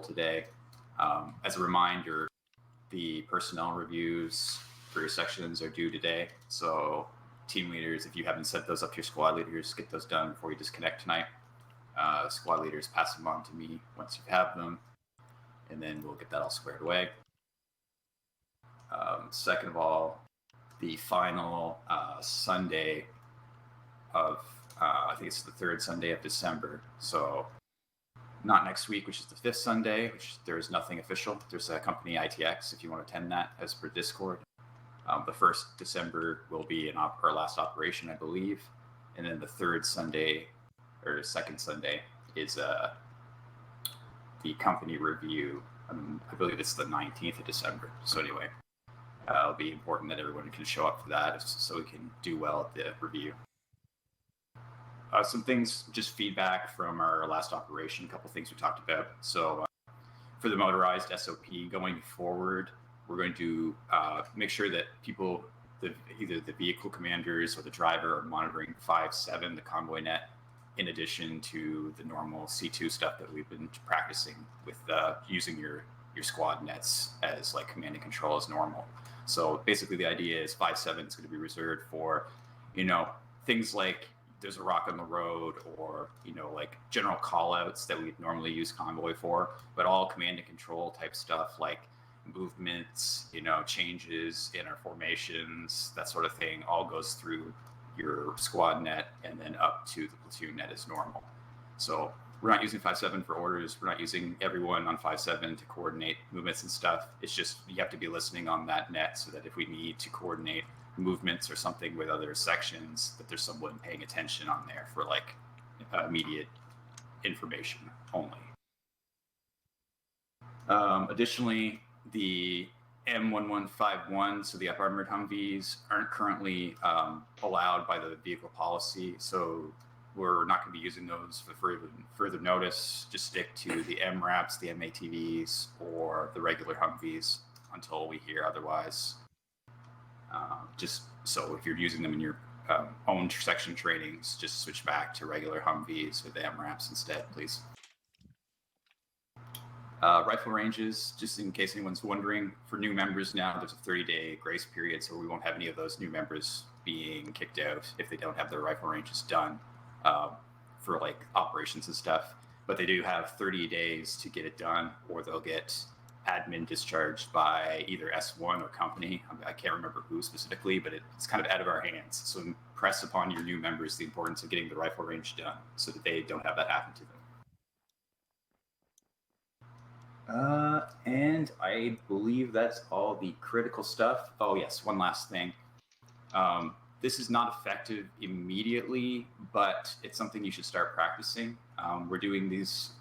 today. As a reminder, the personnel reviews for your sections are due today. So team leaders, if you haven't sent those up to your squad leaders, get those done before you disconnect tonight. Squad leaders, pass them on to me once you have them, and then we'll get that all squared away. Second of all, the final Sunday of, I think it's the third Sunday of December. So not next week, which is the fifth Sunday, which there is nothing official. There's a company ITX if you want to attend that as per Discord. The 1st December will be our last operation, I believe. And then the third Sunday, or second Sunday, is the company review. I believe it's the 19th of December. So anyway, it'll be important that everyone can show up for that so we can do well at the review. Some things, just feedback from our last operation, a couple things we talked about. So for the motorized SOP going forward, we're going to make sure that people, either the vehicle commanders or the driver, are monitoring 5.7, the convoy net, in addition to the normal C2 stuff that we've been practicing with using your squad nets as like command and control as normal. So basically the idea is 5.7 is going to be reserved for, things like there's a rock on the road, or, like general call outs that we'd normally use convoy for, but all command and control type stuff like movements, changes in our formations, that sort of thing, all goes through your squad net and then up to the platoon net as normal. So we're not using 5.7 for orders. We're not using everyone on 5.7 to coordinate movements and stuff. It's just you have to be listening on that net so that if we need to coordinate movements or something with other sections, that there's someone paying attention on there for like immediate information only. Additionally, the M1151, so the up armored Humvees, aren't currently allowed by the vehicle policy, so we're not going to be using those for further notice. Just stick to the MRAPs, the MATVs, or the regular Humvees until we hear otherwise. Just so if you're using them in your own section trainings, just switch back to regular Humvees with the MRAPs instead, please. Rifle ranges, just in case anyone's wondering, for new members now, there's a 30-day grace period, so we won't have any of those new members being kicked out if they don't have their rifle ranges done for like operations and stuff. But they do have 30 days to get it done, or they'll get admin discharged by either S1 or company. I can't remember who specifically, but it's kind of out of our hands. So impress upon your new members the importance of getting the rifle range done so that they don't have that happen to them. And I believe that's all the critical stuff. Oh yes, one last thing. This is not effective immediately, but it's something you should start practicing. We're doing these.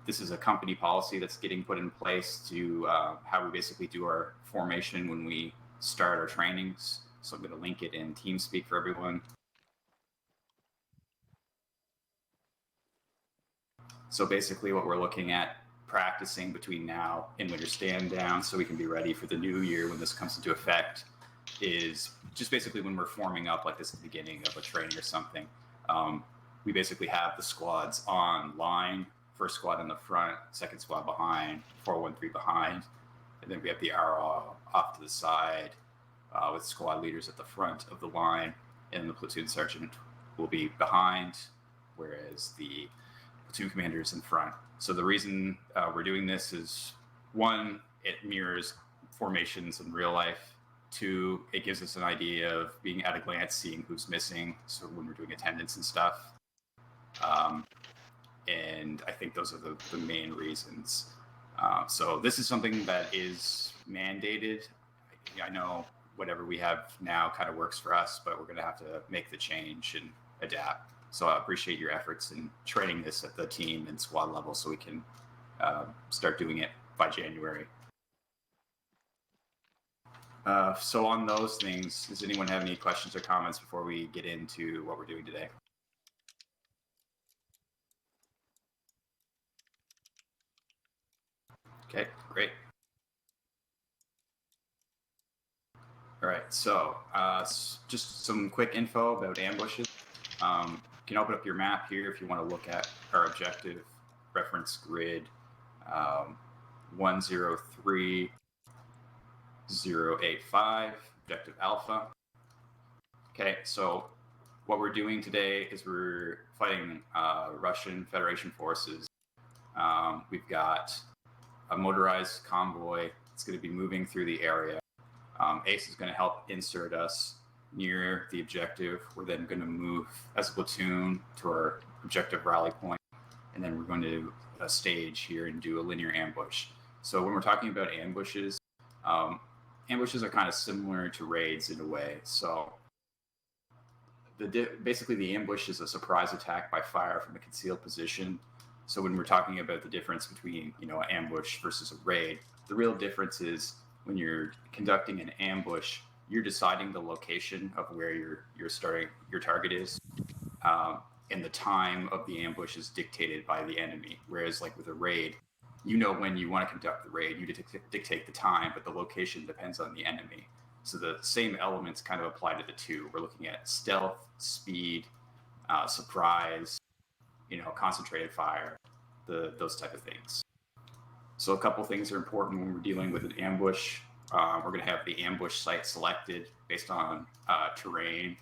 This is a company policy that's getting put in place to how we basically do our formation when we start our trainings. So I'm going to link it in TeamSpeak for everyone. So basically what we're looking at practicing between now and winter stand down so we can be ready for the new year when this comes into effect is just basically when we're forming up like this at the beginning of a training or something. We basically have the squads on line, first squad in the front, second squad behind, 413 behind, and then we have the RO off to the side with squad leaders at the front of the line, and the platoon sergeant will be behind, whereas the platoon commander is in front. So the reason we're doing this is, one, it mirrors formations in real life. Two, it gives us an idea of being at a glance, seeing who's missing, so when we're doing attendance and stuff. And I think those are the main reasons. So this is something that is mandated. I know whatever we have now kind of works for us, but we're going to have to make the change and adapt. So I appreciate your efforts in training this at the team and squad level so we can start doing it by January. So on those things, does anyone have any questions or comments before we get into what we're doing today? Okay, great. All right, so just some quick info about ambushes. You can open up your map here if you want to look at our objective reference grid. 21NOV208085, Objective Alpha. Okay, so what we're doing today is we're fighting Russian Federation forces. We've got a motorized convoy that's going to be moving through the area. ACE is going to help insert us near the objective. We're then going to move as a platoon to our objective rally point, and then we're going to stage here and do a linear ambush. So when we're talking about ambushes, ambushes are kind of similar to raids in a way. So basically the ambush is a surprise attack by fire from a concealed position. So when we're talking about the difference between, an ambush versus a raid, the real difference is when you're conducting an ambush, you're deciding the location of where your target is, and the time of the ambush is dictated by the enemy. Whereas like with a raid, when you want to conduct the raid, you dictate the time, but the location depends on the enemy. So the same elements kind of apply to the two. We're looking at stealth, speed, surprise, concentrated fire, those type of things. So a couple things are important when we're dealing with an ambush. We're going to have the ambush site selected based on terrain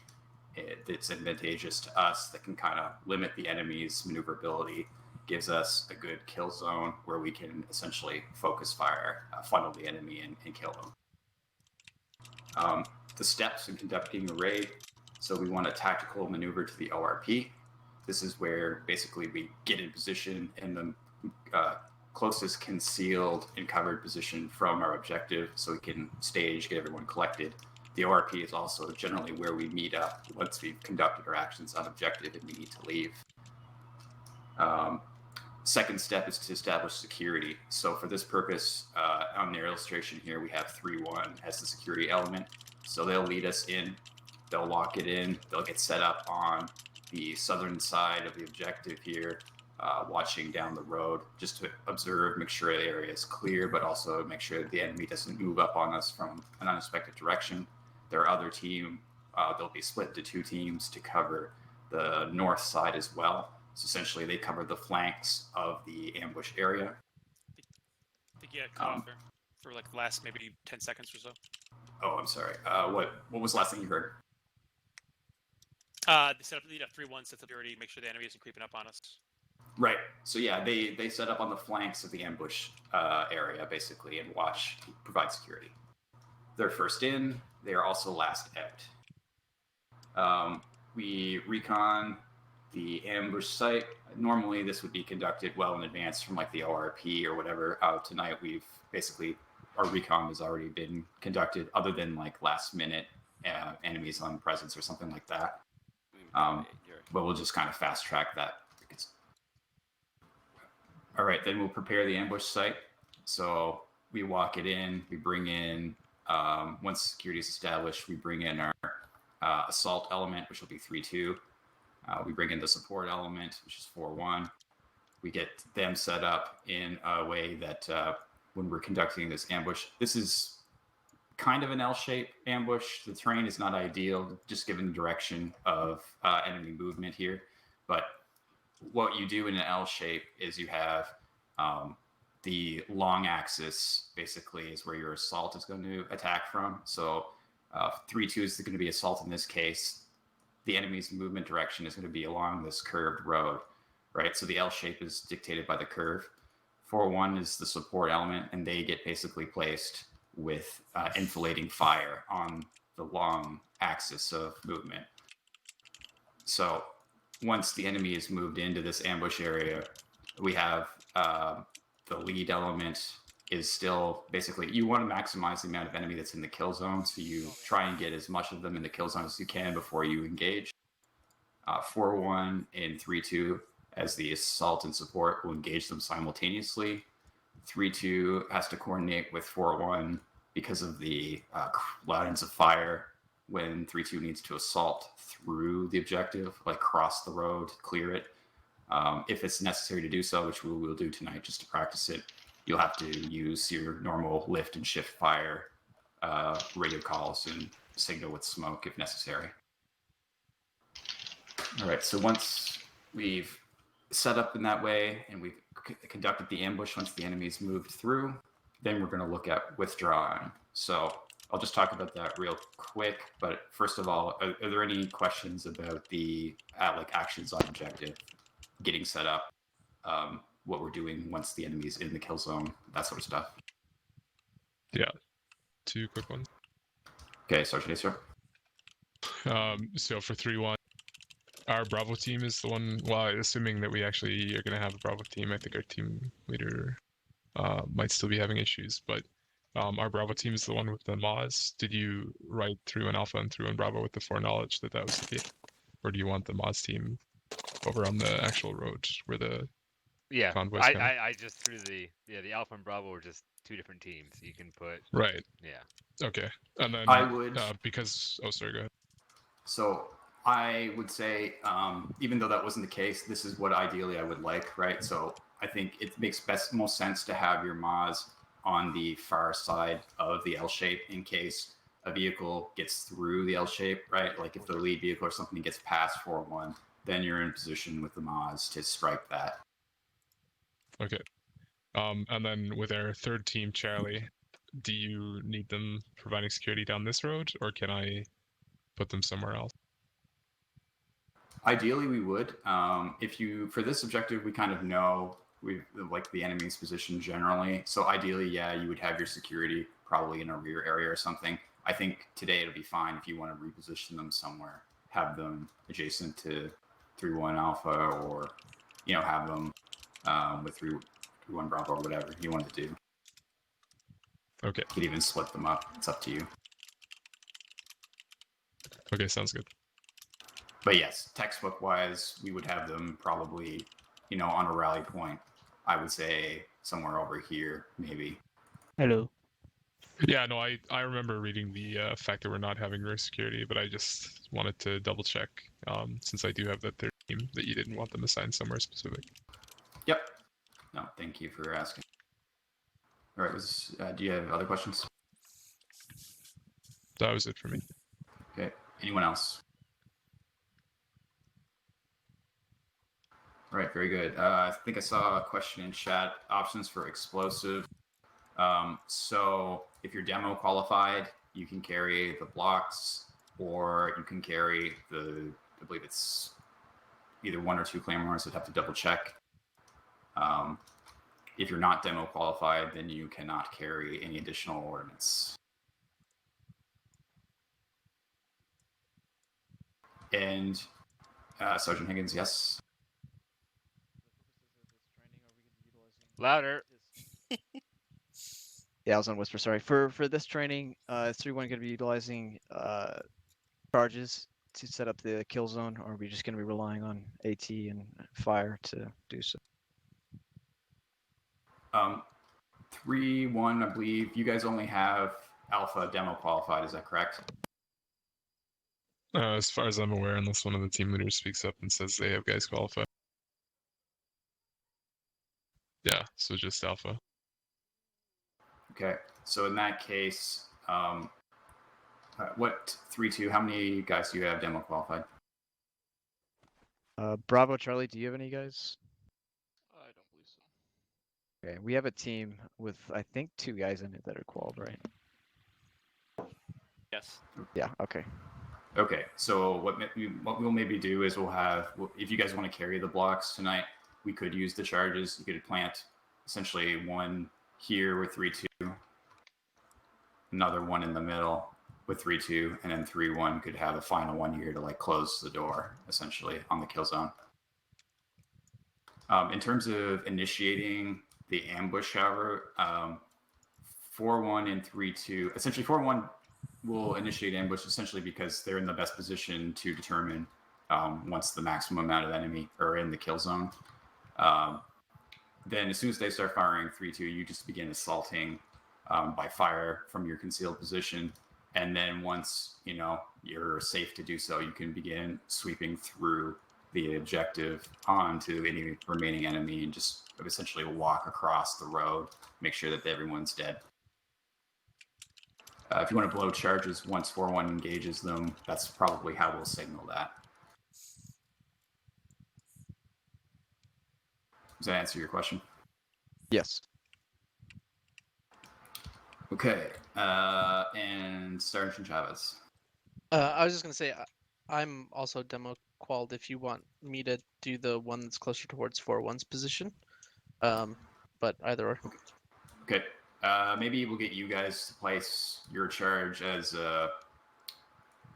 that's advantageous to us, that can kind of limit the enemy's maneuverability, gives us a good kill zone where we can essentially focus fire, funnel the enemy, and kill them. The steps in conducting a raid. So we want a tactical maneuver to the ORP. This is where basically we get in position in the closest concealed and covered position from our objective, so we can stage, get everyone collected. The ORP is also generally where we meet up once we've conducted our actions on objective and we need to leave. Second step is to establish security. So for this purpose, on their illustration here, we have 3-1 as the security element. So they'll lead us in, they'll lock it in, they'll get set up on the southern side of the objective here, watching down the road just to observe, make sure the area is clear, but also make sure that the enemy doesn't move up on us from an unexpected direction. Their other team, they'll be split into two teams to cover the north side as well. So essentially they cover the flanks of the ambush area. I think you had cut off there for like the last maybe 10 seconds or so. Oh, I'm sorry. What was the last thing you heard? They set up, 3-1 sets up security, make sure the enemy isn't creeping up on us. Right. So yeah, they set up on the flanks of the ambush area basically and provide security. They're first in. They are also last out. We recon the ambush site. Normally this would be conducted well in advance from like the ORP or whatever. Tonight our recon has already been conducted, other than like last minute enemies on presence or something like that. But we'll just kind of fast track that. All right, then we'll prepare the ambush site. So we walk it in, we bring in, once security is established, we bring in our assault element, which will be 3-2. We bring in the support element, which is 4-1. We get them set up in a way that when we're conducting this ambush, this is kind of an L-shaped ambush. The terrain is not ideal, just given the direction of enemy movement here. But what you do in an L shape is you have the long axis basically is where your assault is going to attack from. So 3-2 is going to be assault in this case. The enemy's movement direction is going to be along this curved road, right? So the L shape is dictated by the curve. 4-1 is the support element, and they get basically placed with enfilading fire on the long axis of movement. So once the enemy is moved into this ambush area, we have the lead element is still basically, you want to maximize the amount of enemy that's in the kill zone, so you try and get as much of them in the kill zone as you can before you engage. 4-1 and 3-2 as the assault and support will engage them simultaneously. 3-2 has to coordinate with 4-1 because of the lines of fire when 3-2 needs to assault through the objective, like cross the road, clear it. If it's necessary to do so, which we will do tonight just to practice it, you'll have to use your normal lift and shift fire radio calls and signal with smoke if necessary. All right, so once we've set up in that way, and we've conducted the ambush once the enemy's moved through, then we're going to look at withdrawing. So I'll just talk about that real quick. But first of all, are there any questions about the like actions on objective, getting set up, what we're doing once the enemy's in the kill zone, that sort of stuff? Yeah, 2 quick ones. Okay, Sergeant Acer. So for 3-1, our Bravo team is the one. Well, assuming that we actually are going to have a Bravo team, I think our team leader might still be having issues. But our Bravo team is the one with the Moz. Did you write 3-1 Alpha and 3-1 Bravo with the foreknowledge that that was the case, or do you want the Moz team over on the actual road where the convoys coming? I just threw the Alpha and Bravo were just 2 different teams. You can put Right. Yeah. Okay. And then I would because sorry, go ahead. So I would say, even though that wasn't the case, this is what ideally I would like, right? So I think it makes most sense to have your Moz on the far side of the L shape in case a vehicle gets through the L shape, right? Like if the lead vehicle or something gets past 4-1, then you're in position with the Moz to strike that. Okay. And then with our 3rd team, Charlie, do you need them providing security down this road, or can I put them somewhere else? Ideally, we would. For this objective, we kind of know like the enemy's position generally. So ideally, yeah, you would have your security probably in a rear area or something. I think today it'll be fine if you want to reposition them somewhere, have them adjacent to 3-1 Alpha, or have them with 3-1 Bravo or whatever you want to do. Okay. You could even split them up. It's up to you. Okay, sounds good. But yes, textbook-wise, we would have them probably, on a rally point. I would say somewhere over here, maybe. Hello. Yeah, no, I remember reading the fact that we're not having rear security, but I just wanted to double check, since I do have that 3rd team, that you didn't want them assigned somewhere specific. Yep. No, thank you for asking. All right, do you have other questions? That was it for me. Okay, anyone else? All right, very good. I think I saw a question in chat, options for explosive. So if you're demo qualified, you can carry the blocks, or you can carry I believe it's either 1 or 2 claymores. I'd have to double check. If you're not demo qualified, then you cannot carry any additional ordnance. And Sergeant Higgins, yes? Louder. Yeah, I was on whisper. Sorry. For this training, is 3-1 going to be utilizing charges to set up the kill zone, or are we just going to be relying on AT and fire to do so? 3-1, I believe you guys only have Alpha demo qualified. Is that correct? As far as I'm aware, unless one of the team leaders speaks up and says they have guys qualified. Yeah, so just Alpha. Okay, so in that case, what 3-2? How many guys do you have demo qualified? Bravo, Charlie, do you have any guys? I don't believe so. Okay, we have a team with, I think, 2 guys in it that are qualified, right? Yes. Yeah, okay. Okay, so what we'll maybe do is if you guys want to carry the blocks tonight, we could use the charges. You could plant essentially 1 here with 3-2, another 1 in the middle with 3-2, and then 3-1 could have a final 1 here to like close the door essentially on the kill zone. In terms of initiating the ambush, however, 4-1 and 3-2, essentially 4-1 will initiate ambush essentially because they're in the best position to determine once the maximum amount of enemy are in the kill zone. Then as soon as they start firing 3-2, you just begin assaulting by fire from your concealed position. And then once you're safe to do so, you can begin sweeping through the objective onto any remaining enemy and just essentially walk across the road, make sure that everyone's dead. If you want to blow charges once 4-1 engages them, that's probably how we'll signal that. Does that answer your question? Yes. Okay. And Sergeant Chavez. I was just gonna say I'm also demo qualled if you want me to do the one that's closer towards 4-1's position. But either or. Okay. Maybe we'll get you guys to place your charge as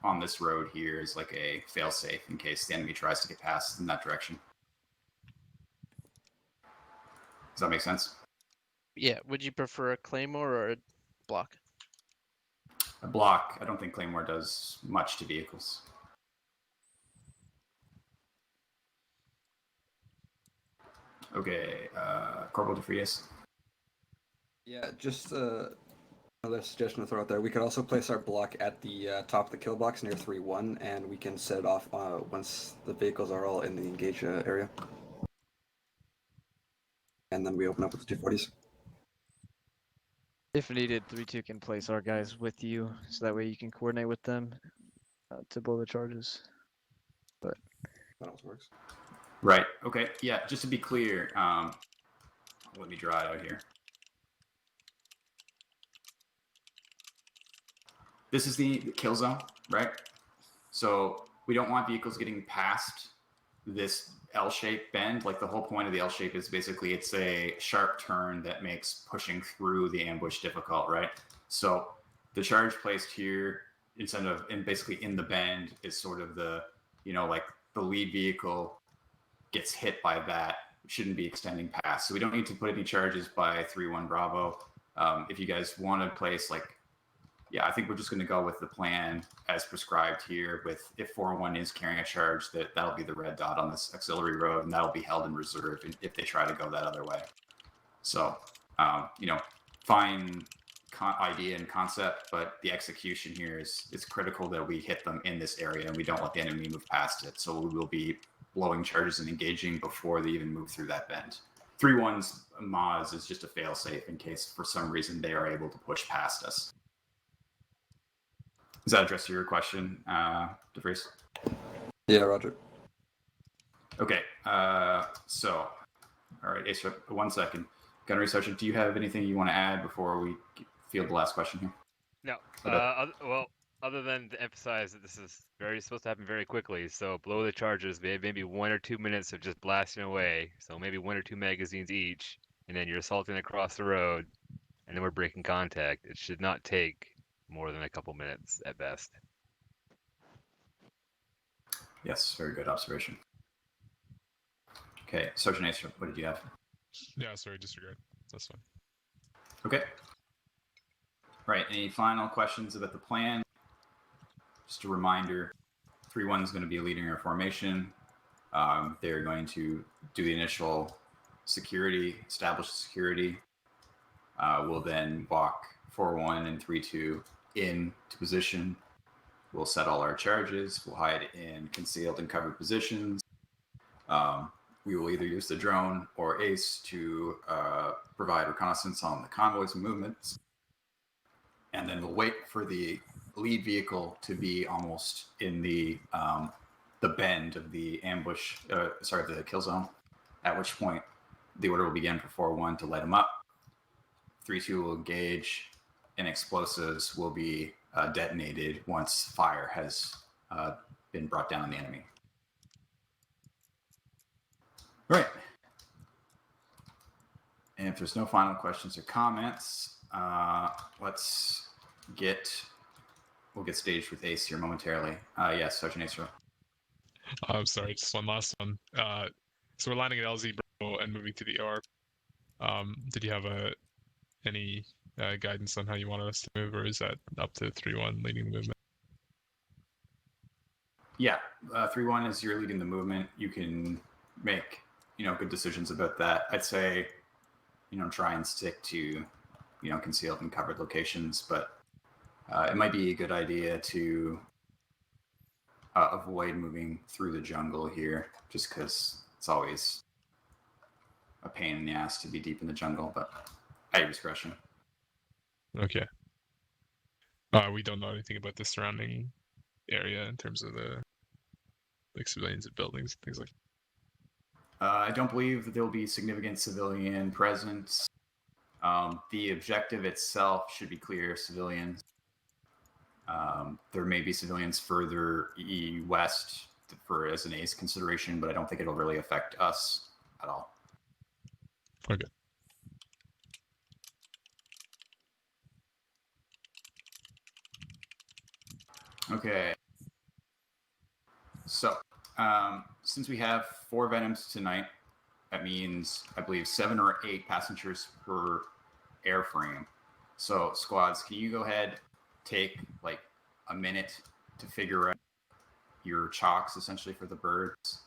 on this road here as like a failsafe in case the enemy tries to get past in that direction. Does that make sense? Yeah. Would you prefer a claymore or a block? A block. I don't think Claymore does much to vehicles. Okay. Corporal DeFrias. Yeah, just another suggestion to throw out there. We could also place our block at the top of the kill box near 3-1, and we can set it off once the vehicles are all in the engage area. And then we open up with the 240s. If needed, 3-2 can place our guys with you, so that way you can coordinate with them to blow the charges. That also works. Right. Okay. Yeah. Just to be clear, let me draw it out here. This is the kill zone, right? So we don't want vehicles getting past this L-shaped bend. Like the whole point of the L-shape is basically it's a sharp turn that makes pushing through the ambush difficult, right? So the charge placed here instead of basically in the bend is sort of the, like the lead vehicle gets hit by that, shouldn't be extending past. So we don't need to put any charges by 3-1 Bravo. If you guys want to place I think we're just going to go with the plan as prescribed here with if 4-1 is carrying a charge, that'll be the red dot on this auxiliary road, and that'll be held in reserve if they try to go that other way. So, fine idea and concept, but the execution here it's critical that we hit them in this area and we don't let the enemy move past it. So we will be blowing charges and engaging before they even move through that bend. 3-1's Maz is just a fail-safe in case for some reason they are able to push past us. Does that address your question, DeVries? Yeah, Roger. Okay. So, all right, Ace, 1 second. Gunnery Sergeant, do you have anything you want to add before we field the last question here? No. Well, other than to emphasize that this is supposed to happen very quickly. So blow the charges. Maybe 1 or 2 minutes of just blasting away. So maybe 1 or 2 magazines each, and then you're assaulting across the road, and then we're breaking contact. It should not take more than a couple minutes at best. Yes, very good observation. Okay, Sergeant Ace, what did you have? Yeah, sorry, disregard. That's fine. Okay. Right, any final questions about the plan? Just a reminder, 3-1 is going to be leading our formation. They're going to do the initial security, establish security. We'll then walk 4-1 and 3-2 into position. We'll set all our charges. We'll hide in concealed and covered positions. We will either use the drone or Ace to provide reconnaissance on the convoys and movements. And then we'll wait for the lead vehicle to be almost in the bend of the ambush, the kill zone, at which point the order will begin for 4-1 to light them up. 3-2 will engage, and explosives will be detonated once fire has been brought down on the enemy. All right. And if there's no final questions or comments, we'll get staged with Ace here momentarily. Yes, Sergeant Ace. I'm sorry, just one last one. So we're landing at LZ Bravo and moving to the OR. Did you have any guidance on how you wanted us to move, or is that up to 3-1 leading the movement? Yeah, 3-1 is you're leading the movement. You can make good decisions about that. I'd say try and stick to concealed and covered locations, but it might be a good idea to avoid moving through the jungle here, just because it's always a pain in the ass to be deep in the jungle, but at your discretion. Okay. We don't know anything about the surrounding area in terms of the civilians and buildings and things like I don't believe that there will be significant civilian presence. The objective itself should be clear civilians. There may be civilians further west for as an ace consideration, but I don't think it'll really affect us at all. Okay. Okay. So, since we have 4 Venoms tonight, that means, I believe, 7 or 8 passengers per airframe. So, squads, can you go ahead, take like a minute to figure out your chocks essentially for the birds,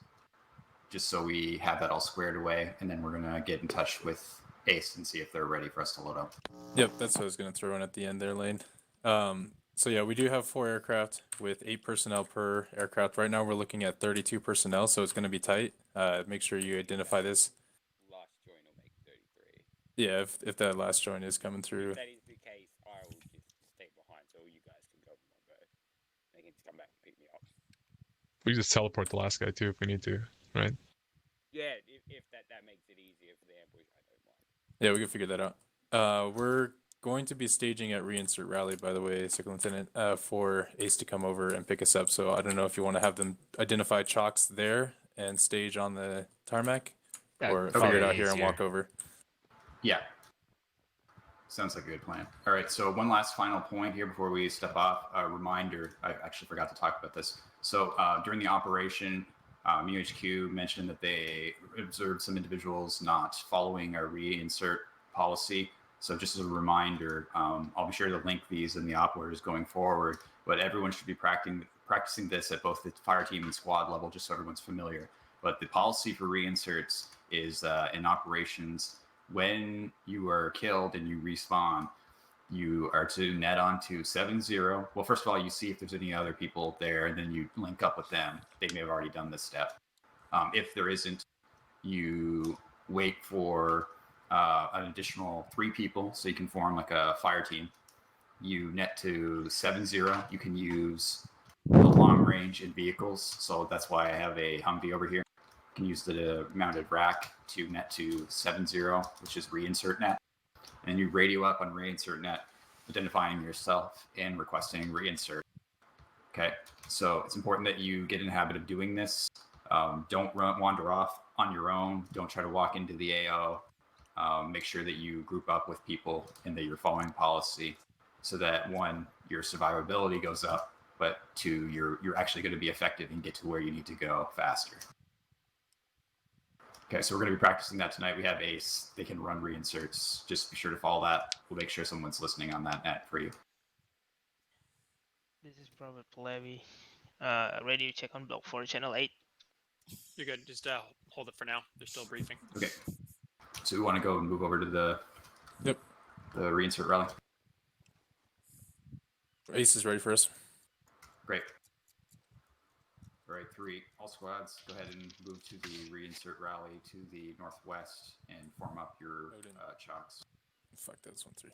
just so we have that all squared away, and then we're gonna get in touch with Ace and see if they're ready for us to load up. Yep, that's what I was going to throw in at the end there, Lane. So yeah, we do have 4 aircraft with 8 personnel per aircraft. Right now we're looking at 32 personnel, so it's going to be tight. Make sure you identify this. Last join will make 33. Yeah, if that last join is coming through. If that is the case, I will just stay behind so you guys can go in one go. They can just come back and pick me up. We just teleport the last guy too if we need to, right? Yeah, if that makes it easier for the ambush, I don't mind. Yeah, we can figure that out. We're going to be staging at reinsert rally, by the way, Second Lieutenant, for Ace to come over and pick us up. So I don't know if you want to have them identify chocks there and stage on the tarmac, or figure it out here and walk over. Yeah. Sounds like a good plan. All right, so one last final point here before we step off. A reminder, I actually forgot to talk about this. So during the operation, MEU mentioned that they observed some individuals not following our reinsert policy. So just as a reminder, I'll be sure to link these in the op orders going forward, but everyone should be practicing this at both the fire team and squad level, just so everyone's familiar. But the policy for reinserts is in operations, when you are killed and you respawn, you are to net onto 7-0. Well, first of all, you see if there's any other people there, and then you link up with them. They may have already done this step. If there isn't, you wait for an additional 3 people, so you can form like a fire team. You net to 7-0. You can use the long range in vehicles, so that's why I have a Humvee over here. You can use the mounted rack to net to 7-0, which is reinsert net. And you radio up on reinsert net, identifying yourself and requesting reinsert. Okay, so it's important that you get in the habit of doing this. Don't wander off on your own. Don't try to walk into the AO. Make sure that you group up with people and that you're following policy, so that 1, your survivability goes up, but 2, you're actually going to be effective and get to where you need to go faster. Okay, so we're going to be practicing that tonight. We have Ace. They can run reinserts. Just be sure to follow that. We'll make sure someone's listening on that net for you. This is Robert Levy. Radio check on block 4, channel 8. You're good. Just hold it for now. They're still briefing. Okay. So we want to go and move over to the reinsert rally. Ace is ready for us. Great. All right, 3. All squads, go ahead and move to the reinsert rally to the northwest and form up your chocks. Fuck, that's 1-3.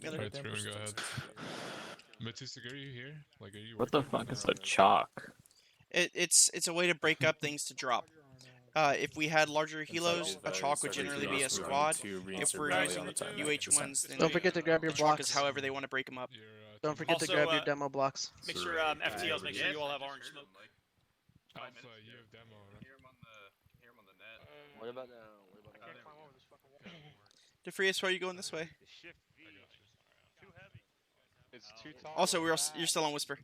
Alright, go ahead. Matistic, are you here? Like, are you? What the fuck is a chalk? It's a way to break up things to drop. If we had larger helos, a chalk would generally be a squad. If we're using UH1s, then don't forget to grab your blocks. However they want to break them up. Don't forget to grab your demo blocks. Make sure FTLs, make sure you all have orange smoke. Alpha, you have demo, right? Hear him on the net. What about DeFrias, why are you going this way? It's too tall. Also, you're still on Whisper.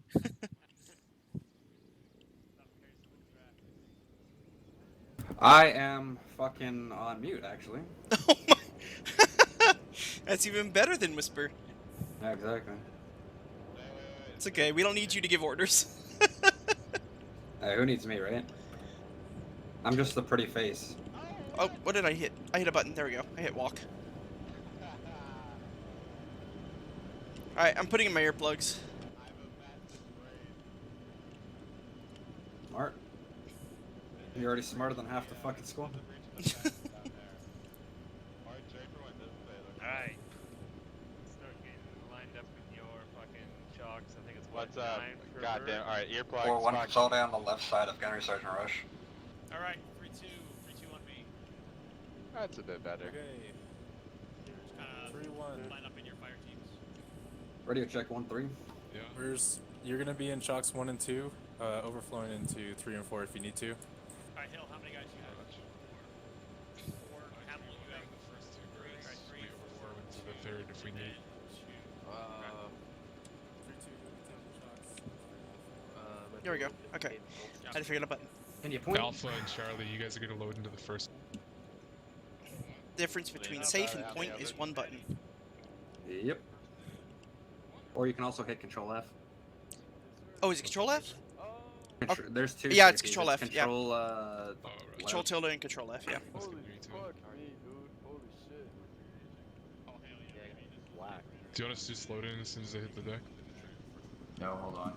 I am fucking on mute, actually. Oh my! That's even better than Whisper. Yeah, exactly. It's okay. We don't need you to give orders. Hey, who needs me, right? I'm just the pretty face. Oh, what did I hit? I hit a button. There we go. I hit walk. Alright, I'm putting in my earplugs. Smart. You're already smarter than half the fucking squad. Alright. Start getting lined up with your fucking chalks. I think it's What's up? 9 for Goddamn. Alright, earplugs. 4-1 consolidate on the left side of Gunnery Sergeant Rush. All right, 3-2, 3-2 on That's a bit better. Okay. Just 3-1. line up in your fire teams. Radio check 1-3. Yeah. You're gonna be in chocks 1 and 2, overflowing into 3 and 4 if you need to. Alright, Hill, how many guys you have? 4. Hamill, you have The first two Alright, birds, 3, we 4, overflow into the third if we need. 3-2, Here we go. Okay. I had to figure out a button. Can you point? Alpha and Charlie, you guys are gonna load into the first. Difference between safe and point is 1 button. Yep. Or you can also hit Control F. Oh, is it Control F? There's 2. Yeah, it's safeties. Control F, yeah. Control, Control tilde and Control F, yeah. That's gonna be two. Fuck me, dude. Holy shit. Do you want us to just load in as soon as I hit the deck? No, hold on.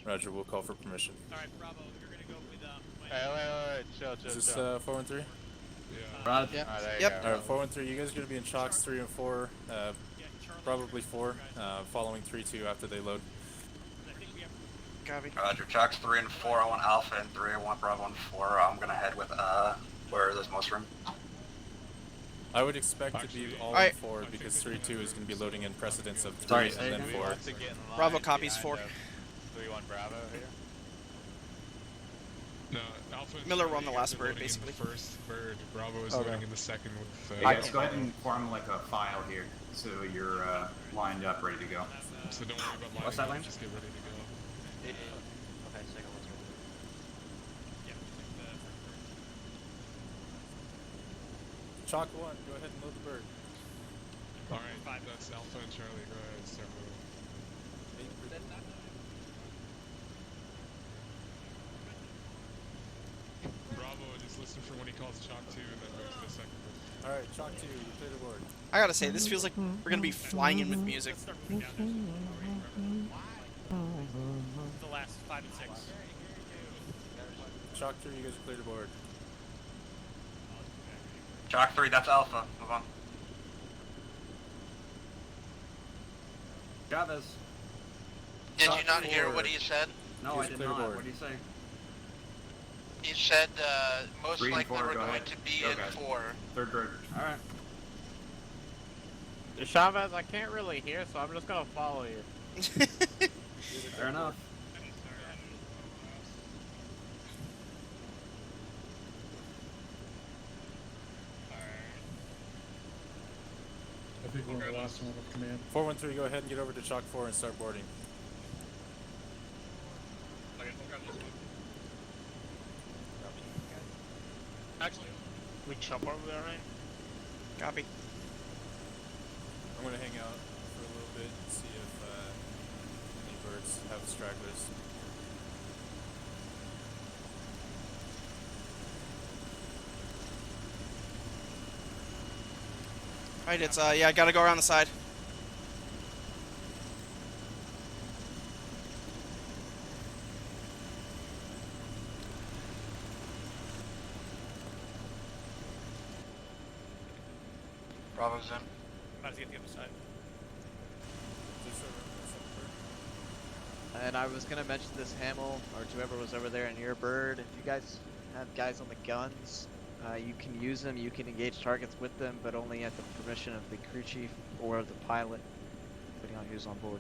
Roger, we'll call for permission. Alright, Bravo, you're gonna go with Wait. Chill. Is this 4 and 3? Yeah. Rod. Yep. There you Yep. go. Alright, 4 and 3. You guys are gonna be in chocks 3 and 4. Probably 4. Following 3-2 after they load. Copy. Roger, checks 3 and 4. I want Alpha and 3. I want Bravo and 4. I'm gonna head with where there's most room. I would expect to be all in 4 because 3-2 is going to be loading in precedence of 3 and then 4. Bravo copies 4. 3-1 Bravo here. No, Alpha and Miller Charlie, won the you last guys are bird, loading in basically. The first bird. Bravo is Okay. loading in the second with. Hey guys, go ahead and form like a file here, so you're lined up, ready to go. So don't worry about lining What's that up, lane? Just get ready to go. Okay, second one's ready. Chalk 1, go ahead and load the bird. Alright, that's Alpha and Charlie. Go ahead, start moving. Bravo, just listen for when he calls Chalk 2 and then move to the second one. Alright, Chalk 2, you clear the board. I gotta say, this feels like we're gonna be flying in with music. the last 5 and 6. Chalk 3, you guys are clear the board. Chalk 3, that's Alpha. Move on. Chavez. Did Chalk you not hear 4. what he said? No, Here's I did clear not. board. What did he say? He said most 3 and likely 4, we're go going ahead. to be Go, in guys. 4. Third bird. Alright. Chavez, I can't really hear, so I'm just gonna follow you. Fair enough. I think we're the last one of command. 413, go ahead and get over to Chalk 4 and start boarding. Actually, Which chopper we are in? Copy. I'm going to hang out for a little bit and see if any birds have stragglers. Alright, it's yeah, I gotta go around the side. Bravo's in. about to get the other side. And I was gonna mention this, Hamill, or to whoever was over there in your bird. If you guys have guys on the guns, you can use them. You can engage targets with them, but only at the permission of the crew chief or the pilot, depending on who's on board.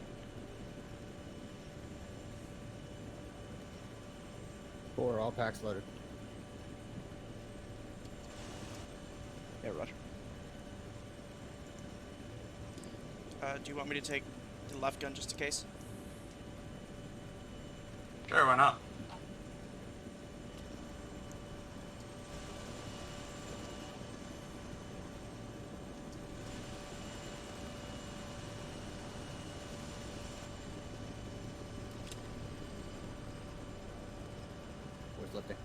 4, all packs loaded. Yeah, Roger. Do you want me to take the left gun just in case? Sure, why not? Where's lifting?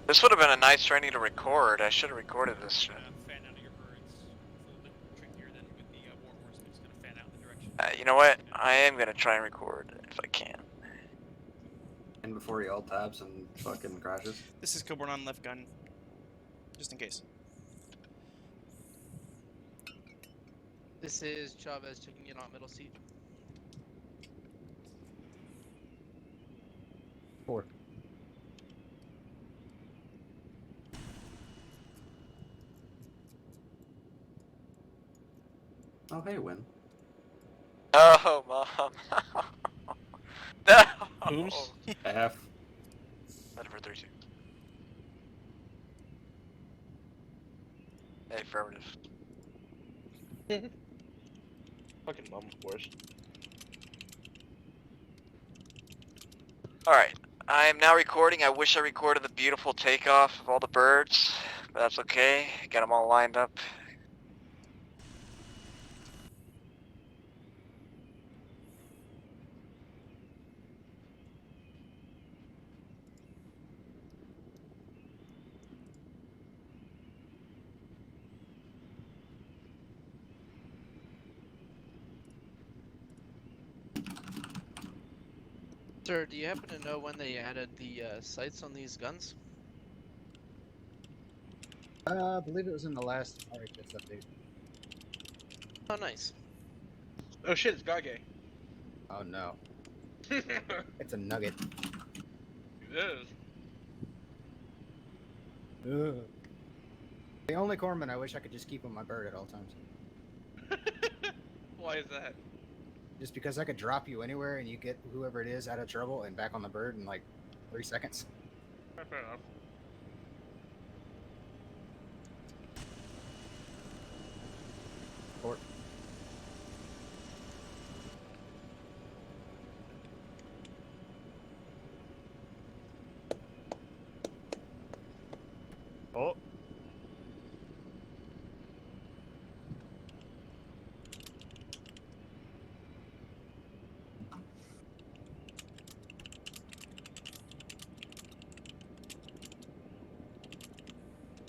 This would have been a nice training to record. I should have recorded this shit. Fan out of your birds. It's a little bit trickier than with the warhorse. It's gonna fan out in the direction. You know what? I am gonna try and record if I can. And before he alt tabs and fucking crashes. This is Kilborn on left gun, just in case. This is Chavez checking in on middle seat. 4. Oh, hey, Win. Oh, mom. No. Oops. F. Better for 3-2. Affirmative. Fucking mom, of course. Alright. I am now recording. I wish I recorded the beautiful takeoff of all the birds, but that's okay. Got them all lined up. Sir, do you happen to know when they added the sights on these guns? I believe it was in the last RHS update. Oh, nice. Oh shit, it's Gage. Oh no. It It's a nugget. is. Ugh. The only corpsman I wish I could just keep on my bird at all times. Why is that? Just because I could drop you anywhere and you get whoever it is out of trouble and back on the bird in like 3 seconds. Fair enough. Port. Oh.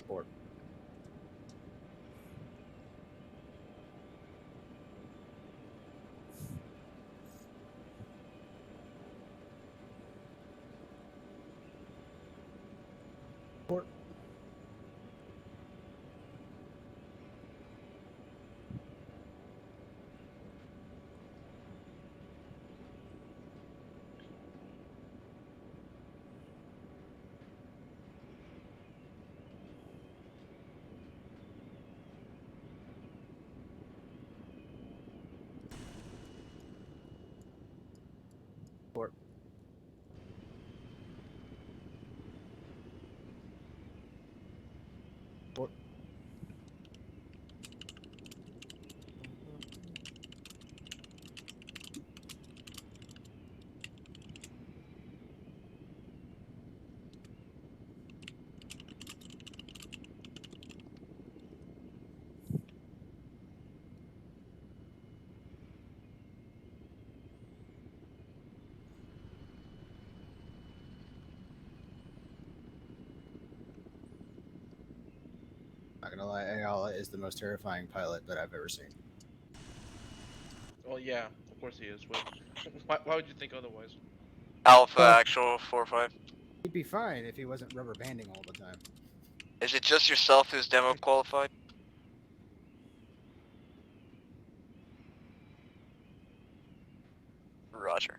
Port. Port. Port. Port. Not gonna lie, Ayala is the most terrifying pilot that I've ever seen. Well, yeah, of course he is. Why would you think otherwise? Alpha actual 4-5. He'd be fine if he wasn't rubber banding all the time. Is it just yourself who's demo qualified? Roger.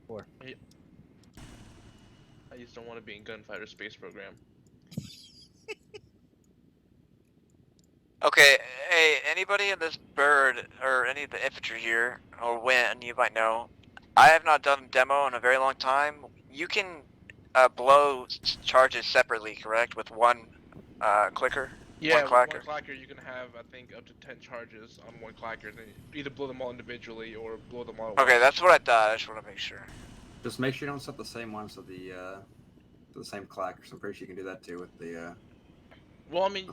Four. I just don't want to be in Gunfighter Space Program. Okay, hey, anybody in this bird, or any of the infantry here, or when, you might know, I have not done demo in a very long time. You can blow charges separately, correct? With one clicker? Yeah, one clacker? with one clacker you can have, I think, up to 10 charges on one clacker. Then you either blow them all individually or blow them all at Okay, once. that's what I thought. I just want to make sure. Just make sure you don't set the same ones to the same clackers. I'm pretty sure you can do that too with the. Well, I mean,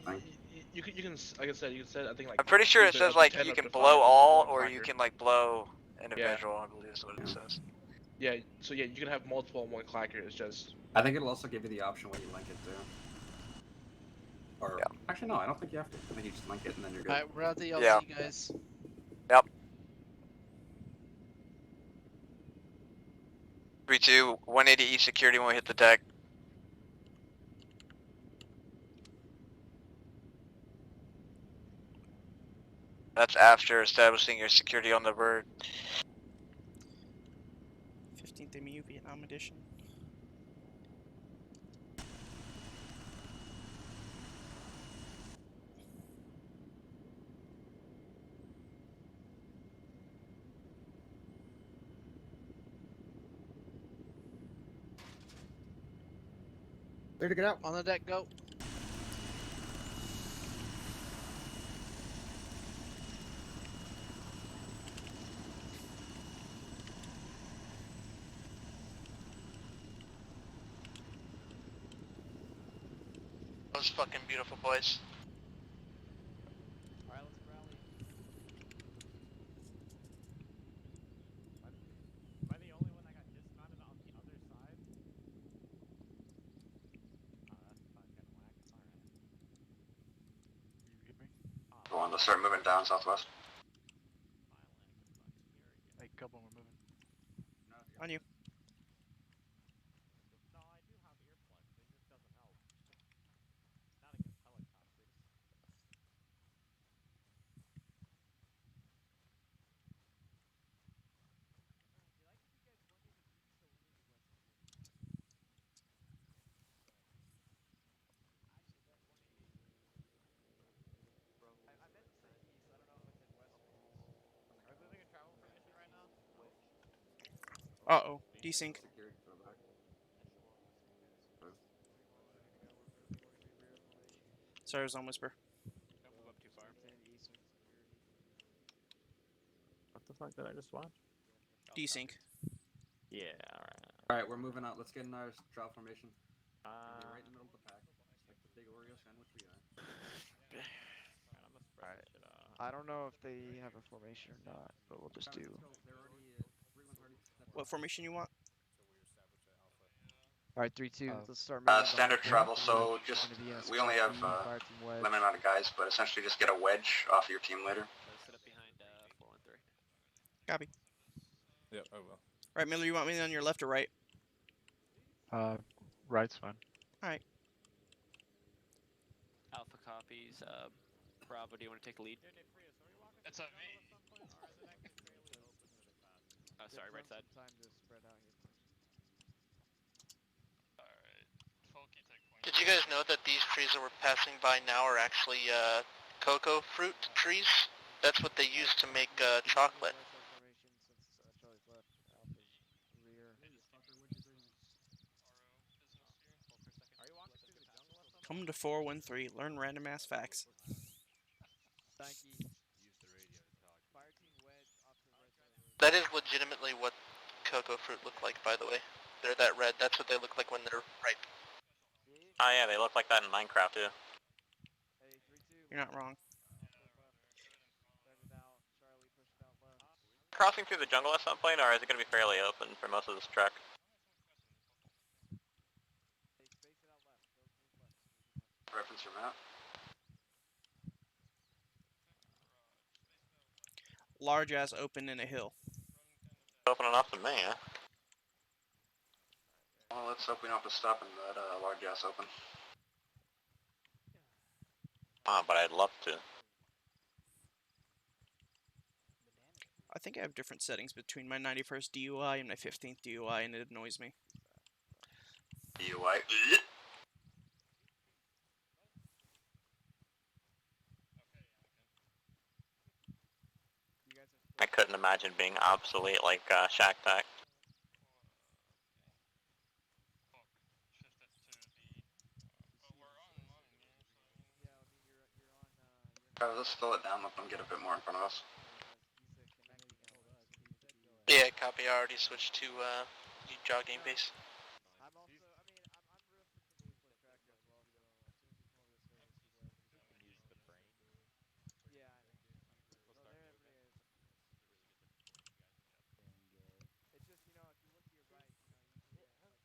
you can, like I said, you can set, I think, like. I'm pretty sure it either says up to like 10 you up can to blow 5 all, on one or clacker. you can like blow individual. I believe is what it says. Yeah, so yeah, you can have multiple on one clacker. It's just. I think it'll also give you the option when you link it too. Or actually, no, I don't think you have to. I think you just link it and then you're good. Alright, we're at the LZ, Yeah. guys. Yep. 3-2, 180 E security when we hit the deck. That's after establishing your security on the bird. 15th MEU Vietnam Edition. – Clear to get out. On the deck, go. That was fucking beautiful, boys. Alright, let's rally. Am I the only one that got dismounted on the other side? Oh, that's fucking whack. Alright. You hear me? Go on, let's start moving down southwest. Hey, Kilborn, we're moving. On you. No, I do have earplugs. It just doesn't help. Not against helicopters. I meant to say east. I don't know if I said west or east. Are we moving a travel formation right now? Uh-oh. Desync. Sorry, I was on whisper. Don't move up too far. What the fuck did I just watch? Desync. Yeah, alright. Alright, we're moving out. Let's get in our trial formation. Be Uh, right in the middle of the pack, just like the big Oreo sandwich we are. I'm gonna spread this shit out. I don't know if they have a formation or not, but we'll just do. They're already 3-1's already stepped What formation you want? Alright, 3-2. Let's start moving. standard behind travel, the so wedge. just We're gonna be in a we only squad have B, fire team wedge. limited amount of guys, but essentially just get a wedge off your team leader. So sit up behind 413. Copy. Yep, I will. Alright, Miller, you want me on your left or right? Right's fine. Alright. Alpha copies. Bravo, do you want to take the lead? That's on me. Sorry, right side. Time to spread out here. Alright. Folky take point. Did you guys know that these trees that we're passing by now are actually cocoa fruit trees? That's what they use to make chocolate. Formation since Charlie's left. Alpha's rear. Are you walking through the jungle or something? Come to 413. Learn random ass facts. Thank you. Fire team wedge off to the right side. That is legitimately what cocoa fruit look like, by the way. They're that red. That's what they look like when they're ripe. Oh yeah, they look like that in Minecraft too. Hey, 3-2. You're not wrong. Spread it out. Charlie, push it out left. Crossing through the jungle at some point, or is it going to be fairly open for most of this trek? Hey, space it out left. Go move left. Reference your map. Large ass open in a hill. Open enough to me, huh? Well, let's hope we don't have to stop in that large ass open. But I'd love to. I think I have different settings between my 91st DUI and my 15th DUI, and it annoys me. DUI. I couldn't imagine being obsolete like Shack Pack. Alright, let's slow it down, let them get a bit more in front of us. Yeah, copy. I already switched to jogging base. I'm also, I mean, I'm real specifically for tracker as well, so as soon as you come over this area, see where Use the brain. Yeah, I know. So there everybody is. It's just, you know, if you look to your right, you know, you can get like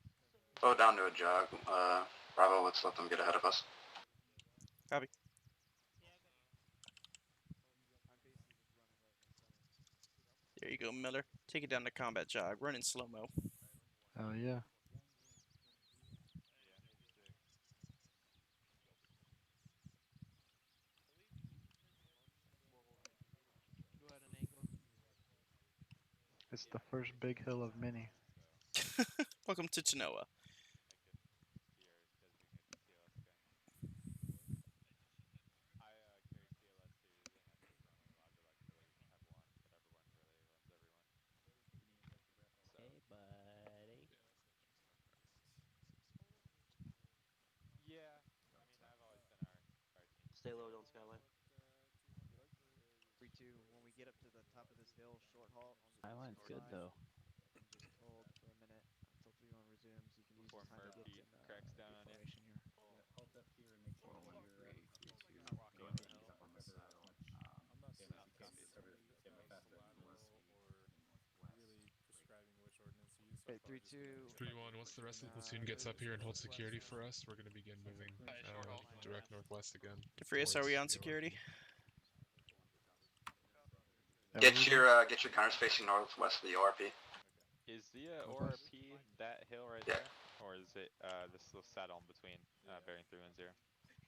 Slow it down to a jog. Bravo, let's let them get ahead of us. Copy. I'm basically just running right in the center. There you go, Miller. Take it down to combat jog. Run in slow-mo. Oh yeah. Go at an angle. It's the first big hill of many. Welcome to Tanoa. Hey, buddy. low, don't skyline. 3-2. When we get up to the top of this hill, short halt. Skyline's good though. And just hold for a minute until 3-1 resumes. You can use Before the time to Murphy get in cracks down on you. formation here. Halt up here and make sure Four, one, you're three, three, two. not Go walking ahead and ease up on the saddle. I'm not Yeah, seeing but you can't if cover somebody's get most faster. collateral or really prescribing which ordinance to use. So Okay, I'm probably just 3-2. gonna 3-1. Once the rest of the platoon gets up here and holds security for us, we're going to begin moving direct northwest again. DeFrias, are we on towards security? Get your counters facing northwest of the ORP. Is the ORP that hill right there, or is it this little saddle in between bearing 310?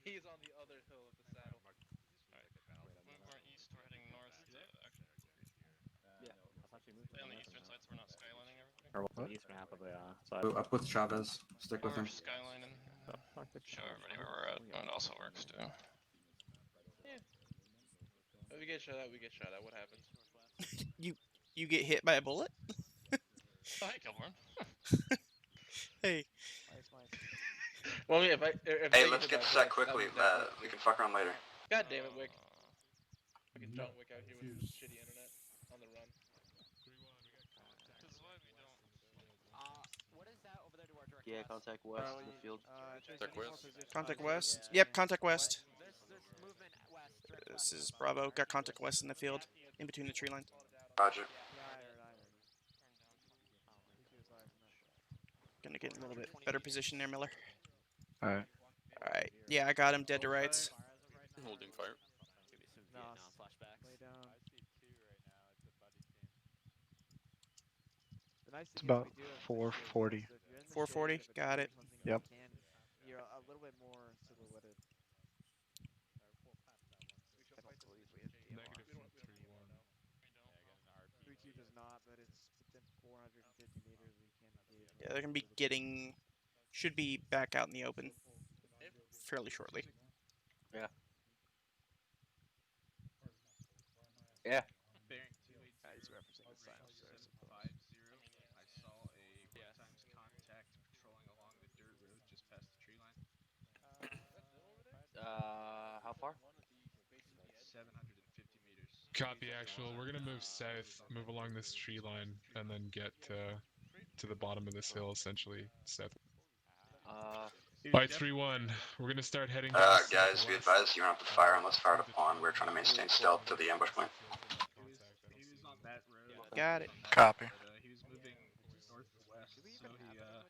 He's on the other hill of the saddle. We're east, we're heading north to action. Yeah, I thought you moved Stay to on the north eastern now. side so we're not skylining everybody. Or what's the east map of the Go up with Chavez. Stick with Or him. skyline and show everybody where we're at. That also works too. Yeah. If we get shot at, we get shot at. What happens? You get hit by a bullet? Oh, hey, Kilborn. Hey. Well, if I if Hey, they let's hit get by this a out bullet, quickly. that means We can fuck around later. God damn it, Wick. Fucking No. John Wick out here with shitty internet on the run. 3-1. We got contact. This is why we don't. What is that over there to our direct Yeah, west? contact west in the field. Contact west. Yep, contact west. There's movement west. Direct This west. is Bravo. Got contact west in the field, in between the tree lines. Roger. Gonna get in a little bit better position there, Miller. Alright. Alright. Yeah, I got him dead to rights. Holding fire. Give me some Vietnam flashbacks. Lay down. I see two right now. It's a buddy team. The nice It's thing is about we do have 440. so if you're in the 440, shade, if it's got it. something Yep. you're a little bit more silhouetted. I don't believe we have DMR. Negative from 3-1. 3-2 does not, but it's within 450 meters. We can engage. Yeah, they're gonna be getting. Should be back out in the open fairly shortly. Yeah. Yeah. He's referencing the silencer, I suppose. 5-0. I saw a times contact patrolling along the dirt road just past the tree line. How far? 750 meters. Copy actual. We're gonna move south, move along this tree line, and then get to the bottom of this hill, essentially south. By 3-1, we're gonna start heading. Guys, be advised you don't have to fire unless fired upon. We're trying to maintain stealth to the ambush point. He was on that road. Got it. Copy. But, he was moving northwest, so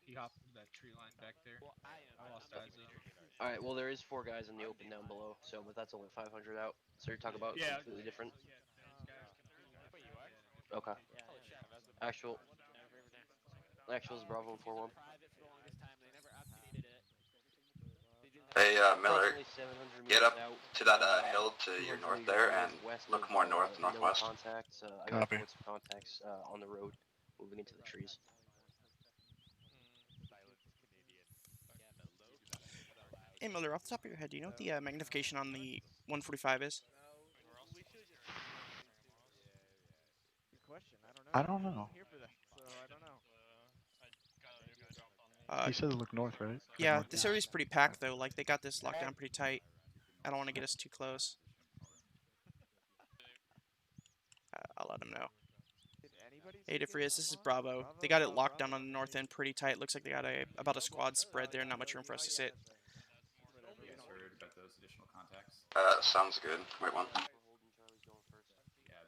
he hopped into that tree line back there. I lost eyes of him. Alright, well there is 4 guys in the open down below, so but that's only 500 out. So you're talking about completely different. Okay. Actual is Bravo 4-1. Hey, Miller, Approximately 700 get meters up out. to that hill to your north there and look more north northwest. Contacts. I got Copy. some contacts on the road, moving into the trees. Hey Miller, off the top of your head, do you know what the magnification on the 145 is? Good question. I don't know. I'm here for that, so I don't know. He said look north, right? Yeah, North. this area's pretty packed though. Like they got this locked down pretty tight. I don't want to get us too close. I'll let them know. Hey DeFrias, this is Bravo. They got it locked down on the north end pretty tight. Looks like they got about a squad spread there. Not much room for us to sit. You guys heard about those additional contacts? Sounds good. Wait one. Yeah,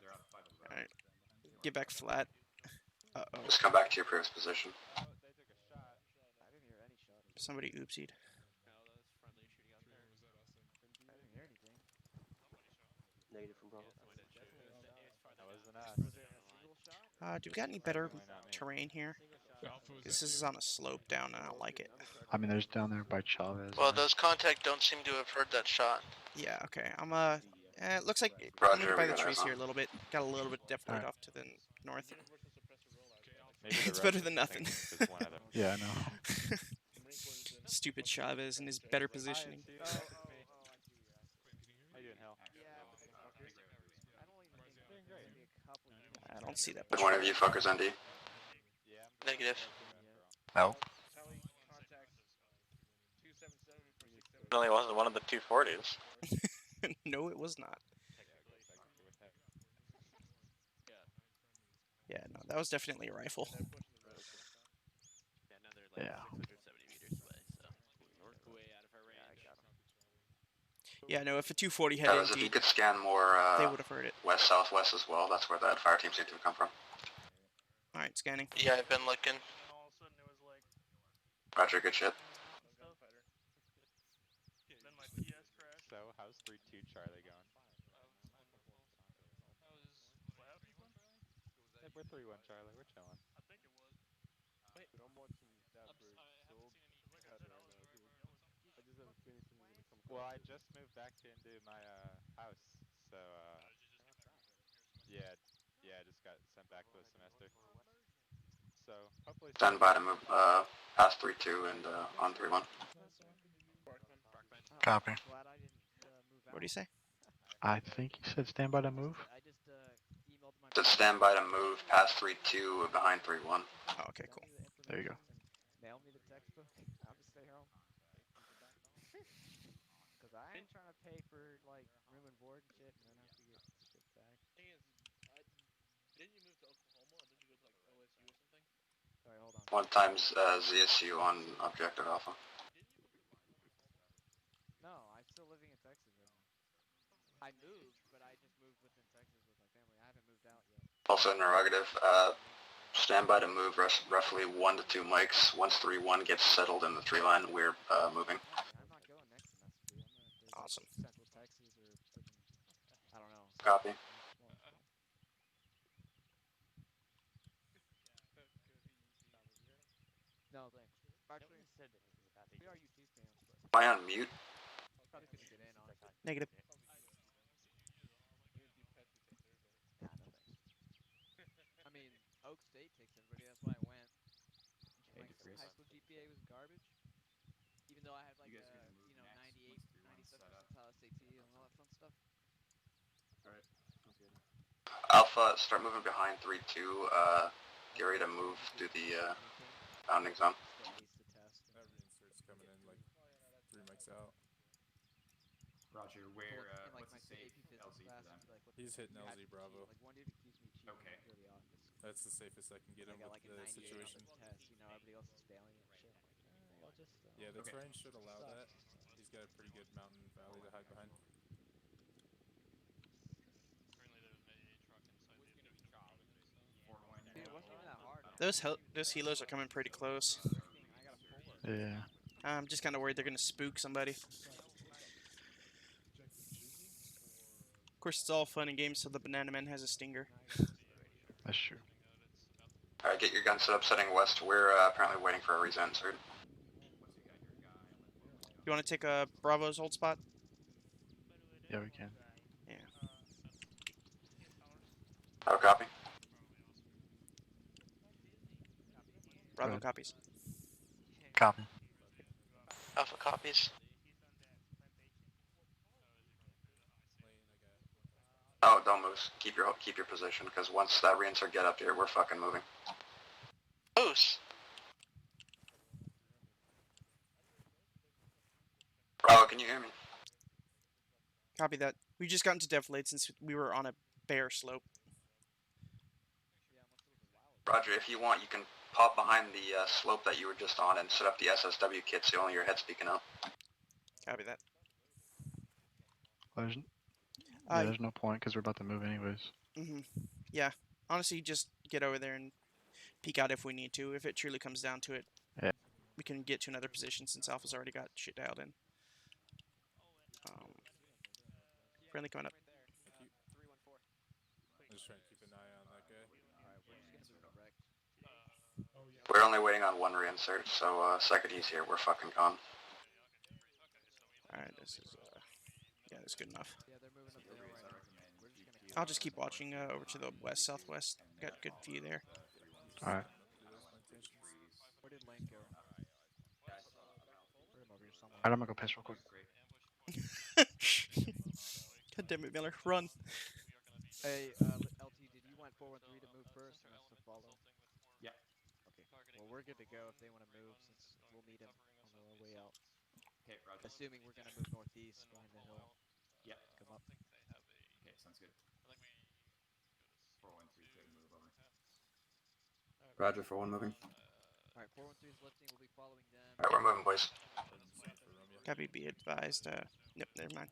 they're up by the road. Alright. Get back flat. Uh-oh. Just come back to your previous position. I didn't hear any shot. Somebody oopsied. I didn't hear anything. Negative from Bravo. That wasn't us. Do we got any better terrain here? This is on a slope down and I don't like it. I mean, there's down there by Chavez. Well, those contact don't seem to have heard that shot. Yeah, okay. I'm it looks like Roger, I'm moving by we the got trees eyes here a on. little bit. Got a little bit depth Alright. off to the north. Maybe the It's better Russians than nothing. think it's one of them. Yeah, I know. Stupid Chavez and his better positioning. How you doing, Hal? I don't see that. Which one of you fuckers ND? Negative. No. Really wasn't one of the 240s. No, it was not. Yeah, no, that was definitely a rifle. Yeah, now they're like Yeah. 670 meters away, so we're way out of our range. Yeah, no, if a 240 had Travis, if you emptied, could scan more they would have heard it. west-southwest as well, that's where that fire team seemed to have come from. Alright, scanning. Yeah, I've been looking. Roger, good shit. So, how's 3-2 Charlie going? Yeah, we're 3-1 Charlie, we're chilling. Well, I just moved back into my house, so yeah, I just got sent back for the semester. So hopefully Stand by to move past 3-2 and on 3-1. Copy. What do you say? I think you said stand by to move. Said stand by to move past 3-2 behind 3-1. Oh, okay, cool. There you go. Mail me the textbook. I'll just stay home. Cause I ain't trying to pay for like room and board and shit, and then have to get shit back. Thing is, didn't you move to Oklahoma and then you go to like OSU or something? Sorry, hold on. One times ZSU on objective alpha. No, I'm still living in Texas right now. I moved, but I just moved within Texas with my family. I haven't moved out yet. Also interrogative, stand by to move roughly 1 to 2 mics. Once 3-1 gets settled in the tree line, we're moving. I'm not going next semester, dude. I'm gonna go Awesome. to Central Texas or freaking, I don't know. Copy. No, thanks. Actually, we are UT fans, but Am I on mute? probably couldn't get in on it. Negative. Nah, no thanks. I mean, Oak State takes everybody. That's why I went. My high school GPA was garbage. Even though I had like 98, 97 percentile SAT and all that fun stuff. Alright, sounds good. Alpha, start moving behind 3-2. Get ready to move to the bounding zone. That reinsert's coming in like 3 mics out. Roger, where, In, like, what's the my safe AP physics LZ for class, them? like, what He's the- hitting you have LZ to Bravo. cheat. Like, one dude accused me of cheating. Okay. Go to the office. That's the safest I can get I him got with like a the 98 situation. on the test. You know, everybody else is failing it and shit. I'm like, I'll just. Yeah, the Okay. terrain should allow that. He's got a pretty good mountain valley to hide behind. Dude, it wasn't even that hard. Those helos are coming pretty close. I got a 4. Yeah. I'm just kind of worried they're gonna spook somebody. Of course, it's all fun and games till the Banana Man has a stinger. That's true. Alright, get your gun set up, setting west. We're apparently waiting for a reinsert. You want to take a Bravo's old spot? Yeah, we can. Yeah. Oh, copy. Bravo ahead. copies. Copy. Alpha copies. Oh, don't move. Keep your position, because once that reinsert get up here, we're fucking moving. Moose. Bravo, can you hear me? Copy that. We just got into defilade since we were on a bare slope. Roger, if you want, you can pop behind the slope that you were just on and set up the SSW kit so only your head's speaking out. Copy that. Well, there's no point because we're about to move anyways. Yeah. Honestly, just get over there and peek out if we need to. If it truly comes down to it, Yeah. we can get to another position since Alpha's already got shit dialed in. Friendly coming up. I'm just trying to keep an eye on that guy. We're only waiting on one reinsert, so second he's here, we're fucking gone. Alright, this is, yeah, that's good enough. Yeah, they're moving up the hill right now. We're just gonna. I'll just keep watching over to the west, southwest. Got good view there. Alright. Where did Lane go? Put him over here somewhere. Alright, I'm gonna go piss real quick. God damn it, Miller. Run. Hey, LT, did you want 413 to move first or us to follow? Yeah. Okay. Well, we're good to go if they want to move, since we'll meet them on the way out. Okay, Roger. Assuming we're gonna move northeast behind the hill. Yeah. Come up. Okay, sounds good. 413's ready to move over. Roger for one moving. Alright, 413 is lifting. We'll be following them. Alright, we're moving, boys. Copy, be advised. Nope, never mind.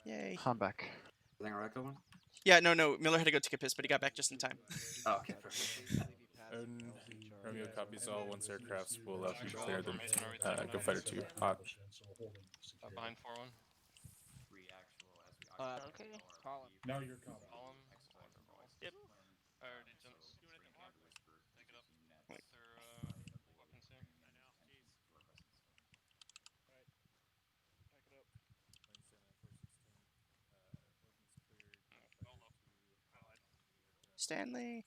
Yay. I'm back. Everything alright, Kilborn? Yeah, no, Miller had to go take a piss, but he got back just in time. Oh, okay, perfect. And Romeo copies all. Once aircrafts will clear them. Go fighter 2. Hot. Behind 4-1. Free actual as we Okay. Colin. Now you're calm. Column. Yep. Alright, gents. Take it up. What's their weapons here? Stanley.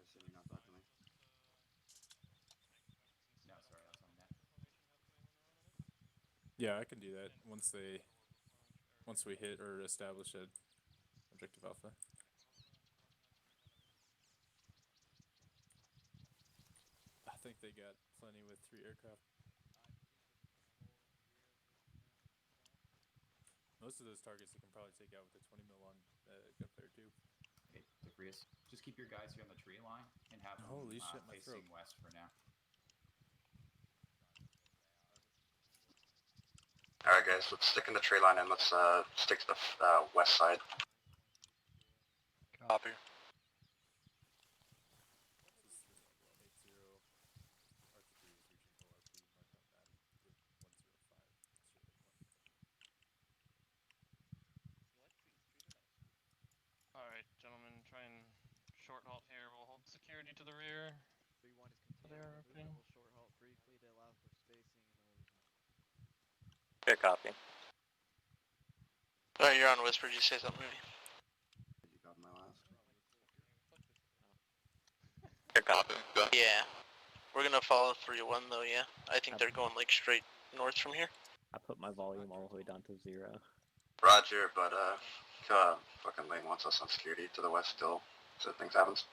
Assuming not talking to me. No, sorry, I was on net. Yeah, I can do that once we hit or establish a objective alpha. I think they got plenty with 3 aircraft. Most of those targets they can probably take out with a 20 mil long gunfire too. Okay, DeFrias, just keep your guys here on the tree line and have them Holy shit, my facing throat. west for now. Alright, guys, let's stick in the tree line and let's stick to the west side. Copy. Alright, gentlemen, try and short halt here. We'll hold security to the rear. 3-1 is continuing to move. We'll short halt briefly to allow for spacing, and then we'll resume. Good copy. Alright, you're on whisper. Did you say something? Did you copy my last? Good copy. Yeah. We're gonna follow 3-1 though, yeah. I think they're going like straight north from here. I put my volume all the way down to 0. Roger, but fucking Lane wants us on security to the west still, so things happens.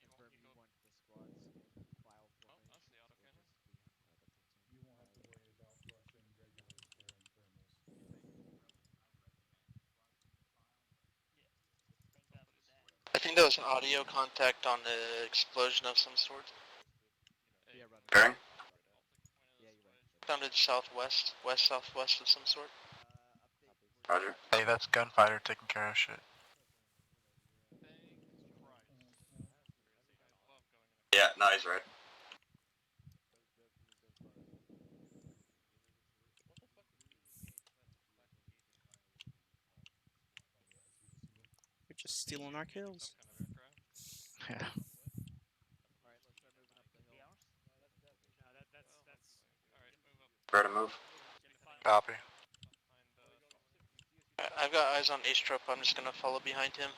Confirm you want the squads in file formation. That's the autocannon. You won't have to worry about Russian regulars carrying thermals. I think there was an audio contact on the explosion of some sort. Yeah, Roger. Bearing? Yeah, you're right. Sounded southwest, west-southwest of some sort. Roger. Hey, that's gunfighter taking care of shit. Yeah, no, he's right. We're just stealing our kills. Yeah. Alright, let's start moving up the hill. Bear to move. Copy. I've got eyes on Astrop. I'm just gonna follow behind him.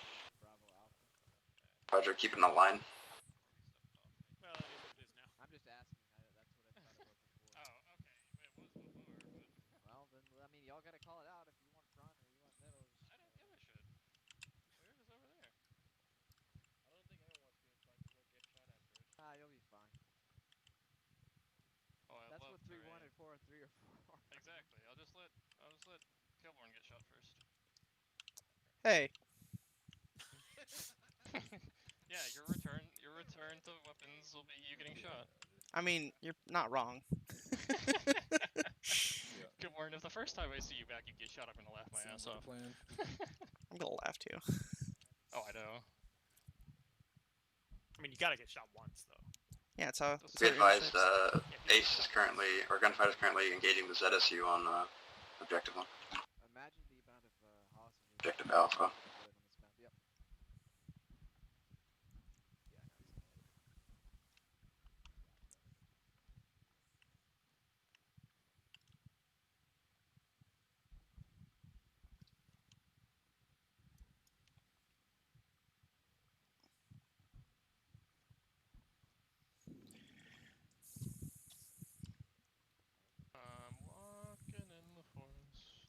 Roger, keeping the line. Well, it is what it is now. I'm just asking. That's what I thought it was before. Oh, okay. It was before, but... Well, then, I mean, y'all gotta call it out if you want front or you want middle. Just... I don't give a shit. Where is over there? I don't think anyone wants to be in front because they'll get shot at first. Ah, you'll be fine. Oh, I That's love what 3-1 terrain. and 4-3 are for. Exactly. I'll just let Kilborn get shot first. Hey. Yeah, your return to weapons will be you getting shot. I mean, you're not wrong. Kilborn, if the first time I see you back, you get shot, I'm gonna laugh my ass off. I'm gonna laugh too. Oh, I know. I mean, you gotta get shot once, though. Yeah, it's how. Be advised, Ace is currently, or Gunfight is currently engaging the ZSU on Objective 1. Imagine the amount of hostages. Objective Alpha. Yep. I'm walking in the forest.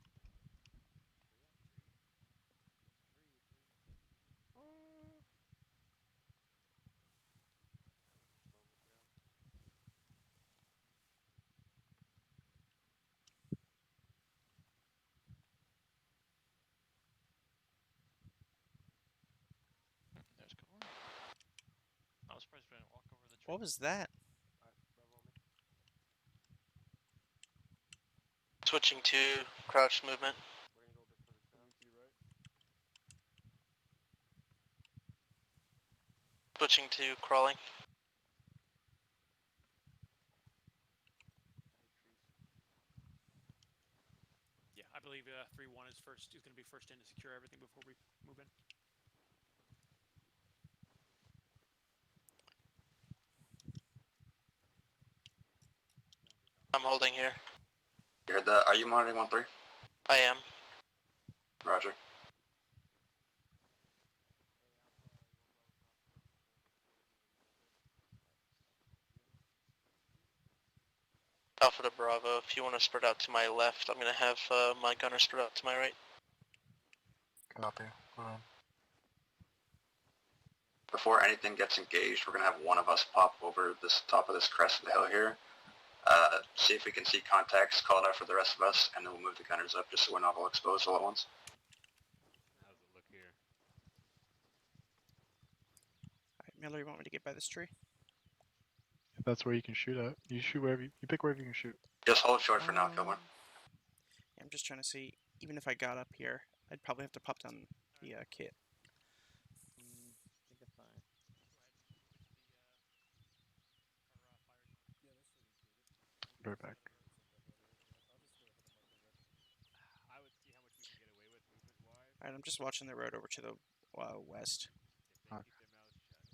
There's Kilborn. I was surprised we didn't walk over the tree. What was that? Switching to crouch movement. Switching to crawling. Yeah, I believe 3-1 is first. Is gonna be first in to secure everything before we move in. I'm holding here. You heard that? Are you monitoring 1-3? I am. Roger. Alpha to Bravo, if you want to spread out to my left, I'm going to have my gunner spread out to my right. Copy. Go ahead. Before anything gets engaged, we're going to have one of us pop over this top of this crest of the hill here. See if we can see contacts, call it out for the rest of us, and then we'll move the gunners up just so we're not all exposed all at once. How's it look here? Alright, Miller, you want me to get by this tree? If that's where you can shoot at, you shoot wherever you pick wherever you can shoot. Just hold short for now, Kilborn. Yeah, I'm just trying to see. Even if I got up here, I'd probably have to pop down the kit. I think it's fine. Right back. I would see how much we can get away with movement-wise. Alright, I'm just watching the road over to the west. If they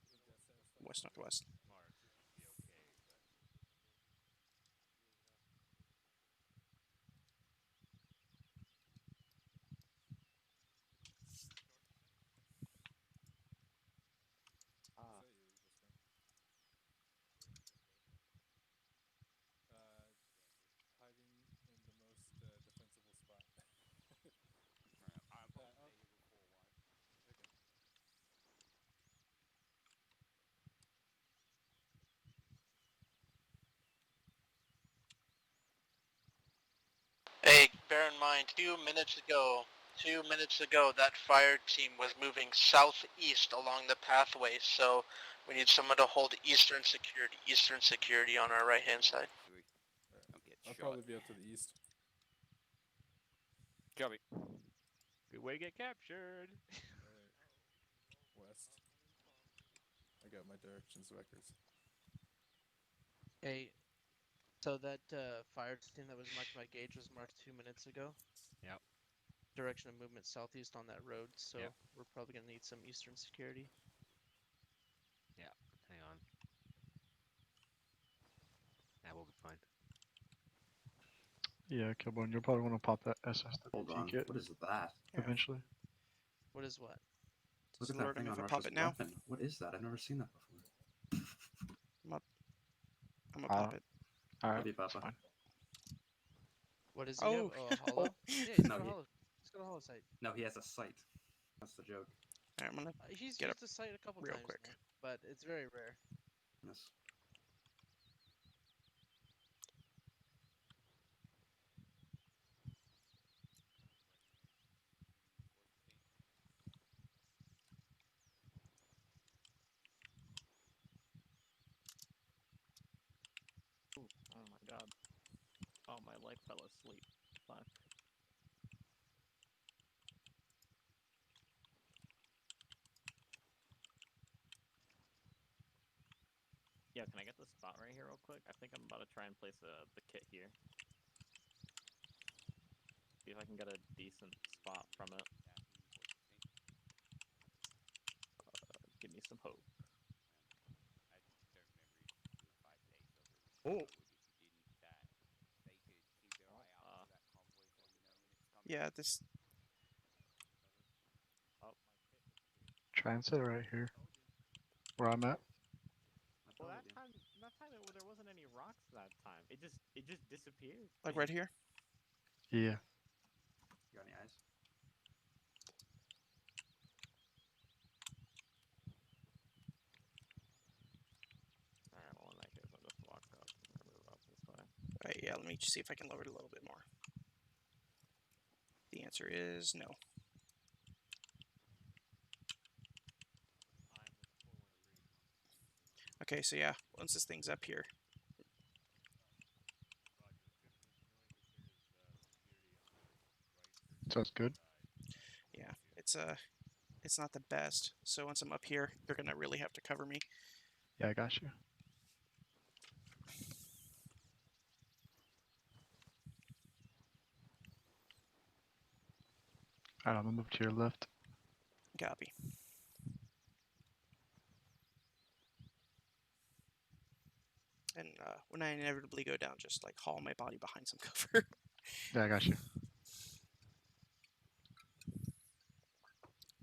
keep their mouths shut. West, northwest. Smart, it should be okay, but... Hiding in the most defensible spot. I'm holding for 1. Okay. Hey, bear in mind, 2 minutes ago, that fire team was moving southeast along the pathway, so we need someone to hold eastern security on our right-hand side. I'll probably be up to the east. Copy. Good way to get captured. Alright. West. I got my directions records. Hey, so that fire team that was marked by Gage was marked 2 minutes ago. Yep. Direction of movement southeast on that road, so Yep. we're probably gonna need some eastern security. Yeah, hang on. That will be fine. Yeah, Kilborn, you'll probably want to pop that SS Hold on. kit What is that? eventually. What is what? Look Does at it that alert him thing if on I pop Russia's it now? weapon. What is that? I've never seen that before. I'm gonna pop it. Alright, Love you, that's Papa. fine. What does he have? Oh. Oh, a hollow? Yeah, he's No, got a he- hollow. He's got a hollow sight. No, he has a sight. That's the joke. Alright, I'm gonna He's get used up a sight a couple real times quick. now, but it's very rare. Yes. Oh my god. Oh, my leg fell asleep. Fuck. Yeah, can I get the spot right here real quick? I think I'm about to try and place the kit here. See if I can get a decent spot from it. Give me some hope. Oh! Yeah, this. Oh. Try and sit right here. Where I'm at. Well, that time there wasn't any rocks that time. It just disappeared. Like right here? Yeah. You got any eyes? Alright, well in that case I'll just walk up and move up this way. Alright, yeah, let me just see if I can lower it a little bit more. The answer is no. Okay, so yeah, once this thing's up here. Sounds good. Yeah, it's not the best. So once I'm up here, you're gonna really have to cover me. Yeah, I got you. Alright, I'm gonna move to your left. Copy. And when I inevitably go down, just like haul my body behind some cover. Yeah, I got you.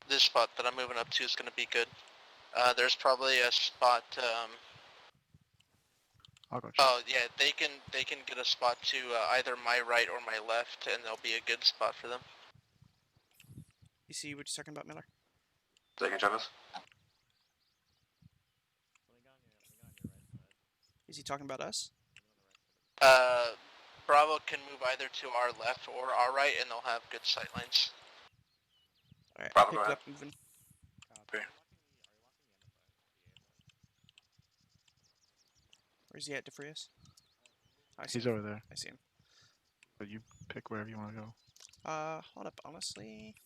This spot that I'm moving up to is going to be good. There's probably a spot. I'll go check. Oh yeah, they can get a spot to either my right or my left, and there'll be a good spot for them. You see what you're talking about, Miller? Second, Travis. Is he talking about us? Bravo can move either to our left or our right, and they'll have good sight lines. Alright, Bravo, picked go up moving. Okay. Where's he at, DeFrias? I see He's him. over there. I see him. But you pick wherever you want to go. Hold up, honestly.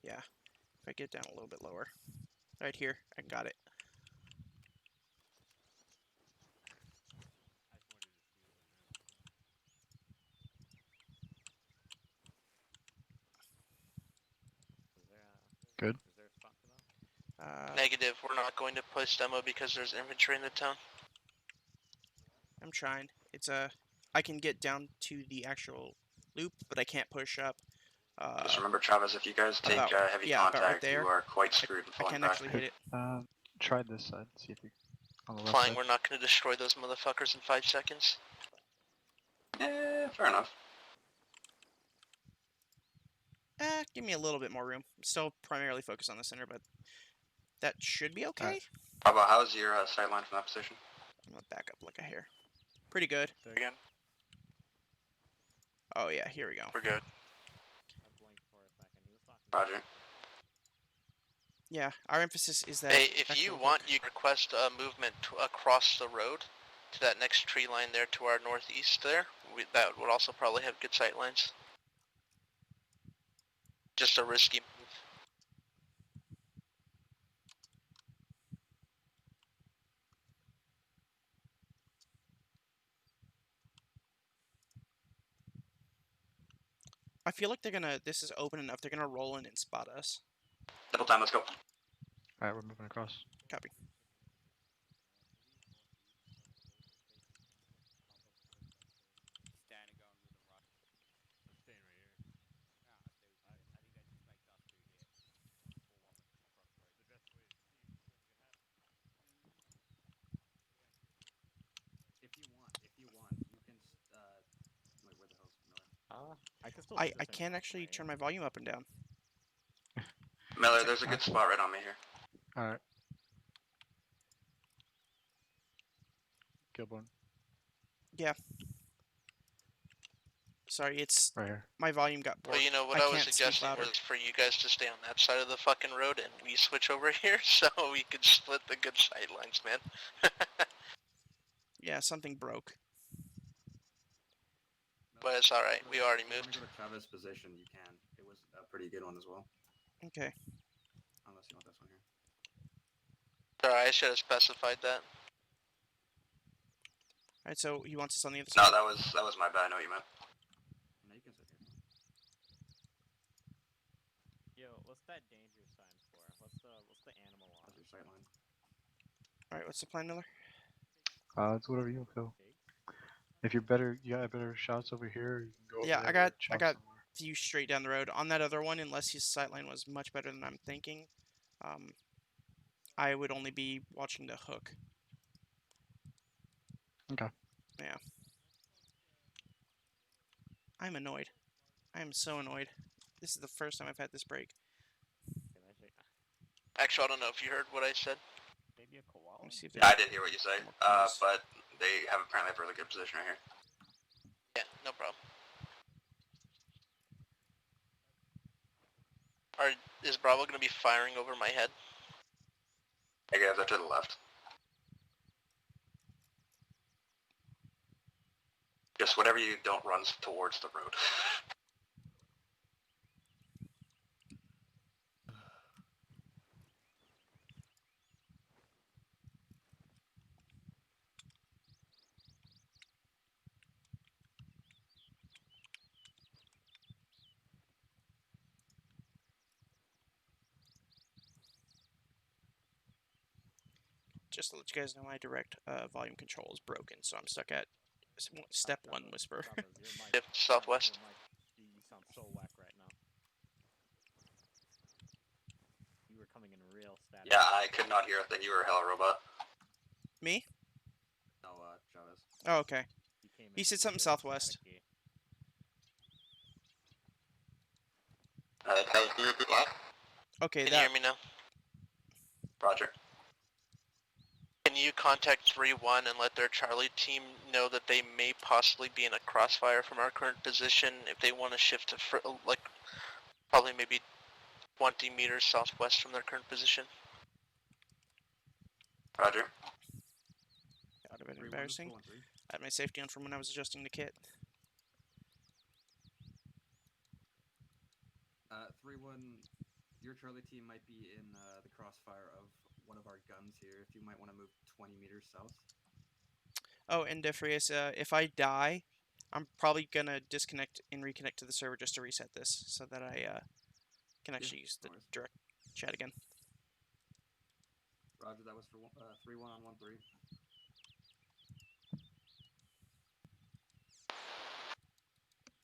Yeah, if I get down a little bit lower. Right here, I got it. Good. Is there a spot for them? Negative. We're not going to push demo because there's infantry in the town. I'm trying. It's I can get down to the actual loop, but I can't push up. Just remember, Travis, if you guys take heavy about contact, right there. you are quite screwed I can't actually hit it. Try this side. See if you on the left Flying, side. we're not going to destroy those motherfuckers in 5 seconds. Yeah, fair enough. Give me a little bit more room. I'm still primarily focused on the center, but that should be okay. Bravo, how's your sight line from that position? I'm gonna back up like a hair. Pretty good. Again? Oh yeah, here we go. We're good. I blinked for a second. He was talking. Roger. Yeah, our emphasis is that. Hey, if you want, you can request a movement across the road to that next tree line there to our northeast there. That would also probably have good sight lines. Just a risky move. I feel like they're gonna. This is open enough. They're gonna roll in and spot us. Double time, let's go. Alright, we're moving across. Copy. I'm staying right here. The best way to see when it can happen. If you want, you can. Wait, where the hell's Miller? I can still. I can actually turn my volume up and down. Miller, there's a good spot right on me here. Alright. Kilborn. Yeah. Sorry, it's right here. My volume got bored. Well, you know what I was suggesting was for you guys to stay on that side of the fucking road and we switch over here so we could split the good sight lines, man. Yeah, something broke. but it's all right. We already If you moved. want to go to Chavez position, you can. It was a pretty good one as well. Okay. Unless you want this one here. Sorry, I should have specified that. All right, so he wants us on the other side. No, that was my bad. I know what you meant. No, you can sit here. Yo, what's that danger sign for? What's the animal on? That's your sight line. All right, what's the plan, Miller? It's whatever you feel. If you're better, you got better shots over here. You can go. Yeah, over I there got or chalk view somewhere. straight down the road. On that other one, unless his sightline was much better than I'm thinking, I would only be watching the hook. Okay. Yeah. I'm annoyed. I am so annoyed. This is the first time I've had this break. Actually, I don't know if you heard what I said. Maybe a koala? Let me see if Yeah, I did hear what you say. But they have apparently a really good position right here. Yeah, no problem. Is Bravo going to be firing over my head? Negative, they're to the left. Just whatever you don't run towards the road. Just to let you guys know, my direct volume control is broken, so I'm stuck at step 1 whisper. Southwest. You sound so whack right now. You were coming in real static. Yeah, I could not hear a thing. You were a hella robot. Me? No, Chavez. Oh, okay. He said something southwest. Okay, Can you hear me now? Roger. Can you contact 3-1 and let their Charlie team know that they may possibly be in a crossfire from our current position if they want to shift to, probably maybe 20 meters southwest from their current position? Roger. That would have been embarrassing. I had my safety on from when I was adjusting the kit. 3-1, your Charlie team might be in the crossfire of one of our guns here. If you might want to move 20 meters south. Oh, and Defrius, if I die, I'm probably gonna disconnect and reconnect to the server just to reset this, so that I can actually use the direct chat again. Roger, that was for 3-1 on 1-3.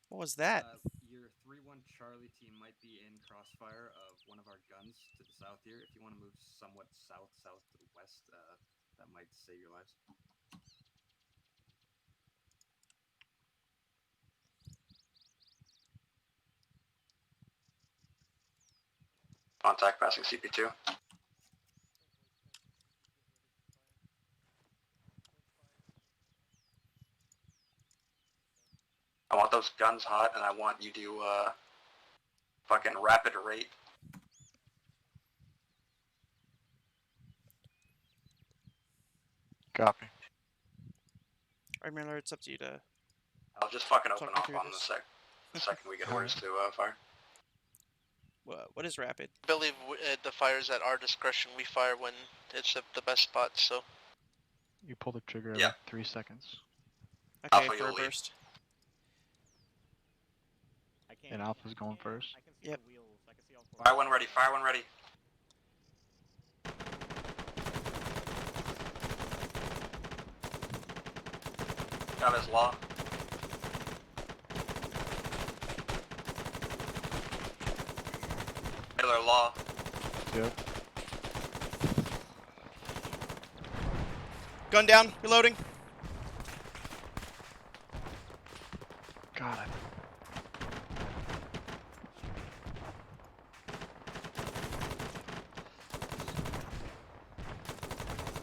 What was that? Your 3-1 Charlie team might be in crossfire of one of our guns to the south here. If you want to move somewhat south to the west, that might save your lives. Contact passing CP2. I want those guns hot, and I want you to fucking rapid rate. Copy. Alright, Miller, it's up to you to... I'll just fucking open talk me off through on this. the second we get orders to fire. What is rapid? I believe the fire's at our discretion. We fire when it's at the best spot, so... You pull the trigger every 3 seconds. Okay, Alpha, for a burst. And Alpha's going first. Yep. Fire one ready, fire one ready. Got his law. Miller law. Yep. Gun down, reloading. Got it.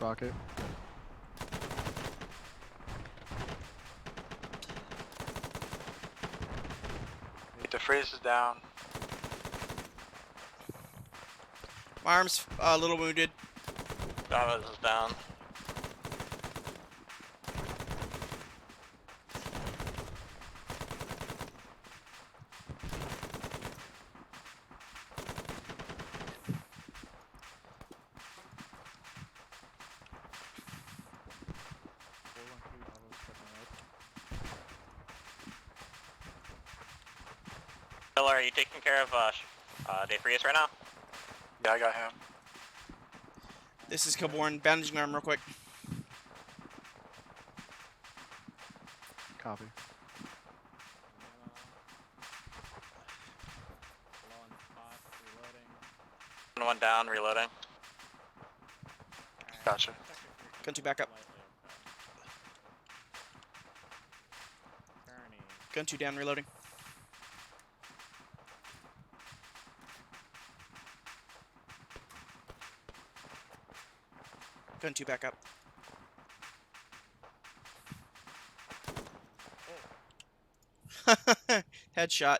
Rocket. The freeze is down. My arm's a little wounded. Chavez is down. Miller, are you taking care of Day Prius right now? Yeah, I got him. This is Kilborn. Bandaging arm real quick. Copy. One down, reloading. Gotcha. Gun 2 back up. Gun 2 down, reloading. Gun 2 back up. Headshot.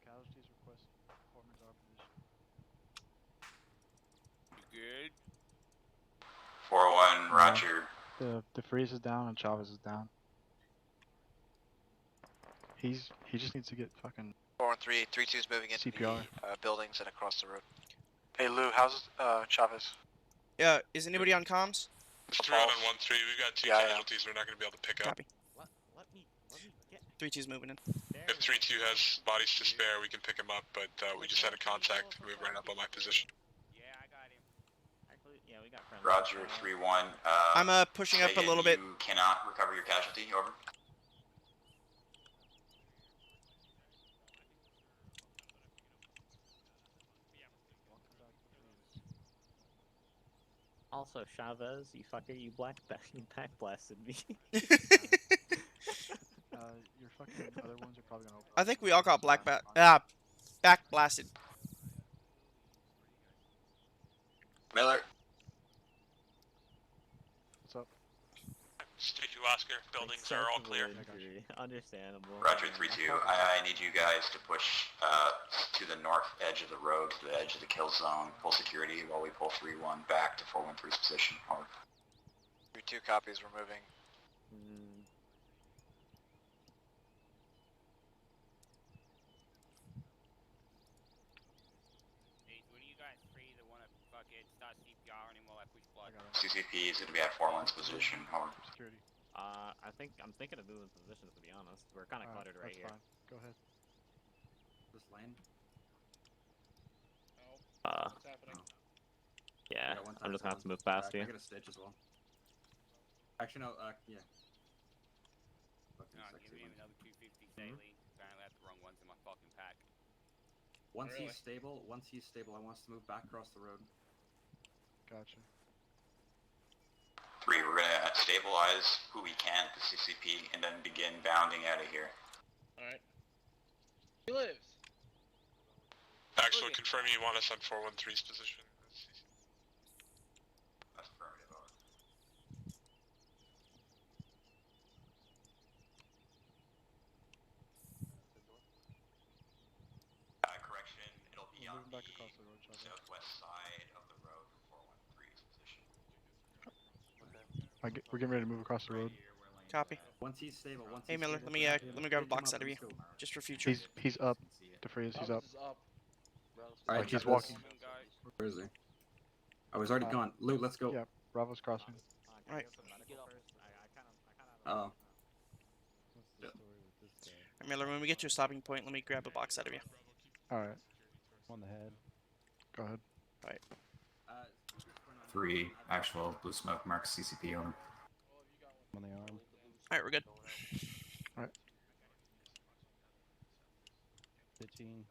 Casualties request performance our position. Good. 4-1, Roger. The freeze is down and Chavez is down. He just needs to get fucking 4-1-3, 3-2's moving into CPR. the buildings and across the road. Hey Lou, how's Chavez? Yeah, is anybody on comms? It's 3-1 and 1-3. We've got 2 casualties. We're not going to be able to pick up. Copy. Let me get. 3-2's moving in. If 3-2 has bodies to spare, we can pick him up. But we just had a contact move right up on my position. Yeah, I got him. Actually, yeah, we got friends. Roger, 3-1. I'm pushing up a little bit. You cannot recover your casualty, over. Also, Chavez, you fucker, you back blasted me. Your fucking other ones are probably gonna. I think we all got back blasted. Miller. What's up? Sticky Oscar, buildings are all clear. Understandable. Roger, 3-2. I need you guys to push to the north edge of the road, to the edge of the kill zone, full security, while we pull 3-1 back to 4-1-3's position. Over. 3-2 copies, we're moving. What do you guys free that want to fucking start CPR anymore like push blood? CCP is going to be at 4-1's position. Over. Security. I'm thinking of moving positions, to be honest. We're kind of cluttered right here. Fine. Go ahead. This lane? What's happening? Yeah, I got one I'm just time gonna have to move past you. I got a stitch as well. Actually, no, yeah. Fucking No, sexy give me one. another 250 daily. Apparently I have the wrong ones in my fucking pack. Once he's stable, I want us to move back across the road. Gotcha. 3, we're going to stabilize who we can at the CCP and then begin bounding out of here. Alright. He lives. Actually, confirm you want us on 4-1-3's position. Affirmative, over. Correction, it'll be on back the across the road, Chavez. southwest side of the road for 4-1-3's position. We're getting ready to move across the road. Copy. Once he's stable, Hey Miller, let me grab a box out of you, just for future. He's up. DeFreeze, he's up. Alright, he's walking. Where is he? Oh, he's already gone. Lou, let's go. Yeah, Bravo's crossing. Alright. Oh. Miller, when we get to a stopping point, let me grab a box out of you. Alright. On the head. Go ahead. Alright. 3, actual blue smoke marks CCP on him. On the arm. Alright, we're good. Alright. 15.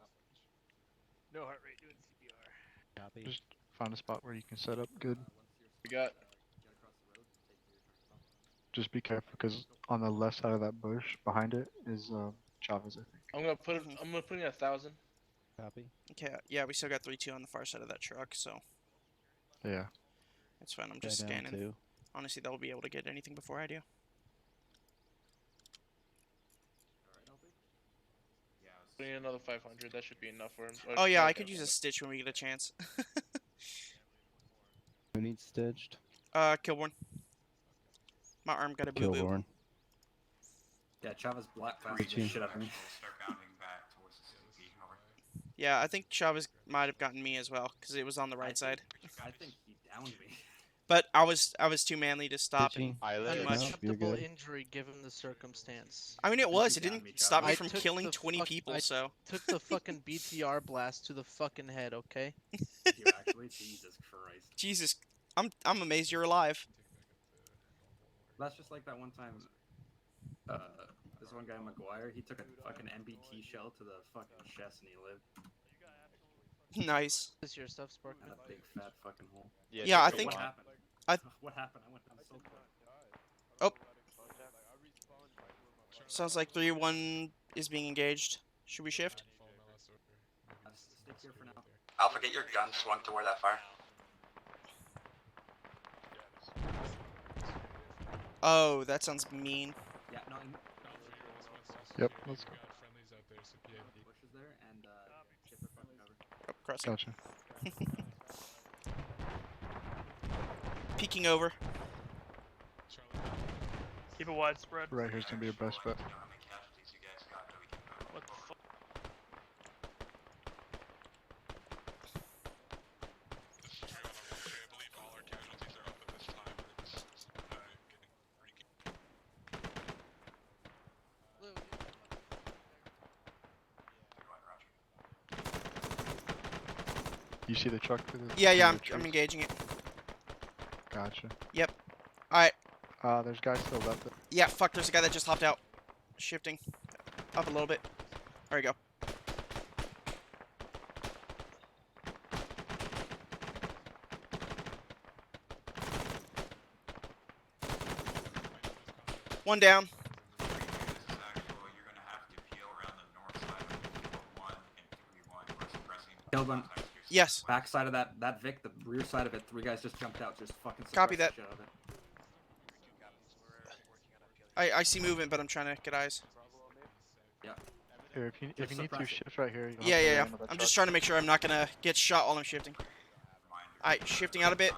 No heart rate doing CPR. Copy. Just find a spot where you can set up good. We got. Just be careful, because on the left side of that bush, behind it, is Chavez, I think. I'm gonna put in 1,000. Copy. Okay, yeah, we still got 3-2 on the far side of that truck, so Yeah. it's fine. I'm just Guy down scanning. too. Honestly, they'll be able to get anything before I do. need another 500. That should be enough for him. Oh yeah, I could use a stitch when we get a chance. Who needs stitched? Kilborn. My arm got a boo boo. Kilborn. Yeah, Chava's black blasted the shit out of me. Yeah, I think Chavez might have gotten me as well because it was on the right side. I think he downed me. But I was too manly to stop and An much. Unacceptable injury given the circumstance. I mean, it was. It didn't stop me I from took killing the 20 people. I So took the fucking BTR blast to the fucking head. Okay. You actually, Jesus Christ. Jesus, I'm amazed you're alive. That's just like that one time. This one guy McGuire, he took a fucking MBT shell to the fucking chest and he lived. Nice. Is your stuff Spark? And a big fat fucking hole. Yeah, I think. What happened? What happened? I went down so quick. Oh. Sounds like 3-1 is being engaged. Should we shift? Stick here for now. Alpha, get your gun swung toward that fire. Oh, that sounds mean. Yeah, no. Yep, let's go. Bushes there and get the fucking cover. Oh, crossing. Gotcha. Peeking over. Keep it widespread. Right here's gonna be your best bet. What the fuck? You see the truck to the Yeah, to I'm the trees? engaging it. Gotcha. Yep. Alright. There's guys still left there. Yeah, fuck, there's a guy that just hopped out. Shifting. Up a little bit. There we go. One down. Kilburn. Yes. Back side of that Vic, the rear side of it, 3 guys just jumped out, just fucking Copy suppressed that. the shit out of it. I see movement, but I'm trying to get eyes. Yeah. Here, if you need to shift right here. You can Yeah, also yeah, yeah. land on that I'm truck. just trying to make sure I'm not gonna get shot while I'm shifting. Alright, shifting out a bit.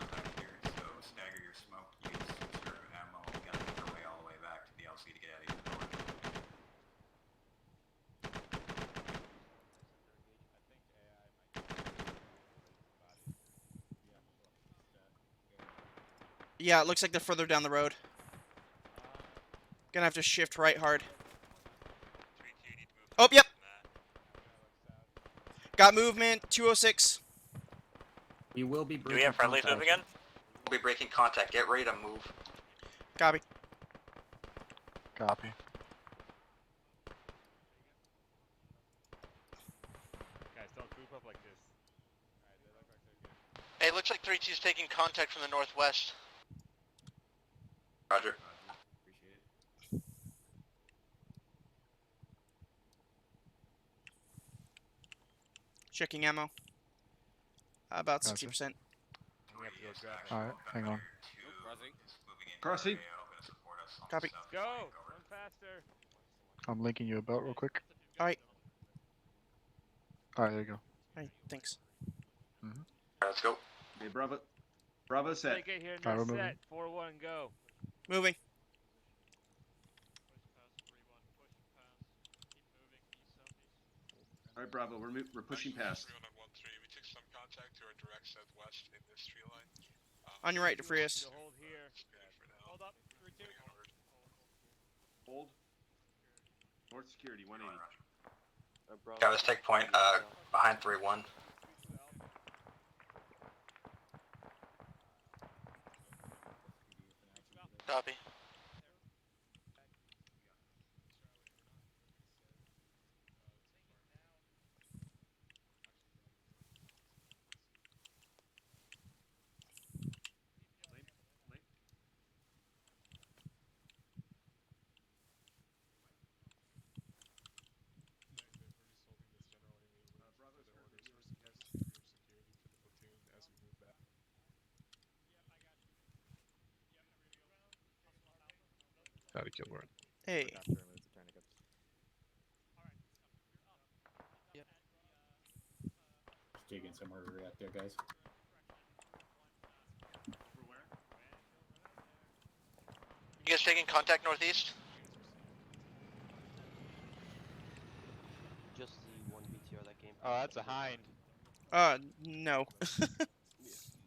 Yeah, it looks like they're further down the road. Gonna have to shift right hard. Oh, yep. Got movement, 206. We will be Do breaking we have friendlies contact. moving in? We'll be breaking contact. Get ready to move. Copy. Copy. Guys, don't group up like this. Hey, looks like 3-2's taking contact from the northwest. Roger. Checking ammo. About Gotcha. 60%. Alright, hang on. Crossing. Copy. Go! Run faster! I'm linking you about real quick. Alright. Alright, there you go. Alright, thanks. Mhm. Let's go. Hey, Bravo. Bravo set. Get here and Alright, we're set. moving. 4-1, go. Moving. Alright, Bravo. We're pushing past. 21NOV20, we took some contact to our direct southwest in this tree line. On your right, DeFrias. Hold here. Hold up. 3-2. Hold. North security 180. Yeah, let's take point behind 3-1. Copy. Howdy, Kilborn. Hey. digging somewhere right there, guys. You guys taking contact northeast? Just the one BTR that came. Oh, that's a hind. No.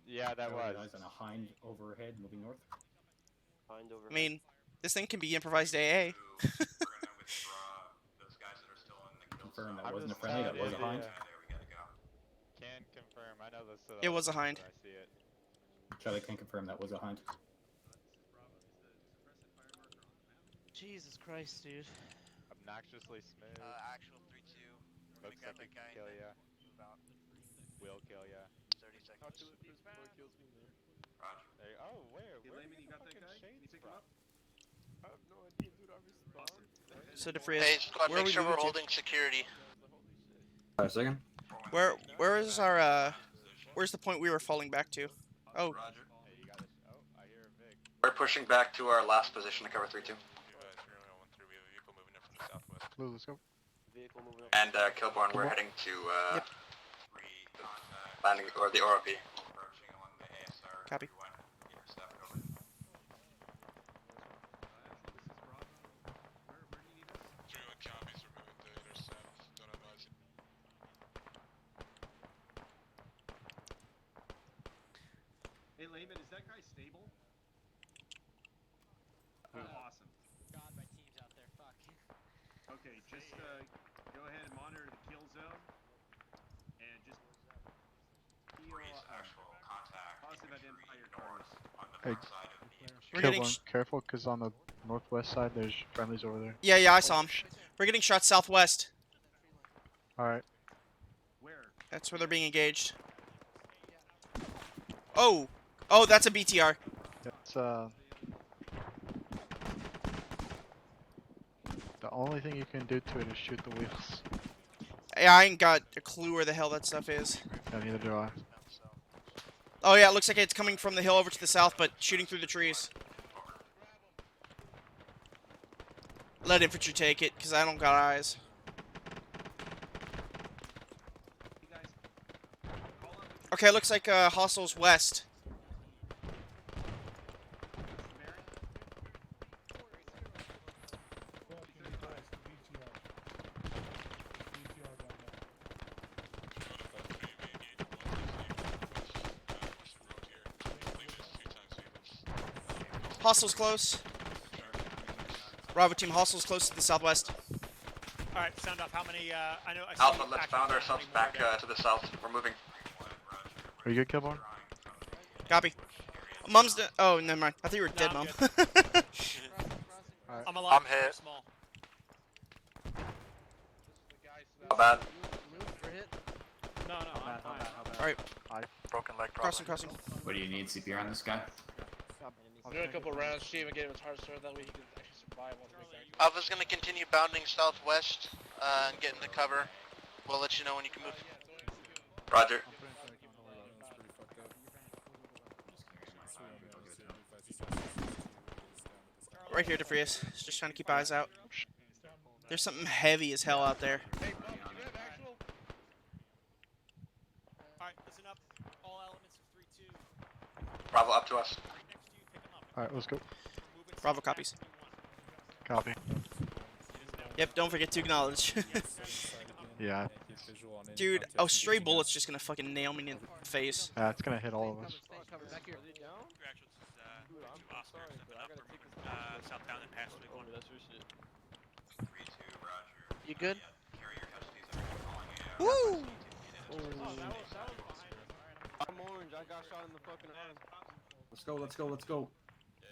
Yeah, that was. Guys on a hind overhead moving north. Hind over. I mean, this thing can be improvised AA. Confirm that wasn't a friendly, that was a hind. Can confirm. I know this. It was a hind. I see it. Charlie can confirm that was a hind. Jesus Christ, dude. Obnoxiously smooth. Actual 3-2. Looks like it can kill ya. Will kill ya. 30 seconds. There, oh, where? Where Layman, you got that guy? Can you pick him up? I have no idea, dude. I respawned. So DeFrias, Hey, squad, where make are we sure we're moving to? holding security. 5 seconds. Where is our where's the point we were falling back to? Oh. Roger. Hey, you got this. Oh, I hear a Vic. We're pushing back to our last position to cover 3-2. Blue, let's go. Vehicle moving up. And Kilborn, we're heading to landing or the ORP. Copy. Hey, Layman, is that guy stable? Awesome. God, my team's out there. Fuck. Okay, just go ahead and monitor the kill zone, and just feel positive identify your targets. Hey, We're getting Kilborn, careful, because on the northwest side, there's friendlies over there. Yeah, I saw him. We're getting shot southwest. Alright. Where? That's where they're being engaged. Oh! Oh, that's a BTR. That's, the only thing you can do to it is shoot the wheels. Yeah, I ain't got a clue where the hell that stuff is. Yeah, neither do I. Oh yeah, it looks like it's coming from the hill over to the south, but shooting through the trees. Let infantry take it, because I don't got eyes. Okay, it looks like hostiles west. Hostiles close. Bravo team, hostiles close to the southwest. All right, sound off. How many? I know. I see Alpha, let's actual bound how ourselves many more back there. to the south. We're moving. Are you good, Kilborn? Copy. Mom's oh, never mind. I thought you were dead, I'm Mom. I'm alive. I'm hit. Small. How bad? No, I'm fine. Alright, Broken leg crossing. What do you need, CPR on this guy? I'm doing a couple rounds, Steve, and get him his heart started. That way he can actually survive once we get back. Alpha's gonna continue bounding southwest and get into cover. We'll let you know when you can move. Roger. Right here, DeFrias. Just trying to keep eyes out. There's something heavy as hell out there. All right, listen up. All elements of 3-2. Bravo, up to us. Right next to you, pick 'em up. Alright, let's go. Moving Bravo south, copies. 3-1. Copy. Yep, don't forget to acknowledge. Yeah. Dude, a stray bullet's just gonna fucking nail me in the face. Yeah, it's gonna hit all of us. Congratulations, to Oscar stepping up. We're southbound and past 3-1. You good? Woo! I'm orange. I got shot in the fucking arm. Let's go.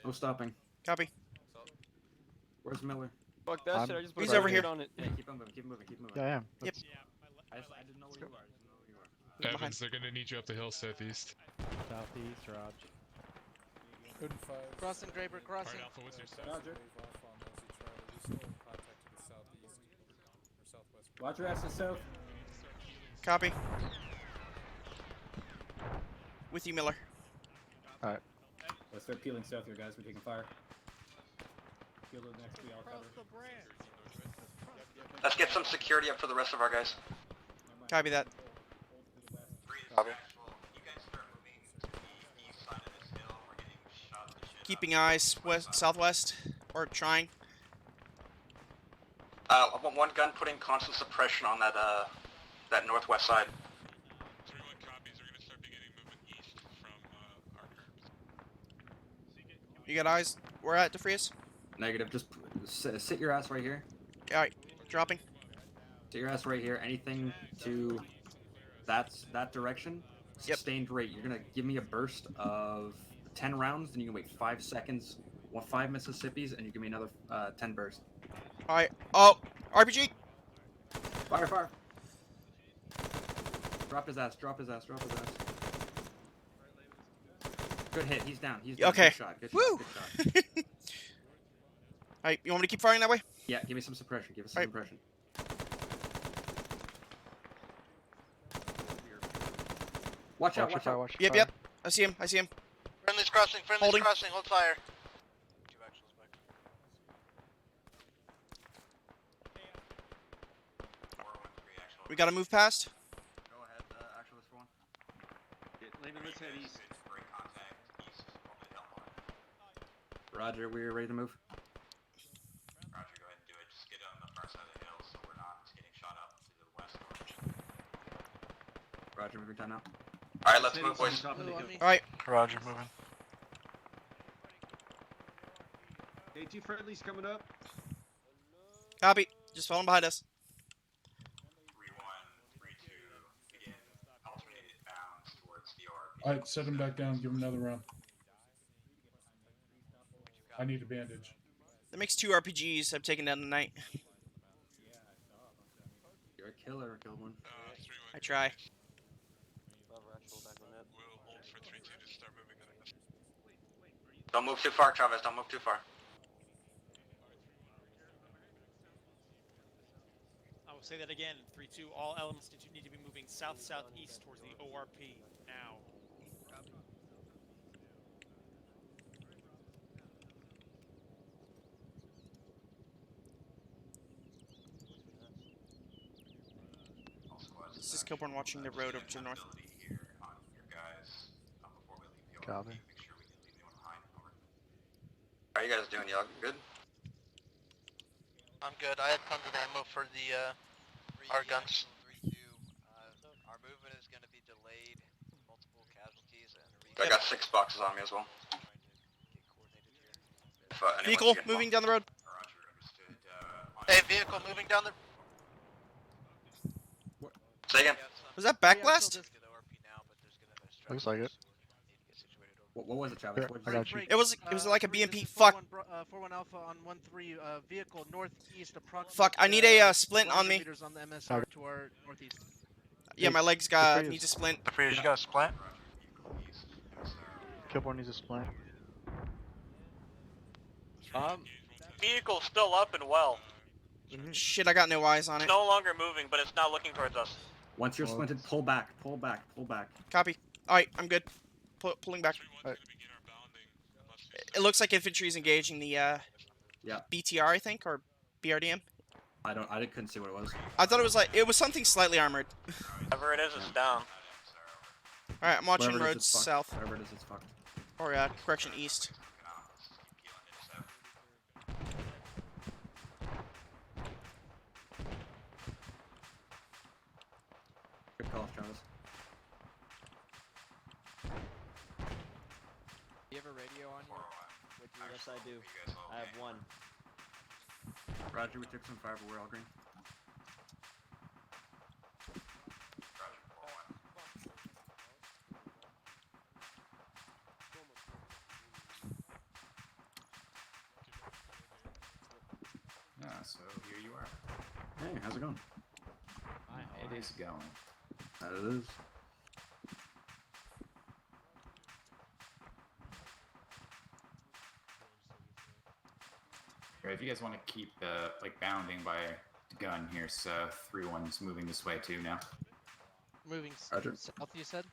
No stopping. Copy. Where's Miller? Fuck that shit. I just put He's a over here. on it. Yeah, keep moving. Yeah, I am. Yep. I didn't know where you were. Evans, they're gonna need you up the hill southeast. Southeast, Raj. Crossing, Draper, crossing. Alright, Alpha, what's your status? Roger. Roger, ass to south. Copy. With you, Miller. Alright. Let's start peeling south here, guys. We're taking fire. Peel to the next tree, I'll cover. Let's get some security up for the rest of our guys. Copy that. Copy. Keeping eyes west, southwest, or trying. I want one gun putting constant suppression on that that northwest side. 3-1 copies. We're gonna start beginning movement east from our curves. You got eyes? Where at, DeFrias? Negative. Just sit your ass right here. Alright, dropping. Sit your ass right here. Anything to that direction. Yep. Sustained rate. You're gonna give me a burst of 10 rounds, then you can wait 5 seconds. 5 Mississippis, and you give me another 10 bursts. Alright. Oh, RPG. Fire, fire. Drop his ass. Drop his ass. Drop his ass. Good hit. He's down. He's down. Okay. Good shot. Good Woo. shot. Good shot. Alright, you want me to keep firing that way? Yeah, give me some suppression. Give us some suppression. Watch out, watch out. Yep, yep. I see him, I see him. Friendly's crossing, friendly's crossing, hold fire. We gotta move past. Go ahead, actual this one. Laban, let's head east. Roger, we're ready to move. Roger, go ahead and do it. Just get on the far side of the hill so we're not getting shot up to the west. Roger, moving time now. Alright, let's move, boys. Alright. Roger, moving. Okay, 2 friendlies coming up. Copy. Just falling behind us. 3-1, 3-2, begin alternated bounds towards the RP. Alright, set him back down. Give him another round. I need a bandage. That makes 2 RPGs I've taken down tonight. You're a killer, Kilborn. I try. We'll hold for 3-2 to start moving the next. Don't move too far, Travis, don't move too far. I will say that again. 3-2. All elements need to be moving south-southeast towards the ORP now. This is Kilborn watching the road over to the north. Copy. How you guys doing? Y'all good? I'm good. I had tons of ammo for the our guns. Our movement is going to be delayed. Multiple casualties and I got 6 boxes on me as well. Vehicle moving down the road. Hey, vehicle moving down the. Say again. Was that backblast? Looks like it. What was it, Travis? I got you. It was like a BMP. Fuck. 4-1 Alpha on 1-3 vehicle northeast approximately. Fuck, I need a splint on me. Meters on the MSR to our northeast. Yeah, my legs needs a splint. You got a splint? Kilborn needs a splint. Vehicle's still up and well. Shit, I got no eyes on it. It's no longer moving, but it's not looking towards us. Once you're splinted, pull back, pull back, pull back. Copy. Alright, I'm good. Pulling back. Right. It looks like infantry's engaging the Yeah. BTR, I think, or BRDM. I couldn't see what it was. I thought it was something slightly armored. Whatever it is, it's down. Alright, I'm watching Wherever it is, roads it's fucked. south. Wherever it is, it's fucked. Or correction, east. Good call, Travis. You have a radio on you? Yes, I do. I have one. Roger, we took some fire, but we're all green. So here you are. Hey, how's it going? It is going. That it is. If you guys want to keep like bounding by gun here, so 3-1's moving this way too now. Moving Roger. south, you said?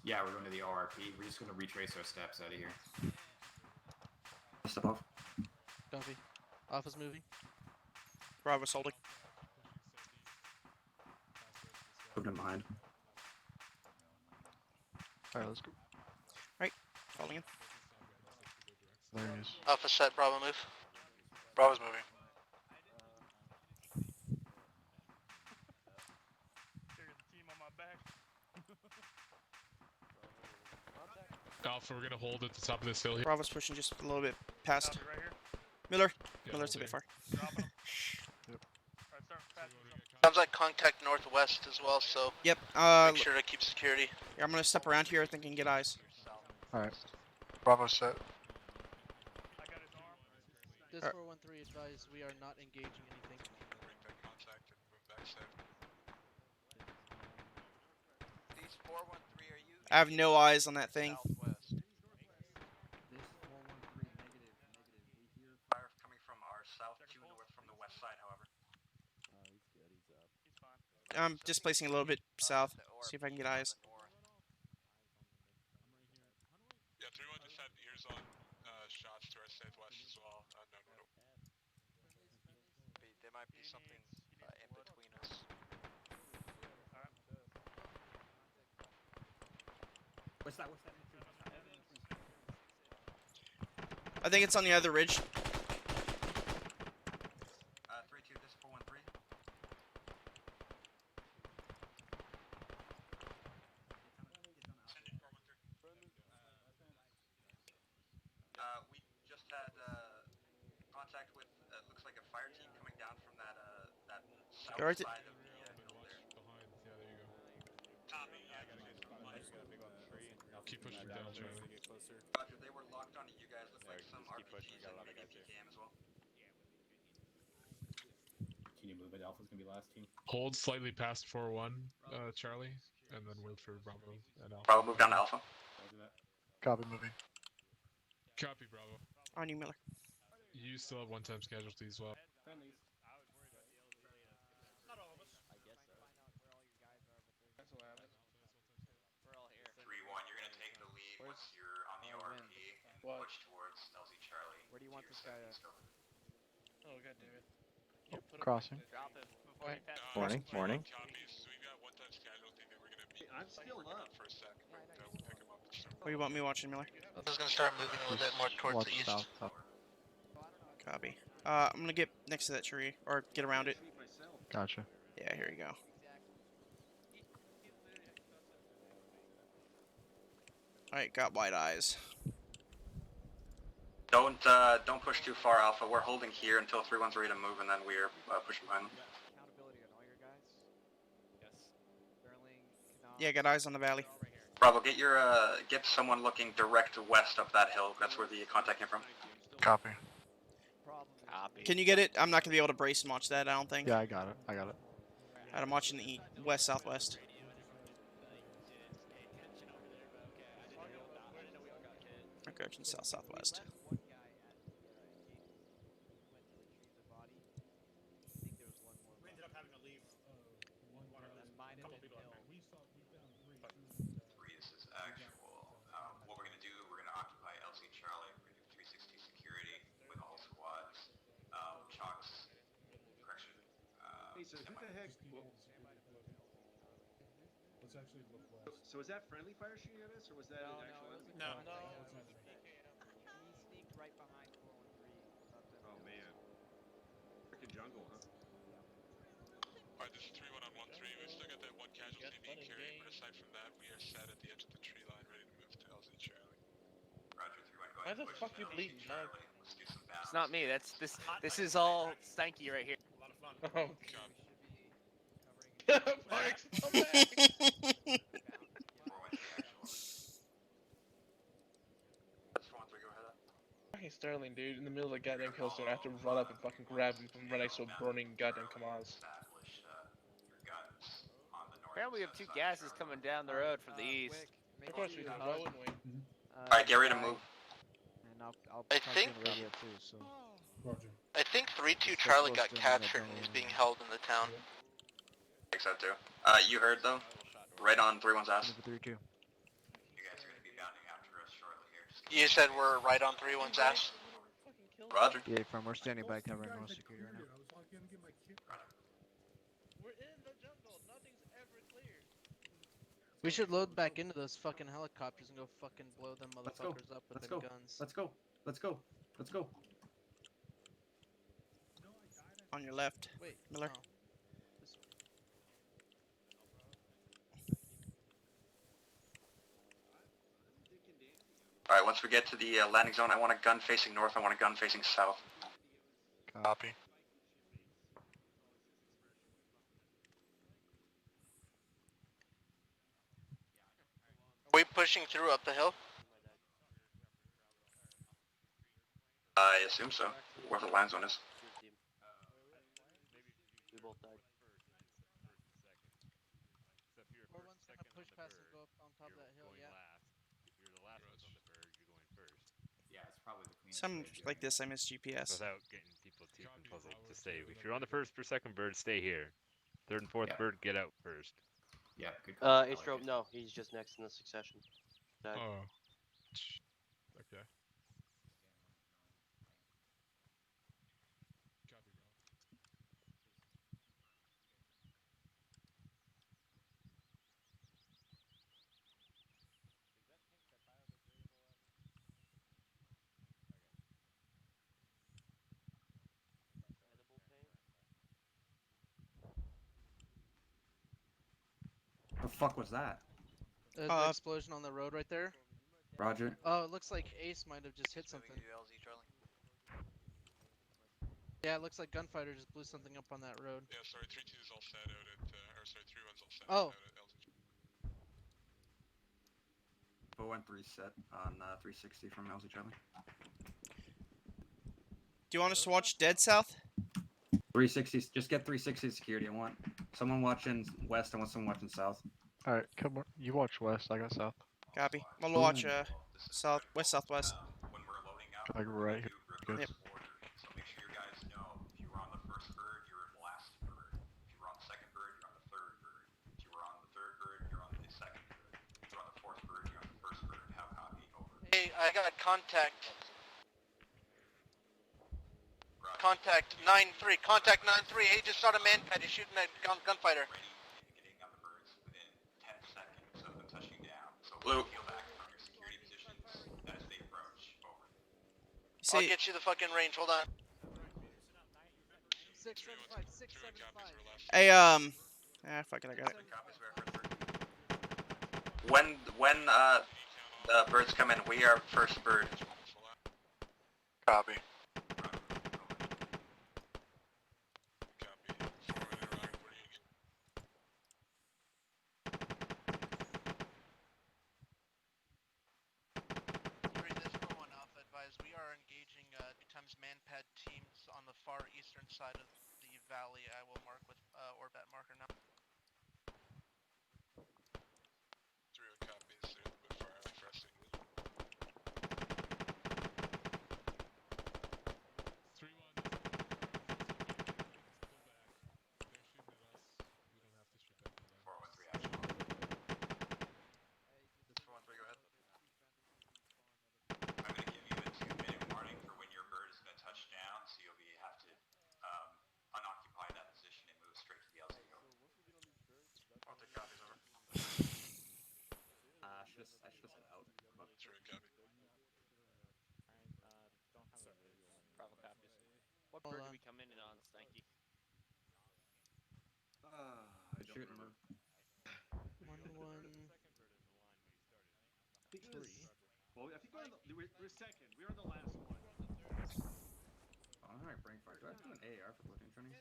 Yeah, we're going to the ORP. We're just going to retrace our steps out of here. Step off. Copy. Alpha's moving. Bravo's holding. Moved him behind. Alright, let's go. Right, falling in. There he is. Alpha set, Bravo move. Bravo's moving. Carry the team on my back. Alpha, we're gonna hold at the top of this hill here. Bravo's pushing just a little bit past. Copy, right here. Miller. Yeah, Miller's a bit holding. far. Dropping him. Yep. Alright, start patching them. Sounds like contact northwest as well, so Yep. make sure to keep security. Yeah, I'm gonna step around here. I think I can get eyes. Alright. Bravo set. I got his arm. This 413 advise we are not engaging anything. These 413, are you? I have no eyes on that thing. Southwest. This 413 negative. We hear fire coming from our south to north from the west side, however. He's good. He's up. He's fine. I'm displacing a little bit south. See if I can get eyes. Yeah, 3-1 just had ears on shots to our southwest as well. No. There might be something in between us. What's that? I think it's on the other ridge. 3-2, this 413. We just had contact with looks like a fire team coming down from that south Go right to- side of the hill there. Behind, yeah, there you go. Copy. Yeah, I gotta get some money. Got a big old tree. Keep pushing down, Charlie. Get closer. Roger, they were locked onto you guys. Looked like some just keep pushing, RPGs got a and lot of maybe a guys here. PKM as well. Can you move it? Alpha's gonna be last team. Hold slightly past 4-1, Charlie, and then wait for Bravo and Alpha. Bravo, move down to Alpha. Roger that. Copy moving. Copy, Bravo. On you, Miller. You still have 1 times casualty as well. Friendlies. Not all of us. I guess so. That's what happened. We're all here. 3-1, you're gonna take the lead once you're on the Win. ORP and What? push towards LZ Charlie. Where do you to want your this guy at? southeast over. Oh god damn it. Oh, crossing. Drop him before he passes. Morning, morning. Copies. So we've got 1 times casualty that we're gonna be I'm still up. for a sec, but we'll pick him up. What do you want me watching, Miller? I was gonna start moving a little bit more towards Watch the east. south, south. Copy. I'm gonna get next to that tree or get around it. Gotcha. Yeah, here you go. Alright, got wide eyes. Don't push too far, Alpha. We're holding here until 3-1's ready to move, and then we're pushing behind them. Accountability on all your guys. Yes. Sterling, Canal. Yeah, got eyes on the valley. Bravo, get someone looking direct west of that hill. That's where the contact came from. Copy. Copy. Can you get it? I'm not gonna be able to brace and watch that, I don't think. Yeah, I got it. Alright, I'm watching the west southwest. Okay, south southwest. One guy at the gate went to retrieve the body. I think there was one more. We ended up having to leave. That might have been Hill. We found 3, this is actual. What we're gonna do, we're gonna occupy LZ Charlie. We're gonna do 360 security with all squads. Chalks, correction. Hey, so who the heck? Let's actually look west. So was that friendly fire shooting at us, or was that an actual enemy? No. He sneaked right behind 413. Oh man. Freaking jungle, huh? Alright, this is 3-1 on 1-3. We've still got that 1 casualty being carried, but aside from that, we are sat at the edge of the tree line ready to move to LZ Charlie. Roger, 3-1, go Why ahead. the push fuck to you LZ bleeding, Mug? Charlie. Let's do some balance. It's not me. That's this. This is all stanky right here. A lot of fun. Oh We god. should be covering. Mark's come back! 4-1, actual. That's 413, go ahead. Fucking Sterling, dude, in the middle of the goddamn kill zone, I have to run up and fucking grab him from right next to a burning goddamn Kamaz. Establish your guns on the north. Apparently, we have 2 gases coming down the road from the east. Quick, Of course we do. Why wouldn't we? Alright, get ready to move. And I'll I talk think- to you on the radio too. So. Roger. I think 3-2 Stay Charlie close got to him, captured don't and is worry. being held in the town. I think so too. You heard though? Right on 3-1's ass. Number 3-2. You guys are gonna be bounding after us shortly here. Just You said we're right on 3-1's ass? Roger. Yeah, from we're standing by covering north security right now. I was like, gonna get my kid. We're in the jungle. Nothing's ever clear. We should load back into those fucking helicopters and go fucking blow them Let's go. motherfuckers up with Let's them go. guns. Let's go. Let's go. Let's go. On your left, Wait, Miller. no. This way. All right, once we get to the landing zone, I want a gun facing north. I want a gun facing south. Copy. Are we pushing through up the hill? I assume so. Where the land zone is. We both died. Or one's gonna push past and go up on top of that hill, yeah. If you're the last ones on the bird, you're going first. Yeah, it's probably the cleanest. Some like this, I miss GPS. Without getting people too puzzled, just say if you're on the first per second bird, stay here. Third and fourth Yeah. bird, get out first. Yeah, good call. H-Strobe, no, he's just next in the succession. Died. Oh. Okay. Copy, bro. The fuck was that? There's an explosion on the road right there. Roger. Oh, it looks like Ace might have just hit something. Yeah, it looks like Gunfighter just blew something up on that road. Yeah, sorry, 3-2 is all set out at, or sorry, 3-1's all set Oh. out at LZ. 413 set on 360 from LZ Charlie. Do you want us to watch Dead South? 360, just get 360 security. I want someone watching west, I want someone watching south. Alright, come on. You watch west, I got south. Copy. I'm gonna watch south, west, southwest. When we're loading out, Like right here. Good. Yep. so make sure you guys know if you were on the first bird, you're in the last bird. If you were on the second bird, you're on the third bird. If you were on the third bird, you're on the second bird. If you're on the fourth bird, you're on the first bird. Have a copy. Over. Hey, I got contact. Contact 9-3. Contact 9-3. Hey, just shot a man pad. He's shooting a gunfighter. Getting on the birds within 10 seconds of them touching down. So Blue. peel back from your security positions as they approach. Over. I'll get you the fucking range. Hold on. 675, 675. Hey, fuck it, I got it. When the birds come in, we are first bird. Copy. We are engaging 2x manpad teams on the far eastern side of the valley. I will mark with Orbat marker now. 3-0 copies, they're a little bit far out for us to leave. 3-1, pull back. They're shooting at us. We don't have to shoot back at them. 413 action. 413, go ahead. I'm going to give you a 2-minute warning for when your bird is going to touch down, so you'll have to unoccupy that position and move straight to the LZO. I'll take copies over. I should have said out. But... 3-0 copy. Don't have a radio. Bravo copies. What Hold bird on. did we come in on, Stanky? I shoot and move. 1-1. Well, I think we're second. We are the last one. Alright, bring fire. Do I have to do an AR for platoon training?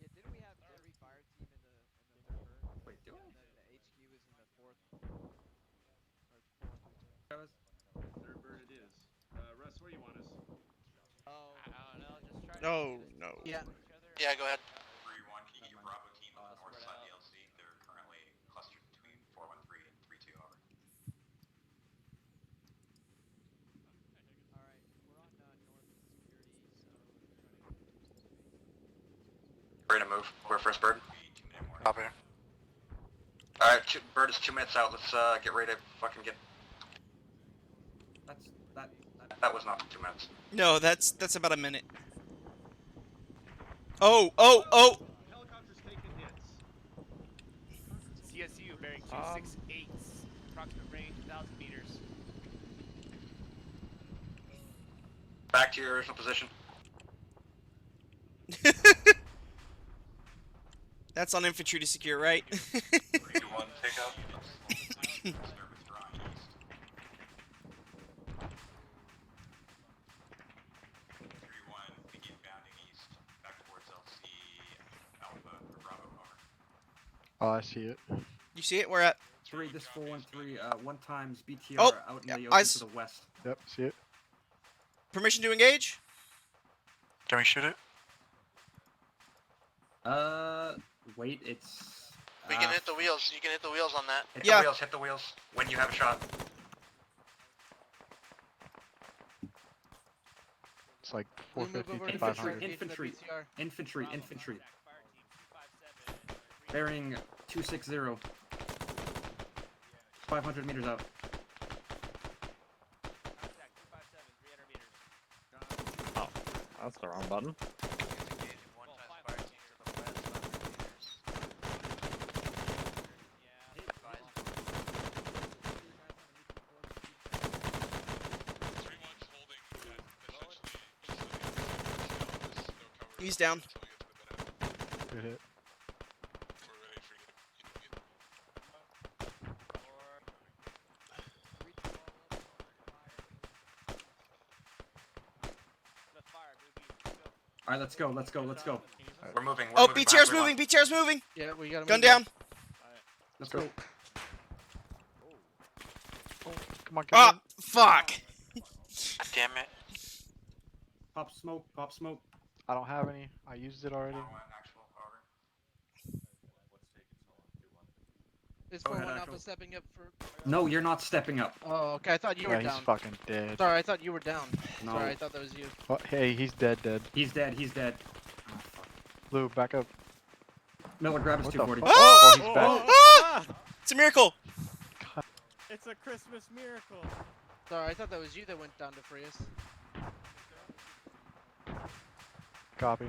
Yeah, didn't we have every fire team in the third bird? Wait, do I? The HQ is in the fourth. Third bird it is. Russ, where you want us? Oh, I don't know. Just try. Oh, no. Yeah. Yeah, go ahead. 3-1, can you get your Bravo team on the north side of the LZ? They're currently clustered between 413 and 3-2, over. All right, we're on north security, so. We're gonna move. We're first bird. Copy. Alright, bird is 2 minutes out. Let's get ready to fucking get. That was not 2 minutes. No, that's about a minute. Oh, oh, oh! Helicopter's taking hits. CSU bearing 268, approximate range 1,000 meters. Back to your original position. That's on infantry to secure, right? 3-1 pickup. Oh, I see it. You see it? Where at? 3, this 413, 1 times BTR Oh, out in the I open to the west. Yep, see it. Permission to engage? Can we shoot it? Wait, it's... We can hit the wheels. You can hit the wheels on that. Hit Yeah. the wheels, hit the wheels. When you have a shot. It's like We move 450 over to to 500. Infantry, BTR. infantry, infantry. Bearing 260. 500 meters out. Oh, that's the wrong button. He's down. Good hit. Alright, let's go, let's go, let's go. We're moving. Oh, BTR's moving, BTR's moving! Yeah, we gotta Gun move down! Let's go. Oh, come on, Ah, fuck! Damn it. Pop smoke, pop smoke. I don't have any. I used it already. Is Go ahead, 4-1 Axel. Alpha stepping up for... No, you're not stepping up. Oh, okay, I thought you Yeah, were he's down. fucking dead. Sorry, I thought you were down. No. Sorry, I thought that was you. Oh, hey, he's dead, dead. He's dead, he's dead. Lou, back up. Miller, grab his What the 240. fuck? Oh, he's back. Ah! It's a miracle! It's a Christmas miracle. Sorry, I thought that was you that went down to free us. Copy.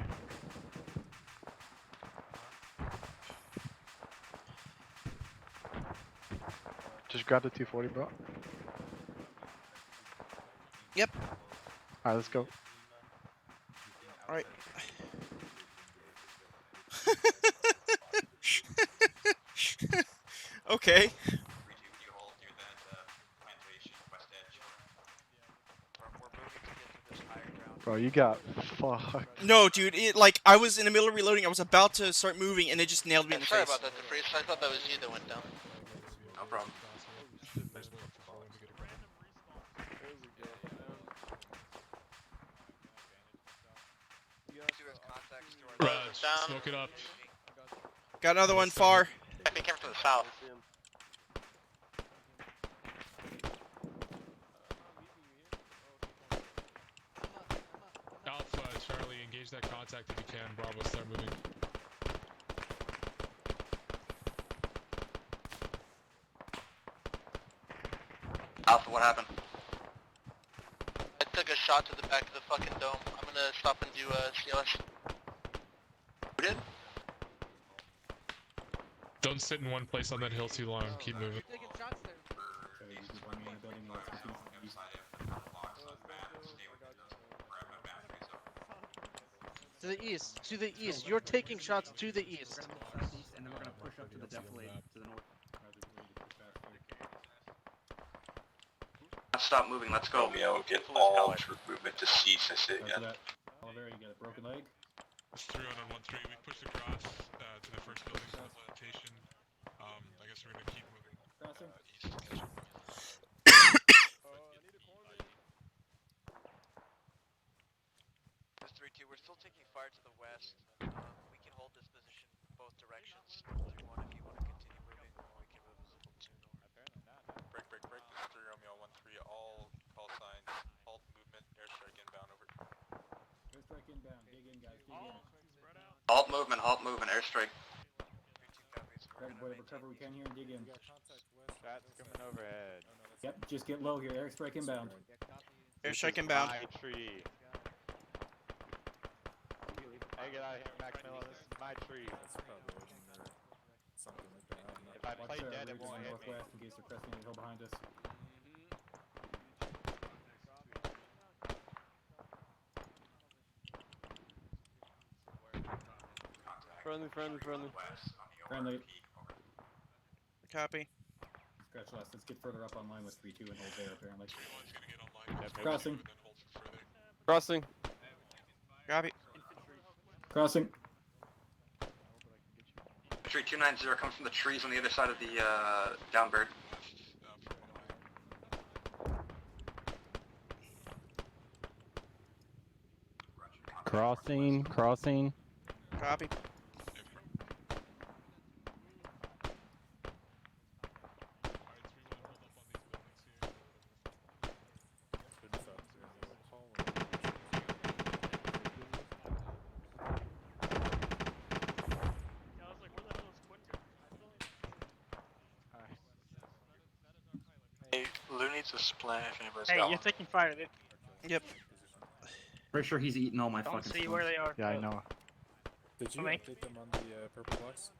Just grab the 240, bro. Yep. Alright, let's go. Alright. Okay. Bro, you got fucked. No, dude, like, I was in the middle of reloading, I was about to start moving, and it just nailed me in the Sorry face. about that, DeFreeze. I thought that was you that went down. No problem. Smoke it up. Got another one far. I think came from the south. Alpha, Charlie, engage that contact if you can. Bravo, start moving. Alpha, what happened? I took a shot to the back of the fucking dome. I'm gonna stop and do CLS. Who did? Don't sit in one place on that hill too long. Keep moving. To the east, to the east. You're taking shots to the east. And then we're gonna push up to the defilade to the north. Stop moving, let's go. MEU, get all troop movement to cease, I say again. Oliver, you got a broken leg? It's 3-1 on 1-3. We pushed across to the first building of the plantation. I guess we're gonna keep moving east to catch up. This 3-2, we're still taking fire to the west. We can hold this position both directions. 3-1 if you want to continue moving, or we can move as a platoon. Apparently not. Break. This is 3 Romeo 1-3. All call signs. Halt movement. Airstrike inbound. Over. Airstrike inbound. Dig in, guys. Dig in. Halt movement, airstrike. Grab whatever cover we can here and dig in. Shots coming overhead. Yep, just get low here. Airstrike inbound. Airstrike inbound. Tree. Hey, get out of here, Macmillan. This is my tree. That's probably Odin or something like that. I don't know. If I Watch play that dead, it ridge on won't the hit me. northwest in case they're cresting the hill behind us. Friendly. Friendly. Copy. Scratch less. Let's get further up online with 3-2 and hold there, apparently. 3-1's gonna get online. Crossing. And then hold for further. Crossing. Copy. Crossing. Tree 290 coming from the trees on the other side of the downbird. Crossing. Copy. Hey, Lou needs a splash if anybody's Hey, got you're one. taking fire, dude. Yep. Pretty sure he's eating all my Don't fucking see stuff. where they are. Yeah, I know. Did you Okay. update them on the purple blocks?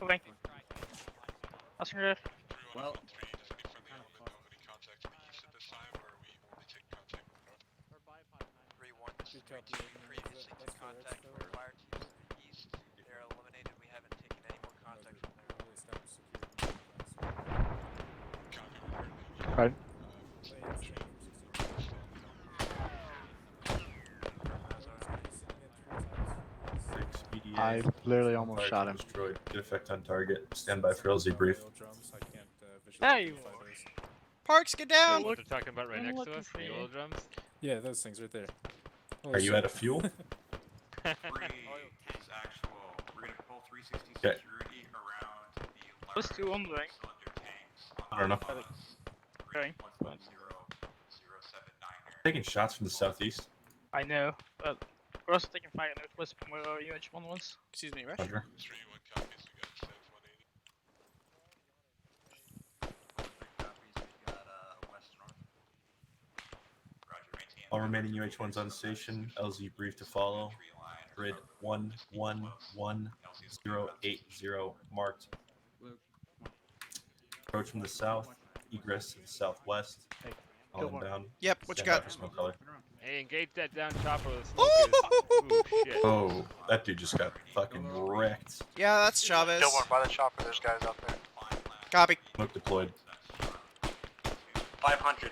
Okay. Oscar Drift. Well, Previously took contact from fire teams to the east. They're eliminated. We haven't taken any more contact from there. Right. I literally almost shot him. Destroyed. Good effect on target. Stand by for LZ brief. There you are. Parks, get down! What they're talking about right I'm next to looking us? for The you. oil drums? Yeah, those things right there. Are you out of fuel? Is actual. We're gonna pull 360 Okay. security around the What's 2 on doing? cylinder tanks. I don't know. Okay. 11079er. Taking shots from the southeast. I know, but we're also taking fire northwest from where UH1 was. Excuse me, Rush. Roger. 3-1 copies. We got south 180. All remaining UH1s on station. LZ brief to follow. Grid 111080 marked. Approach from the south. Egress to the southwest. All Kilborn. inbound. Yep, what you Stand by got? for smoke color. Hey, engage that down chopper with the smokers. Ooh, shit. Oh, that dude just got fucking wrecked. Yeah, that's Chavez. Kilborn, by the chopper, there's guys out there. Copy. Smoke deployed. 500.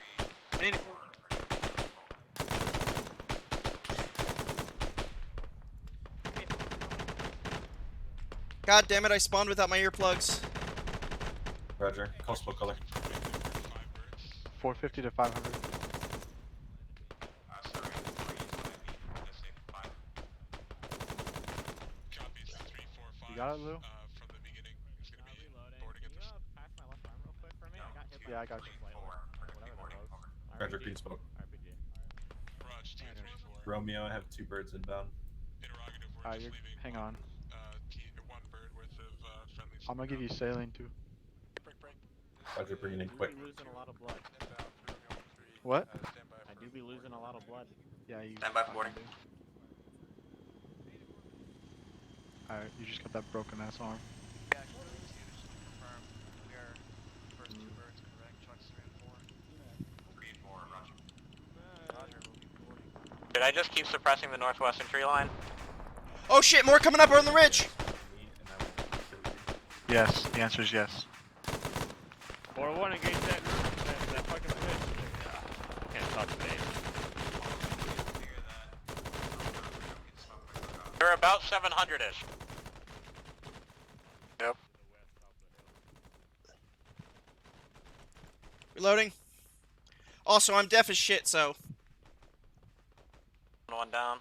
God damn it, I spawned without my earplugs. Roger. Call smoke color. 450 to 500. Copies 3-4-5. You got it, Lou? From the beginning, it's gonna be boarding at the Pass my left arm real quick for me. I got hit by Yeah, I got you. Roger. Green smoke. RPG. Raj 2-3-4. Romeo, I have 2 birds inbound. Interrogative. We're just You're, leaving hang on. one bird worth of friendlies. I'm gonna give you saline too. Roger, bringing in quick. I do be losing a lot of blood. What? I do be losing a lot of blood. Yeah, you. Stand by for boarding. Alright, you just got that broken ass arm. We are first 2 birds, correct? Trucks 3 and 4. 3 and 4, Roger. Did I just keep suppressing the northwestern tree line? Oh shit, more coming up on the ridge! Yes, the answer is yes. 4-1, engage that fucking bridge. Can't talk today. They're about 700-ish. Yep. Reloading. Also, I'm deaf as shit, so. One down.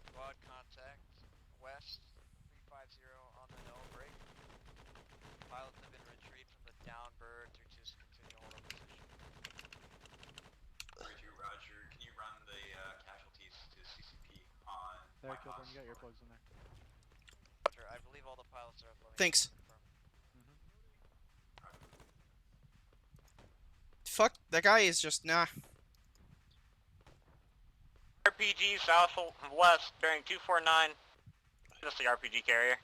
Squad contact west 350 on the no break. Pilots have been retrieved from the down bird. 3-2's continue to hold up position. 3-2, Roger. Can you run the casualties to CCP on there, Kilborn. You got earplugs in there. I believe all the pilots are up. Thanks. Fuck, that guy is just nah. RPG southwest bearing 249. Just the RPG carrier.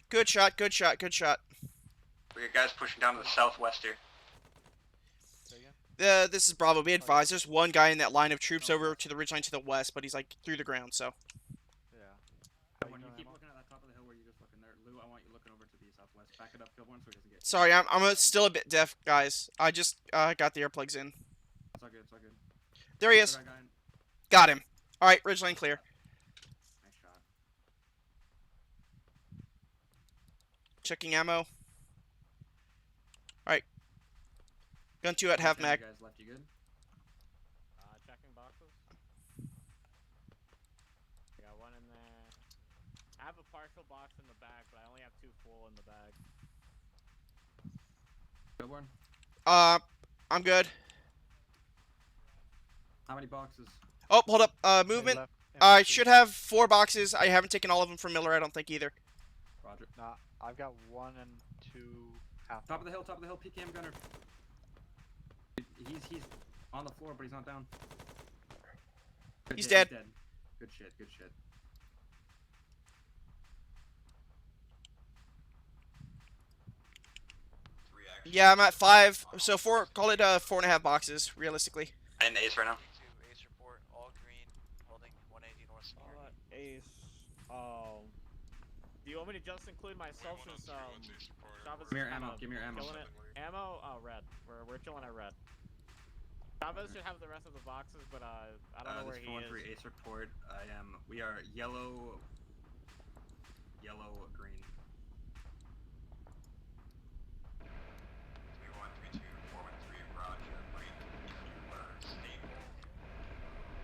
Good shot, good shot, good shot. We got guys pushing down to the southwest here. This is Bravo. Be advised, there's one guy in that line of troops over to the ridgeline to the west, but he's like through the ground, so. Yeah. When you keep looking at that top of the hill where you just looking there, Lou, I want you looking over to the southwest. Back it up, Kilborn, so he doesn't get. Sorry, I'm still a bit deaf, guys. I just got the earplugs in. It's all good, it's all good. There he is. Got him. Alright, ridgeline clear. Nice shot. Checking ammo. Alright. Gun 2 at half mag. Guys left, you good? Checking boxes. I got one in there. I have a partial box in the bag, but I only have 2 full in the bag. Kilborn? I'm good. How many boxes? Oh, hold up. Movement. I should have 4 boxes. I haven't taken all of them from Miller, I don't think either. Roger. Nah, I've got 1 and 2 half. Top of the hill, PKM gunner. He's on the floor, but he's not down. He's dead. Good shit, good shit. Yeah, I'm at 5. So 4. Call it 4.5 boxes, realistically. And Ace right now. Ace report, all green, holding 180 north security. Ace. Do you want me to just include myself since Chavez Give me your is ammo, kinda give me your ammo. killing it? Ammo? Oh, red. We're chilling at red. Chavez should have the rest of the boxes, but I don't know where he is. 413 Ace report. We are yellow, green. 3132 413 Roger. Green. You are stable.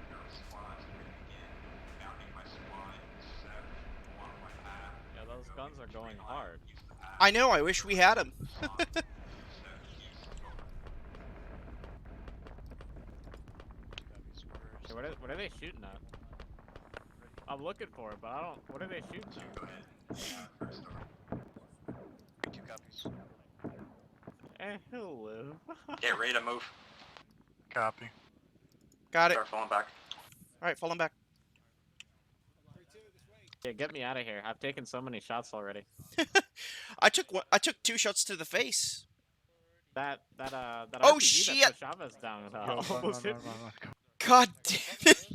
Your squad's ready to begin. Mounting my squad. 7 1.5. Yeah, those guns are going hard. I know, I wish we had them. What are they shooting at? I'm looking for it, but I don't. What are they shooting at? 2 copies. Eh, he'll live. Get ready to move. Copy. Got it. Start falling back. Alright, falling back. Yeah, get me out of here. I've taken so many shots already. I took 2 shots to the face. That Oh, RPG shit! that put Chavez down. Almost hit me. God damn it.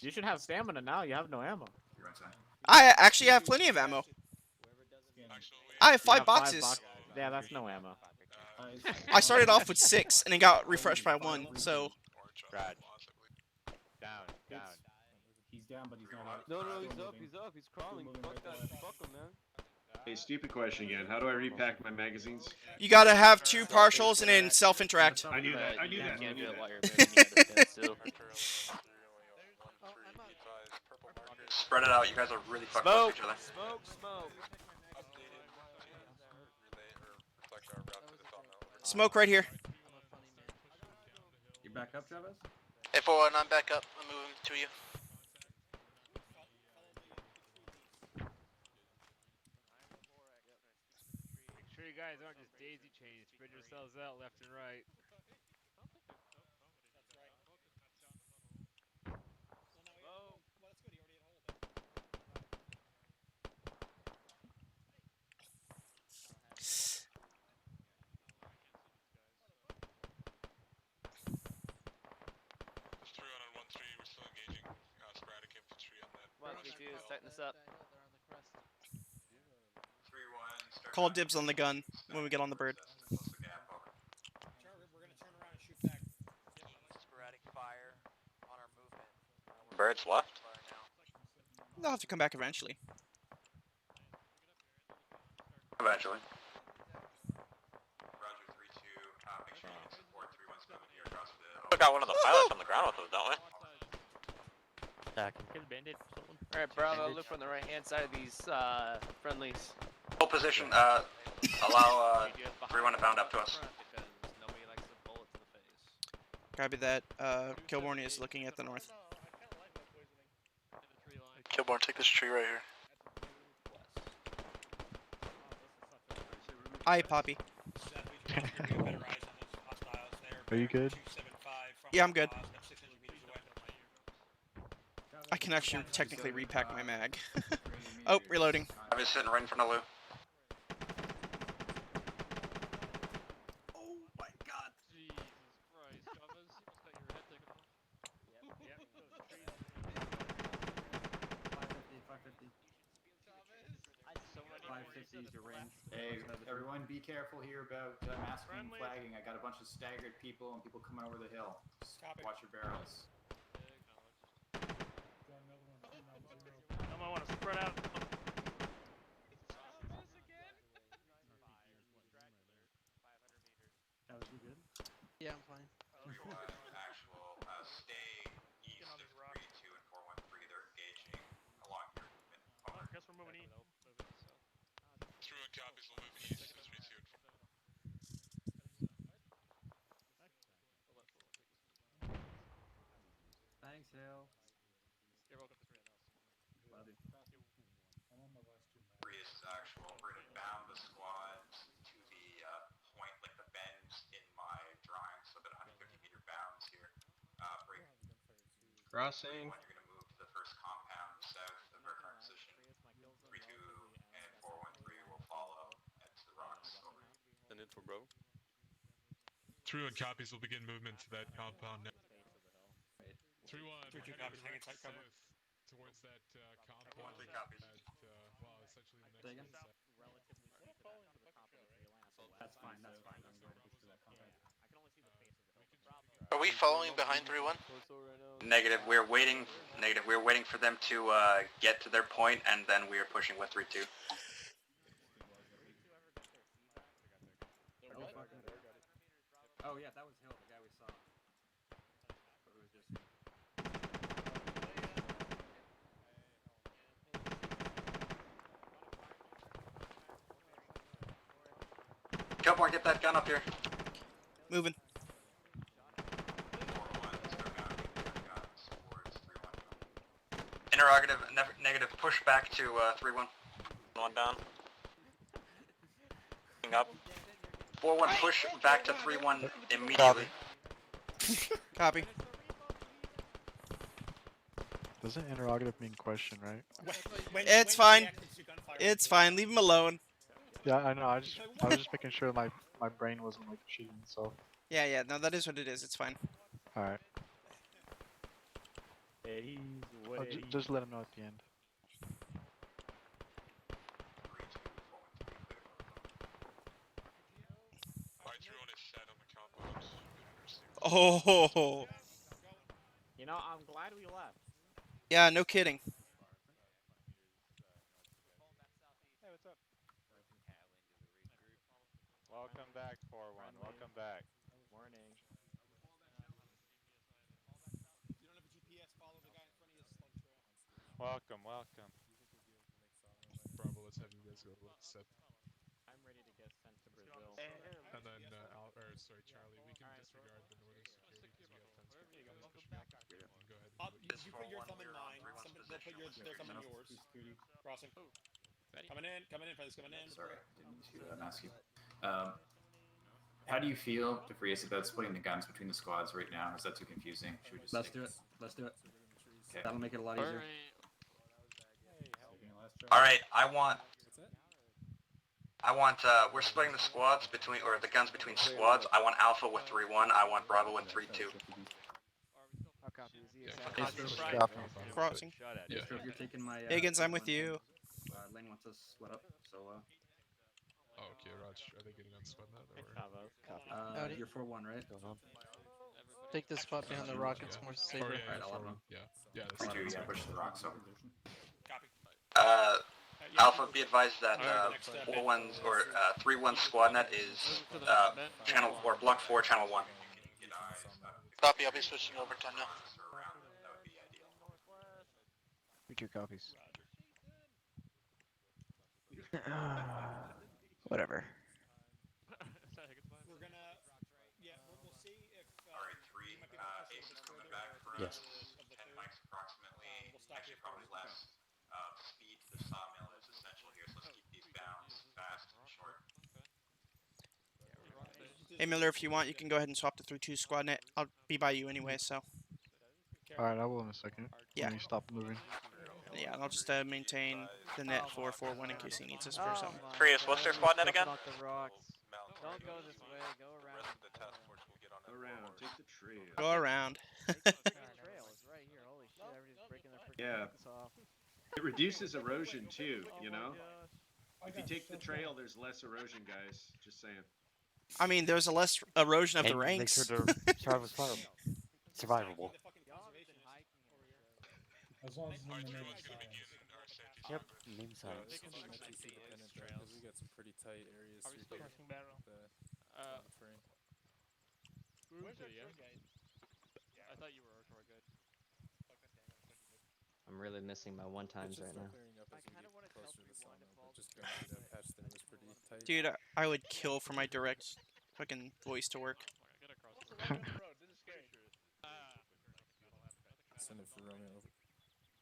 You should have stamina now. You have no ammo. I actually have plenty of ammo. I have 5 boxes. Yeah, that's no ammo. I started off with 6 and then got refreshed by 1, so. Down. He's down, but he's not out. No, he's up, he's crawling. Fuck that, fuck him, man. Hey, stupid question again. How do I repack my magazines? You gotta have 2 partials and then self-interact. I knew that. I knew You that. can't do it while you're moving at it still. Spread it out. You guys are really fucking up each other. Smoke. Smoke right here. You back up, Chavez? Hey, 419, back up. I'm moving to you. Make sure you guys aren't just daisy chains. Spread yourselves out left and right. Setting this up. Call dibs on the gun when we get on the bird. Sporadic fire on our movement. Birds left. They'll have to come back eventually. Eventually. Roger 3-2. Make sure you get support. 3-1's coming here across the. We got one of the pilots on the ground with us, don't we? Alright, Bravo, look from the right hand side of these friendlies. Hold position. Allow 3-1 to bound up to us. Because nobody likes the bullet to the face. Copy that. Kilborn is looking at the north. Kilborn, take this tree right here. Aye, Poppy. Are you good? Yeah, I'm good. I can actually technically repack my mag. Oh, reloading. I was sitting right in front of Lou. Oh my god! Jesus Christ, Chavez, you must got your head taken off. Yep. 550. 550 is your range. Hey, everyone, be careful here about masking and flagging. I got a bunch of staggered people and people coming over the hill. Just watch your barrels. I might want to spread out. That was you good? Yeah, I'm fine. Actual stay east of 3-2 and 413. They're engaging along your movement. I guess we're moving east. 3-1 copies, we'll move east to 3-2 and 4. Thanks, Hill. You're welcome to 3. Love you. Three is actual. We're going to bound the squads to the point, like the bends in my drawing, so that 150-meter bounds here. Break. Crossing. When you're going to move to the first compound south of our current position. 3-2 and 413 will follow at the rocks. Over. Send in for bro. 3-1 copies, will begin movement to that compound now. 3-1, 3-2 copies, hang in tight cover. Towards that compound. 3 copies. Well, essentially the next one. That's fine. I'm going to push to that compound. Are we following behind 3-1? Negative. We're waiting. Negative. We're waiting for them to get to their point, and then we are pushing with 3-2. Oh yeah, that was Hill, the guy we saw. But it was just... Kilborn, get that gun up here. Moving. Interrogative. Negative. Push back to 3-1. One down. Up. 4-1. Push back to 3-1 immediately. Copy. Doesn't interrogative mean question, right? It's fine. It's fine. Leave him alone. Yeah, I know. I was just making sure my brain wasn't like cheating. So. Yeah. No, that is what it is. It's fine. All right. Just let him know at the end. Oh. You know, I'm glad we left. Yeah, no kidding. Hey, what's up? Welcome back, 4-1. Welcome back. Morning. You don't have a GPS, follow the guy in front of you, slug trail. Welcome. Bravo, let's have you guys go to set. I'm ready to get sent to Brazil. And then, Charlie, we can disregard the northern security because we have fence. Go ahead. You put your thumb in mine. Somebody, they'll put their thumb in yours. Crossing. Coming in. Feathers coming in. Sorry, didn't mean to ask you. How do you feel, DeFreeze, about splitting the guns between the squads right now? Is that too confusing? Should we just Let's do it. Okay. That'll make it a lot easier. Alright, I want, we're splitting the squads between, or the guns between squads. I want Alpha with 3-1, I want Bravo with 3-2. Crossing. Yeah. So if you're taking my... Higgins, I'm with you. Lane wants us split up, so... Oh, okay, Raj, are they getting on spud now? Or... You're 4-1, right? Take this spot behind the rock, it's more safer. Alright, I'll have him. Yeah, push the rocks over. Copy. Alpha, be advised that 4-1's or 3-1 squad net is channel or block 4, channel 1. Copy. I'll be switching over time now. 2 copies. Whatever. Yes. 10 mics approximately. Actually, probably less. Speed to the sawmill is essential here, so let's keep these bounds fast and short. Hey Miller, if you want, you can go ahead and swap to 3-2 squad net. I'll be by you anyway, so. Alright, I will in a second. Yeah. When you stop moving. Yeah, and I'll just maintain the net 4-4-1 in case he needs us for something. Prius, what's their squad net again? Off the rocks. Don't go this way. Go around. Around. Take the trail. Go around. Trail is right here. Holy shit! Everybody's breaking their freaking Yeah. bikes off. It reduces erosion too, you know? If you take the trail, there's less erosion, guys. Just saying. I mean, there's a less erosion of the ranks. Make sure the survival survivable. As long as it's in the name of Yep, name science. Because we got some pretty tight areas through here. The terrain. Where's our yeah? I thought you were good. I'm really missing my one times It's just right now. clearing up as we get closer to the sawmill, but just going through that patch there was pretty tight. Dude, I would kill for my direct fucking voice to work. Send it for Romeo over.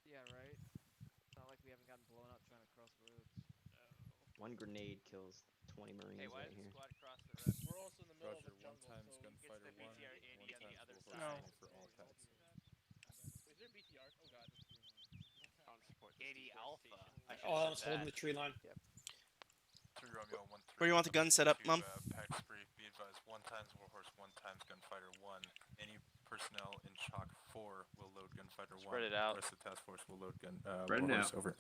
Yeah, right. It's not like we haven't gotten blown up trying to cross roads. One grenade kills 20 Marines right here. We're also in the middle Roger, of the jungle, one times so gunfighter the one, BTR one Andy on the times other full side. horse for all pets. Is there BTR? Oh god. Andy Alpha. Oh, I was holding the tree line. Yep. Where do you want the gun set up, Mum? Pack spree, be advised, one times warhorse, one times gunfighter one. Any personnel in chalk 4 will load gunfighter one. Spread it out. The rest of the task force will load Spread it warhorse out. over.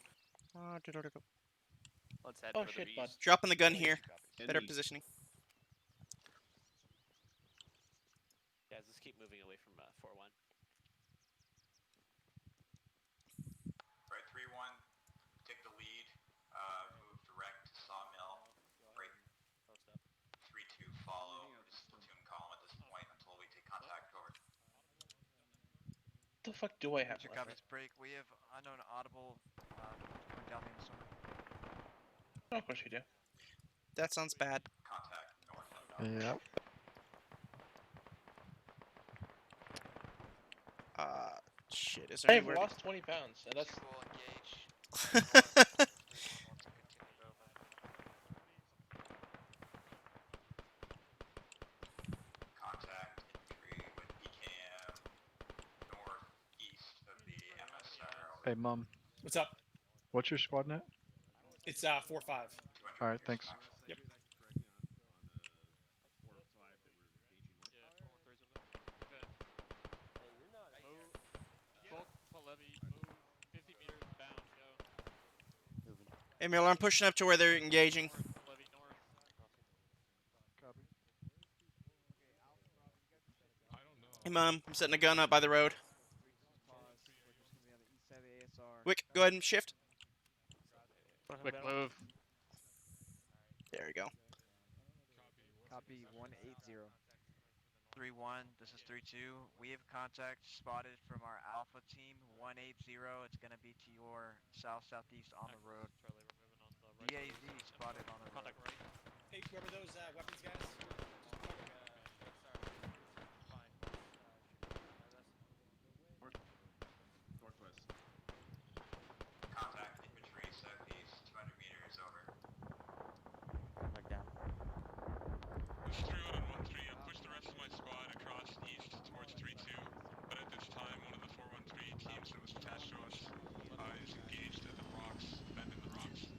Let's head Oh for shit, the bud. beast. Dropping the gun here. Any- Better positioning. Guys, let's keep moving away from 4-1. Right, 3-1, take the lead, move direct to sawmill. Right, 3-2, follow. Just platoon column at this point until we take contact over. What the fuck do I have Check left? out this break. We have unknown audible going down the summer. Oh, of course you do. That sounds bad. Contact north. Yep. Shit, is there Hey, I've anywhere lost 20 pounds, and that's... Contact infantry with EKM northeast of the MSR. Hey, Mum. What's up? What's your squad net? It's 4-5. Alright, thanks. Yep. Hey Miller, I'm pushing up to where they're engaging. Hey Mom, I'm setting a gun up by the road. Wick, go ahead and shift. Quick move. There we go. Copy 180. 3-1, this is 3-2. We have contact spotted from our Alpha team 180. It's going to be to your south-southeast on the road. DAZ spotted on the road. Hey, whoever those weapons guys. Northwest. Contact infantry southeast, 200 meters over. Back down. This is 3-1 and 1-3. I'll push the rest of my squad across east towards 3-2. But at this time, one of the 413 teams that was attached to us is engaged at the rocks, bend in the rocks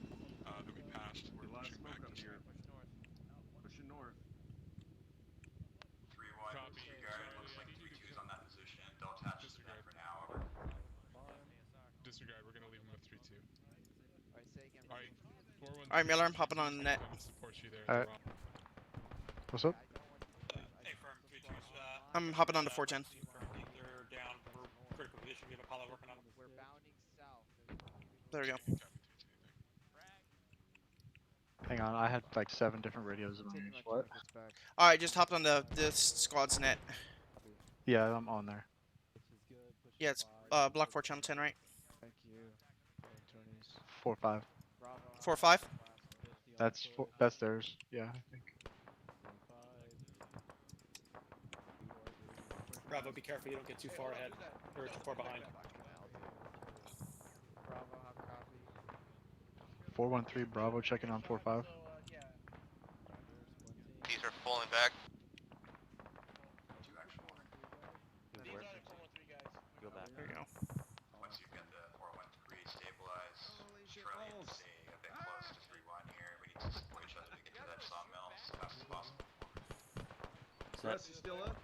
that we passed. We're A lot of pushing smoke back up this here. Pushing north. 3-1, disregard. Looks like 3-2's on that position. Don't attach to the net for now. Over. Disregard, we're gonna leave them with 3-2. Alright, say again. Alright, 4-1. Alright, Miller, I'm hopping on the net. Support you there. Alright. What's up? Hey, firm 3-2's. I'm hopping onto 410. They're down for critical position. We have Apollo working on them. We're bounding south. There we go. Hang on, I had like 7 different radios in my ears. What? Alright, just hopped onto this squad's net. Yeah, I'm on there. Yeah, it's block 4 channel 10, right? Thank you. 4-5. 4-5? That's theirs. Yeah, I think. Bravo, be careful you don't get too far ahead. Or 4 behind. Bravo, how copy? 413 Bravo checking on 45. These are falling back. Go back. There you go. Once you've got the 413 stabilized, Charlie and stay a bit close to 3-1 here. We need to support each other to get to that sawmill as fast as possible. Russ, you still up?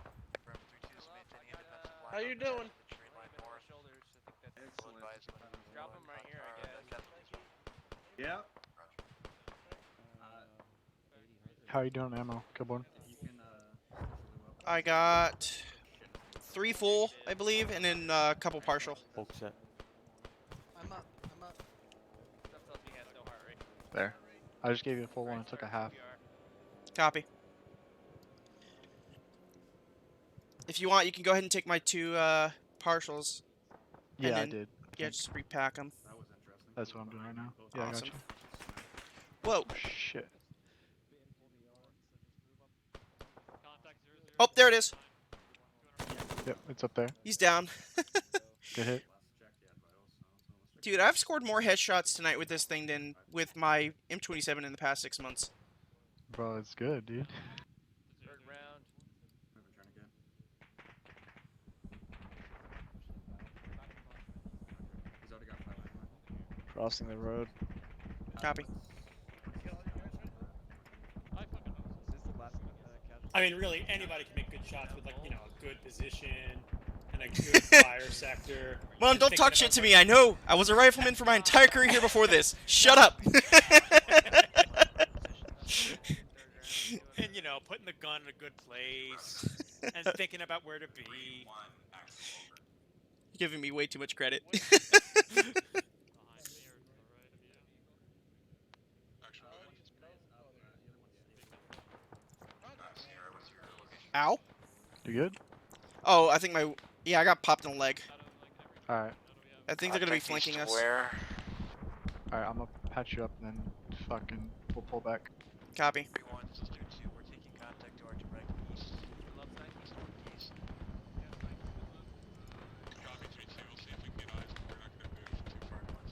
How you doing? Excellent. Drop him right here, I guess. Yeah. How you doing, ammo, Kilborn? I got 3 full, I believe, and then a couple partial. Bulk set. I'm up. There. I just gave you a full one and took a half. Copy. If you want, you can go ahead and take my 2 partials. Yeah, and I then, did. Yeah, just repack them. That's what I'm doing right now. Yeah, I got you. Whoa. Shit. Oh, there it is. Yep, it's up there. He's down. Good hit. Dude, I've scored more headshots tonight with this thing than with my M27 in the past 6 months. Bro, it's good, dude. Third round. Crossing the road. Copy. I mean, really, anybody can make good shots with, like, you know, a good position and a good fire sector. Mom, don't talk shit to me. I know. I was a rifleman for my entire career here before this. Shut up. And, you know, putting the gun in a good place and thinking about where to be. You're giving me way too much credit. Ow. You good? Oh, I think my... Yeah, I got popped in the leg. Alright. I think they're going to be flanking us. Where? Alright, I'm gonna patch you up and then fucking we'll pull back. Copy.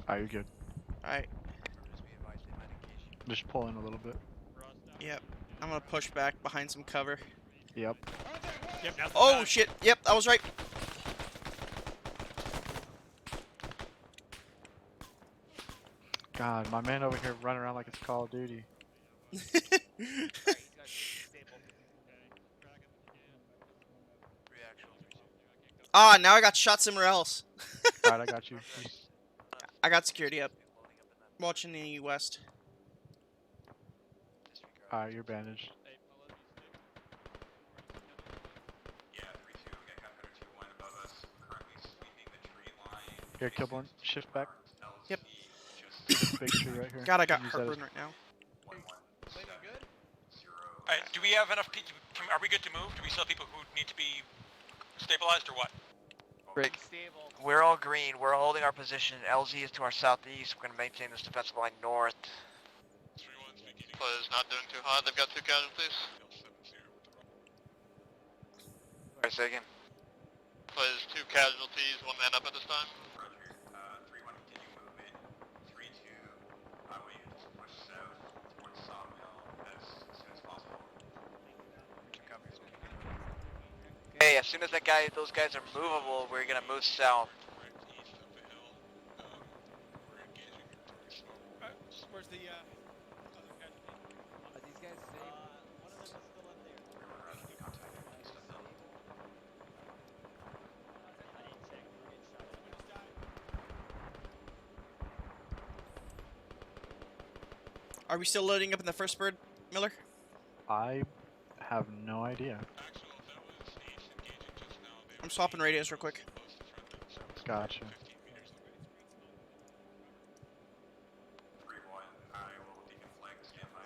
Alright, you're good. Alright. Just pull in a little bit. Yep. I'm going to push back behind some cover. Yep. Yep, now's the Oh, time. shit. Yep, I was right. God, my man over here running around like it's Call of Duty. Ah, now I got shot somewhere else. Alright, I got you. I got security up. Watching the west. Alright, you're bandaged. Here, Kilborn, shift back. Yep. Big tree right here. God, I got Use that as- heartburn right now. Alright, do we have enough people? Are we good to move? Do we still have people who need to be stabilized or what? Rick, we're all green. We're holding our position. LZ is to our southeast. We're going to maintain this defensive line north. Players not doing too hot. They've got 2 casualties. Sorry, say again. Players 2 casualties, 1 man up at this time. Roger. 3-1, continue movement. 3-2, I want you to just push south towards Sawmill as soon as possible. Hey, as soon as those guys are movable, we're going to move south. Where's the, other casualty? Are these guys safe? One of them is still up there. Are we still loading up in the first bird, Miller? I have no idea. I'm swapping radios real quick. Gotcha. 3-1, I will take a flag standby.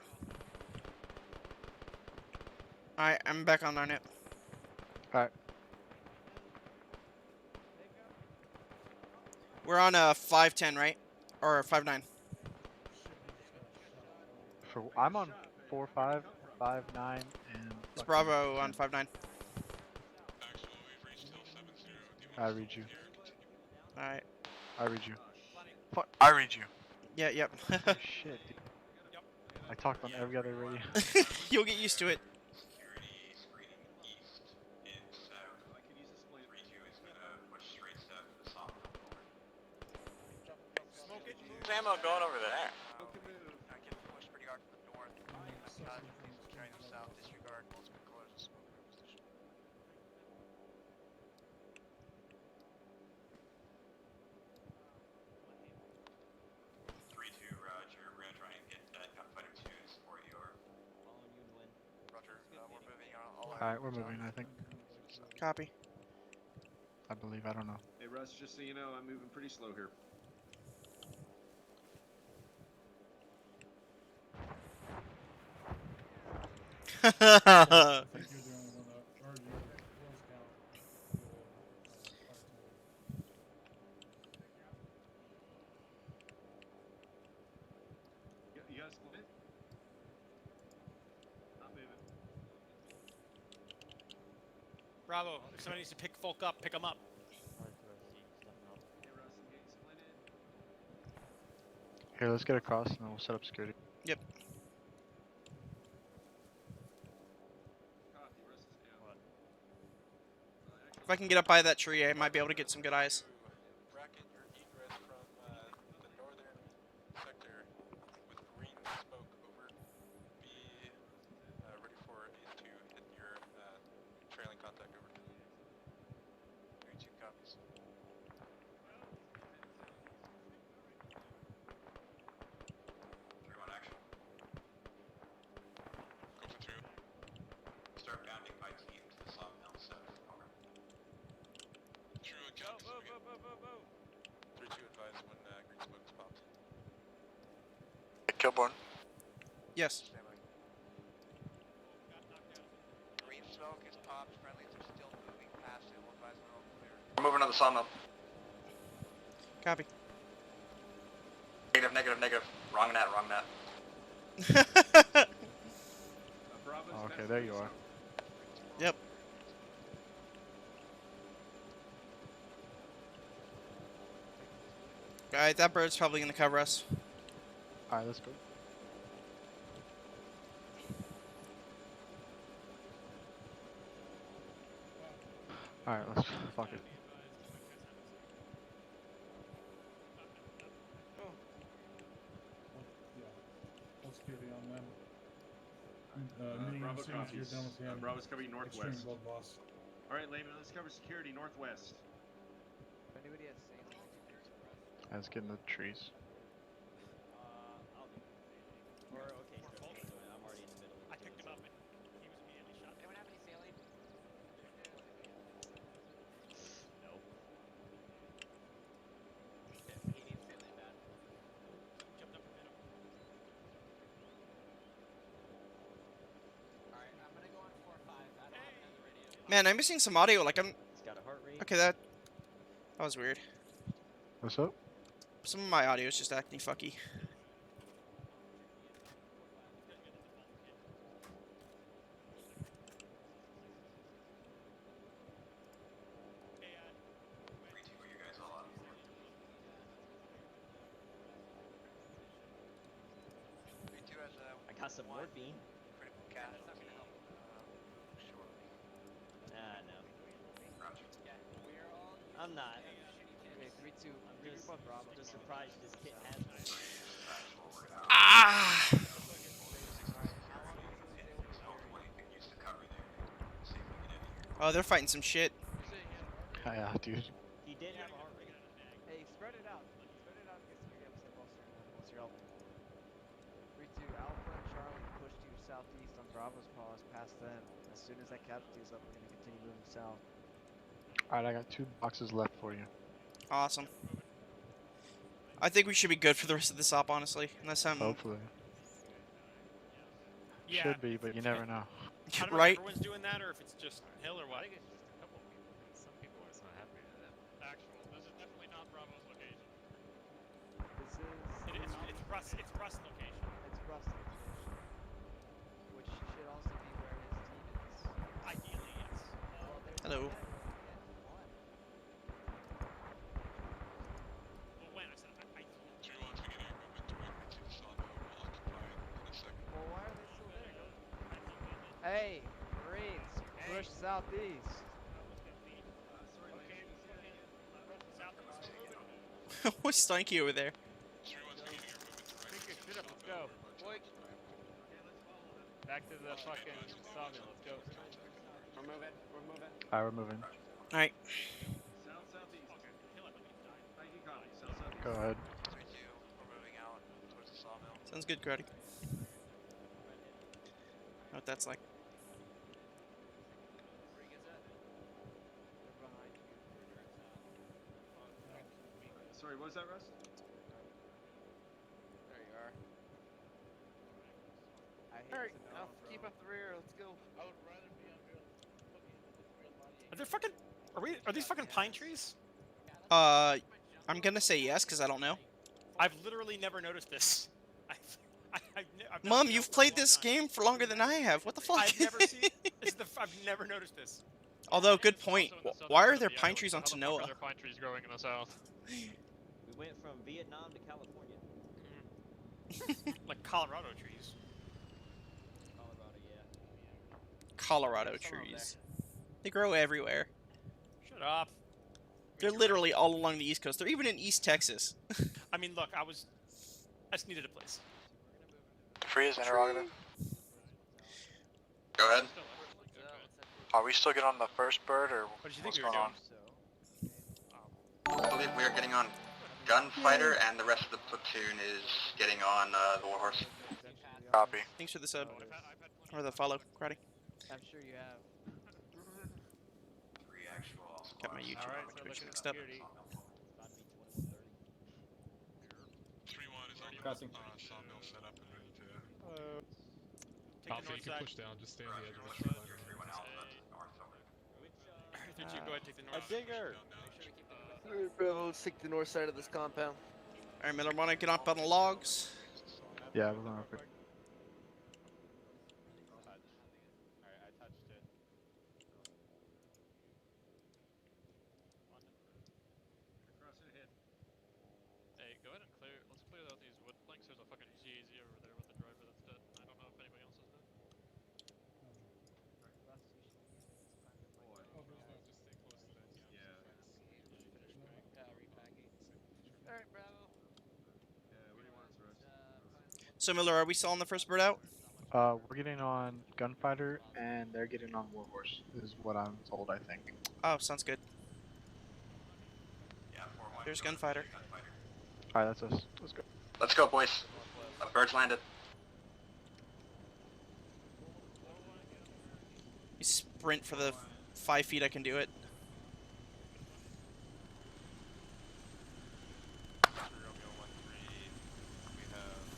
Alright, I'm back on it. Alright. We're on 510, right? Or 5-9. I'm on 4-5, 5-9, and... It's Bravo on 5-9. I read you. Alright. I read you. I read you. Yeah, yep. Oh, shit, dude. I talked on every other radio. You'll get used to it. Security screening east and south. I could use a split. 3-2 is gonna push straight south to the sawmill. Smoke it. Who's ammo going over there? I get pushed pretty hard from the north. Carrying them south. Disregard multiple collisions. 3-2, Roger. We're gonna try and get gunfighter 2 to support your. Roger. We're moving on all Alright, we're moving, I think. Copy. I believe, I don't know. Hey Russ, just so you know, I'm moving pretty slow here. I think you're the only one that, or your Girl Scout. You got a split? I'm moving. Bravo. If somebody needs to pick folk up, pick them up. Hey Russ, I'm getting splinted. Here, let's get across and then we'll set up security. Yep. Copy, Russ is down. If I can get up by that tree, I might be able to get some good eyes. Bracket your egress from the northern sector with green smoke over. Be ready for Ace to hit your trailing contact over. 3-2 copies. 3-1 action. Go for 2. Start bounding by team to the sawmill south. Over. True account. Move. 3-2 advise when green smoke is popped. Kilborn. Yes. Green smoke is popped. Friendlies are still moving past it. We'll advise when all clear. We're moving on the sawmill. Copy. Negative. Wrong net. Bravo's Okay, got there some you are. Yep. Alright, that bird's probably gonna cover us. Alright, let's go. Alright, let's fuck it. Yeah. Full security on them. Bravo as soon as you're copies. done with him. Bravo's covering Extreme northwest. blood loss. Alright, Layman, let's cover security northwest. If anybody has sand, they can do some rest. Let's get in the trees. I'll do it. Or, okay, so I'm already in the middle of I picked him up and he was immediately shot. Anyone have any saline? No. He needs saline bad. Jumped up and hit him. Alright, I'm gonna go on 4-5. I don't have it on the radio. Man, I'm missing some audio. Like I'm. He's got a heart rate. Okay, that was weird. What's up? Some of my audio is just acting fucky. Where you guys all at? I got some morphine. Critical cash. That's not gonna help. Shortly. No. Roger. We're all I'm not. okay, 3-2. I'm You're just, both Bravo. just surprised this kid has one. Ah! Oh, they're fighting some shit. Yeah, dude. He did have a heart rate. Hey, spread it out. Spread it out and get some games like once you're helping. 3-2. Alpha and Charlie push to southeast on Bravo's pause past them. As soon as that casualty is up, we're gonna continue moving south. Alright, I got 2 boxes left for you. Awesome. I think we should be good for the rest of this op, honestly. Unless I'm Hopefully. Yeah. Should be, but you never know. I don't know right. if everyone's doing that or if it's just Hill or what. I think it's just a couple people. Some people are just not happy with them. Actual. This is definitely not Bravo's location. This is. It's Russ location. It's Rust location. Which should also be where his team is. Ideally, yes. Well, there's Hello. one. Hey, Marines, push southeast. What's Stanky over there? Pick your shit up. Let's go. Back to the fucking sawmill. Let's go. We're moving. We're moving. Alright, we're moving. All right. South southeast. ID copy. South southeast. Go ahead. We're moving out towards the sawmill. Sounds good, Karate. Know what that's like. Sorry, what was that, Russ? There you are. Alright, now keep up the rear. Let's go. I would rather be on real. Are there fucking? Are these fucking pine trees? I'm gonna say yes because I don't know. I've literally never noticed this. I've Mom, you've played this game for longer than I have. What the fuck? I've never seen. I've never noticed this. Although, good point. Why are there pine trees on Tanoa? Are there pine trees growing in the south? We went from Vietnam to California. Like Colorado trees. Colorado, yeah. Colorado trees. They grow everywhere. Shut up. They're literally all along the East Coast. They're even in East Texas. I mean, look, I just needed a place. Free is interrogative. Go ahead. Are we still getting on the first bird, or What did you think what's we were going doing? on? I believe we are getting on Gunfighter, and the rest of the platoon is getting on the Warhorse. Copy. Thanks for the sub. Or the follow, Karate. I'm sure you have. Got my YouTube and my Twitch mixed up. 3-1 is on Crossing. sawmill set up and ready to. Take Alpha, the you north can side. push down. Just stay on the edge of the tree line. Did you go ahead and take the north? digger. Bravo, let's take the north side of this compound. All right, Miller, wanna get up on the logs? Yeah, we're going up it. Crossing ahead. Hey, go ahead and clear. Let's clear out these wood planks. There's a fucking GAZ over there with the driver that's dead. I don't know if anybody else is dead. Alright, Bravo. Yeah, what do you want, Russ? So, Miller, are we still on the first bird out? We're getting on Gunfighter, and they're getting on Warhorse, is what I'm told, I think. Oh, sounds good. There's Gunfighter. Alright, that's us. Let's go. Let's go, boys. Birds landed. You sprint for the 5 feet I can do it.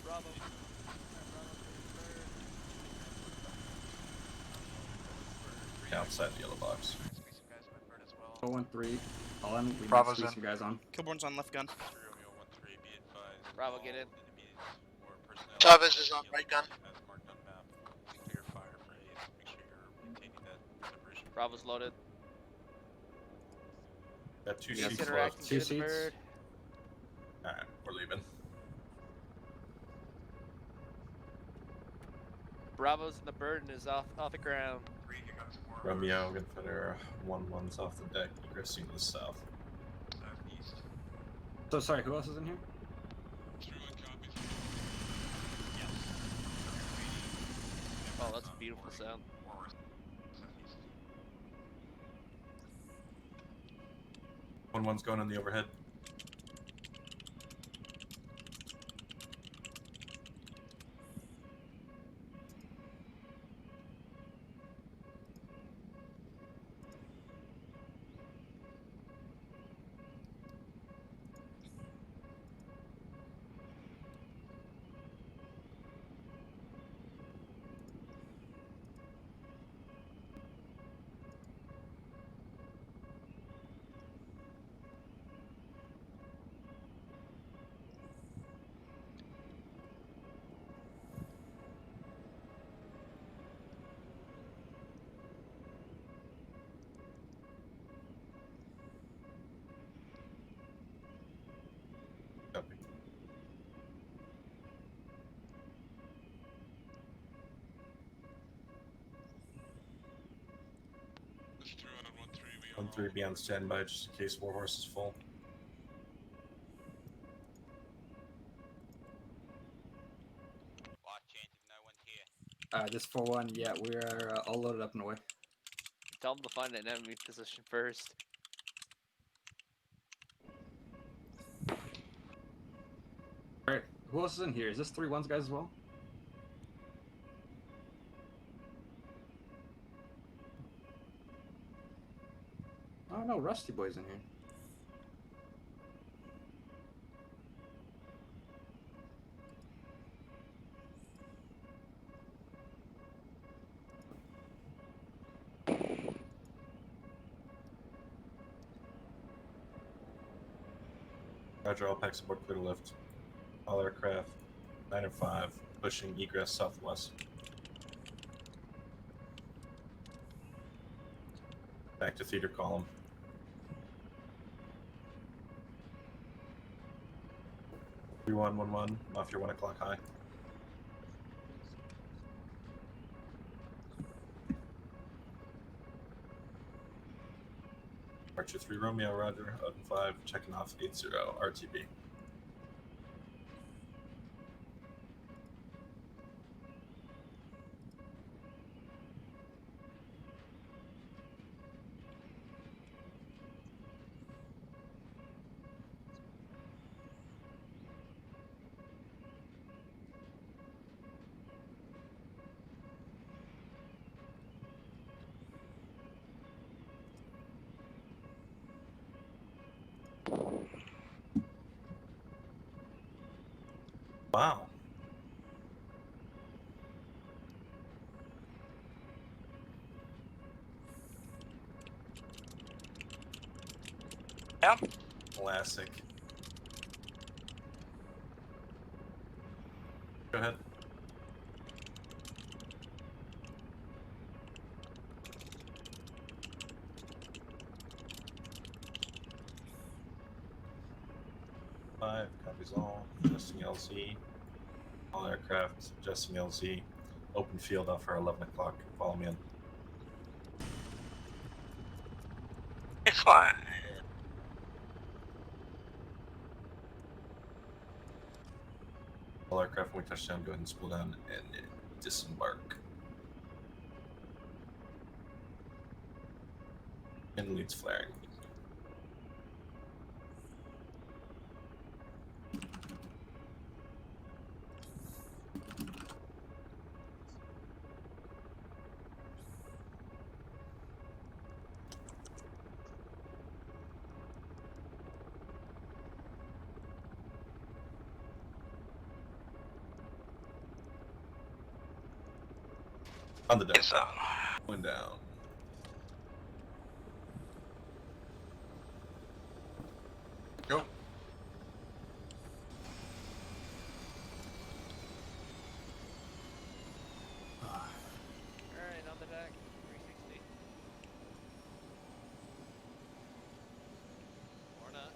Bravo. Outside the yellow box. 013. All in. We Bravo's need to in. squeeze some guys on. Kilborn's on left gun. Bravo, get in. Chavez is on right gun. Bravo's loaded. Got 2 Yes, seats interact left. and get in the bird. Alright, we're leaving. Bravo's in the bird and is off the ground. Romeo, Gunfighter, 1-1's off the deck, egressing to the south. So sorry, who else is in here? Oh, that's a beautiful sound. One's going on the overhead. 1-3, be on standby just in case Warhorse is full. This 4-1, yeah, we're all loaded up and away. Tell them to find an enemy position first. Alright, who else is in here? Is this 3-1's guys as well? Oh no, Rusty Boy's in here. Roger, all packs aboard clear to lift. All aircraft, 9 or 5, pushing egress southwest. Back to theater column. (3111) off your 1 o'clock high. Archer 3 Romeo, Roger. Odin 5, checking off 80 RTB. Wow. Yeah. Classic. Go ahead. Five, copies all. Adjusting LZ. All aircraft, adjusting LZ. Open field off our 11 o'clock. Follow me in. It's fine. All aircraft, when we touch down, go ahead and spool down and disembark. And leads flaring. On the deck. Yes, sir. Going down. Go. Alright, on the deck. 360. Or not.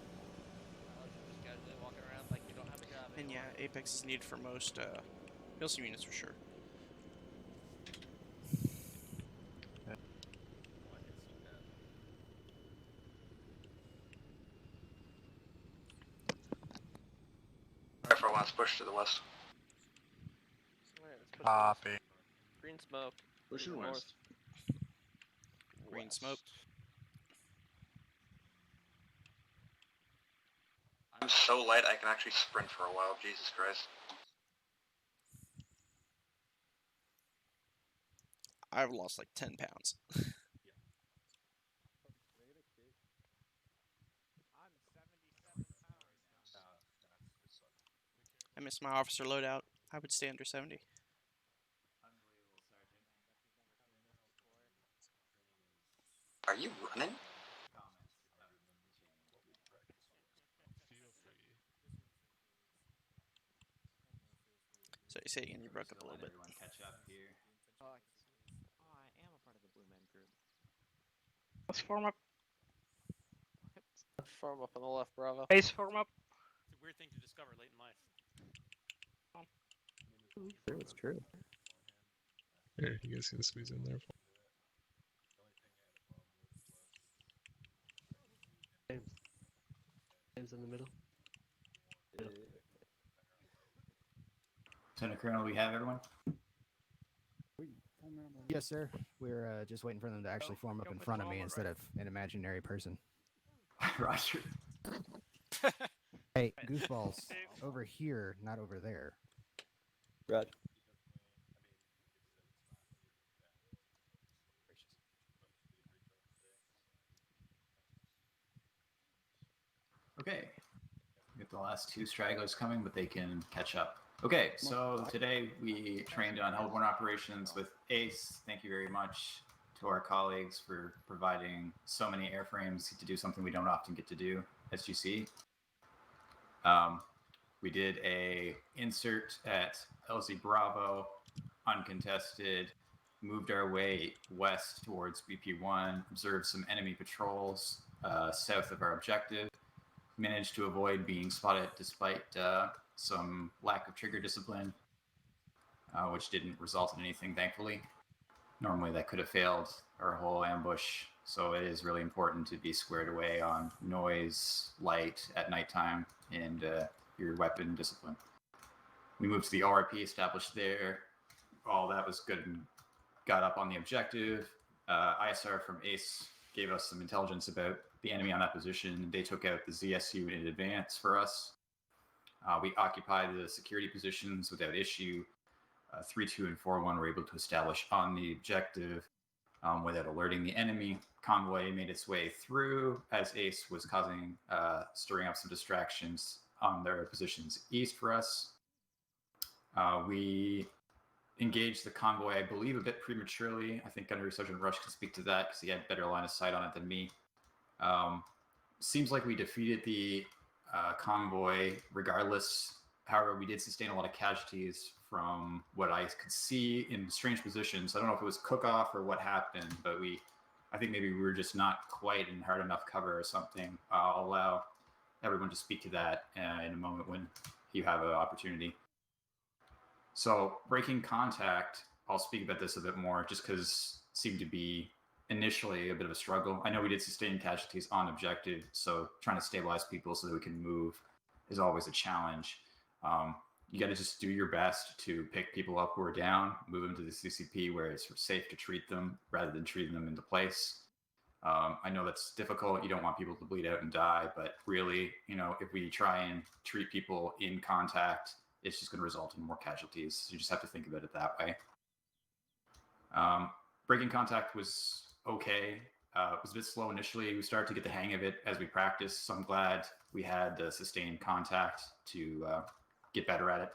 Unless you're just casually walking around like you don't have a job And anymore. yeah, Apex is needed for most milsim units for sure. Rifle wants push to the west. Alright, let's push Copy. green smoke. Pushing to the west. Green West. smoke. I'm so light I can actually sprint for a while. Jesus Christ. I've lost like 10 pounds. I'm 77 pounds now. I missed my officer loadout. I would stay under 70. Are you running? So you say again, you broke up a little bit. Everyone catch up here. Oh, I am a part of the Blue Man Group. Let's form up. Form up on the left, Bravo. Base form up. It's a weird thing to discover late in life. It's true. Here, you guys can squeeze in there. Hands in the middle. Lieutenant Colonel, we have everyone? Yes, sir. We're just waiting for them to actually form up in front of me instead of an imaginary person. Roger. Hey, goofballs, over here, not over there. Roger. Okay. We got the last two stragglers coming, but they can catch up. Okay, so today we trained on hellborn operations with Ace. Thank you very much to our colleagues for providing so many airframes to do something we don't often get to do, SGC. We did a insert at LZ Bravo, uncontested, moved our way west towards BP1, observed some enemy patrols south of our objective, managed to avoid being spotted despite some lack of trigger discipline, which didn't result in anything, thankfully. Normally that could have failed our whole ambush, so it is really important to be squared away on noise, light at nighttime, and your weapon discipline. We moved to the ORP established there. All that was good and got up on the objective. ISR from ACE gave us some intelligence about the enemy on that position. They took out the ZSU in advance for us. We occupied the security positions without issue. 3-2 and 4-1 were able to establish on the objective without alerting the enemy. Convoy made its way through as ACE was stirring up some distractions on their positions east for us. We engaged the convoy, I believe, a bit prematurely. I think Gunnery Sergeant Rush can speak to that because he had better line of sight on it than me. Seems like we defeated the convoy regardless. However, we did sustain a lot of casualties from what I could see in strange positions. I don't know if it was cook-off or what happened, but I think maybe we were just not quite in hard enough cover or something. I'll allow everyone to speak to that in a moment when you have an opportunity. So breaking contact, I'll speak about this a bit more just because it seemed to be initially a bit of a struggle. I know we did sustain casualties on objective, so trying to stabilize people so that we can move is always a challenge. You got to just do your best to pick people up who are down, move them to the CCP where it's safe to treat them rather than treating them into place. I know that's difficult. You don't want people to bleed out and die, but really, if we try and treat people in contact, it's just going to result in more casualties. You just have to think about it that way. Breaking contact was okay. It was a bit slow initially. We started to get the hang of it as we practiced, so I'm glad we had sustained contact to get better at it.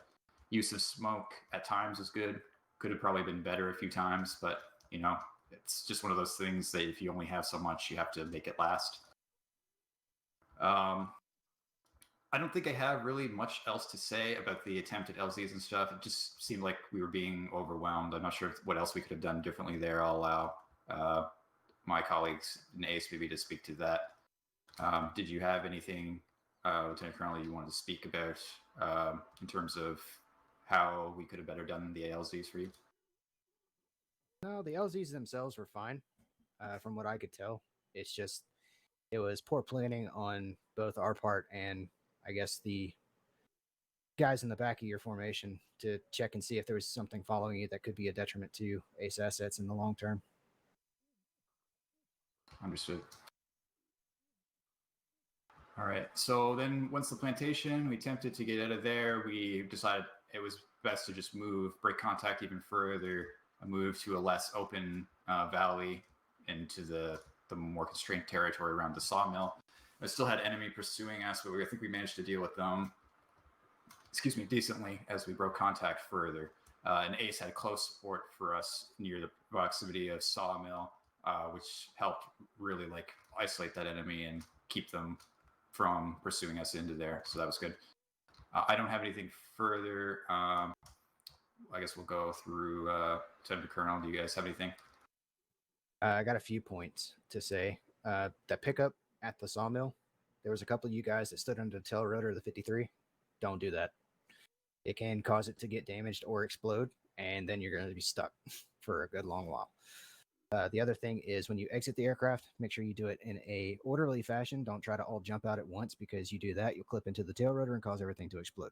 Use of smoke at times was good. Could have probably been better a few times, but it's just one of those things that if you only have so much, you have to make it last. I don't think I have really much else to say about the attempt at LZs and stuff. It just seemed like we were being overwhelmed. I'm not sure what else we could have done differently there. I'll allow my colleagues in ACE maybe to speak to that. Did you have anything, Lieutenant Colonel, you wanted to speak about in terms of how we could have better done the LZs for you? No, the LZs themselves were fine, from what I could tell. It's just, it was poor planning on both our part and, I guess, the guys in the back of your formation to check and see if there was something following you that could be a detriment to ACE assets in the long term. Understood. All right, so then once the plantation, we attempted to get out of there. We decided it was best to just break contact even further, move to a less open valley into the more constrained territory around the sawmill. I still had enemy pursuing us, but I think we managed to deal with them, decently as we broke contact further. And ACE had close support for us near the proximity of sawmill, which helped really isolate that enemy and keep them from pursuing us into there. So that was good. I don't have anything further. I guess we'll go through Lieutenant Colonel. Do you guys have anything? I got a few points to say. That pickup at the sawmill, there was a couple of you guys that stood under the tail rotor of the 53. Don't do that. It can cause it to get damaged or explode, and then you're going to be stuck for a good long while. The other thing is when you exit the aircraft, make sure you do it in a orderly fashion. Don't try to all jump out at once, because you do that, you'll clip into the tail rotor and cause everything to explode.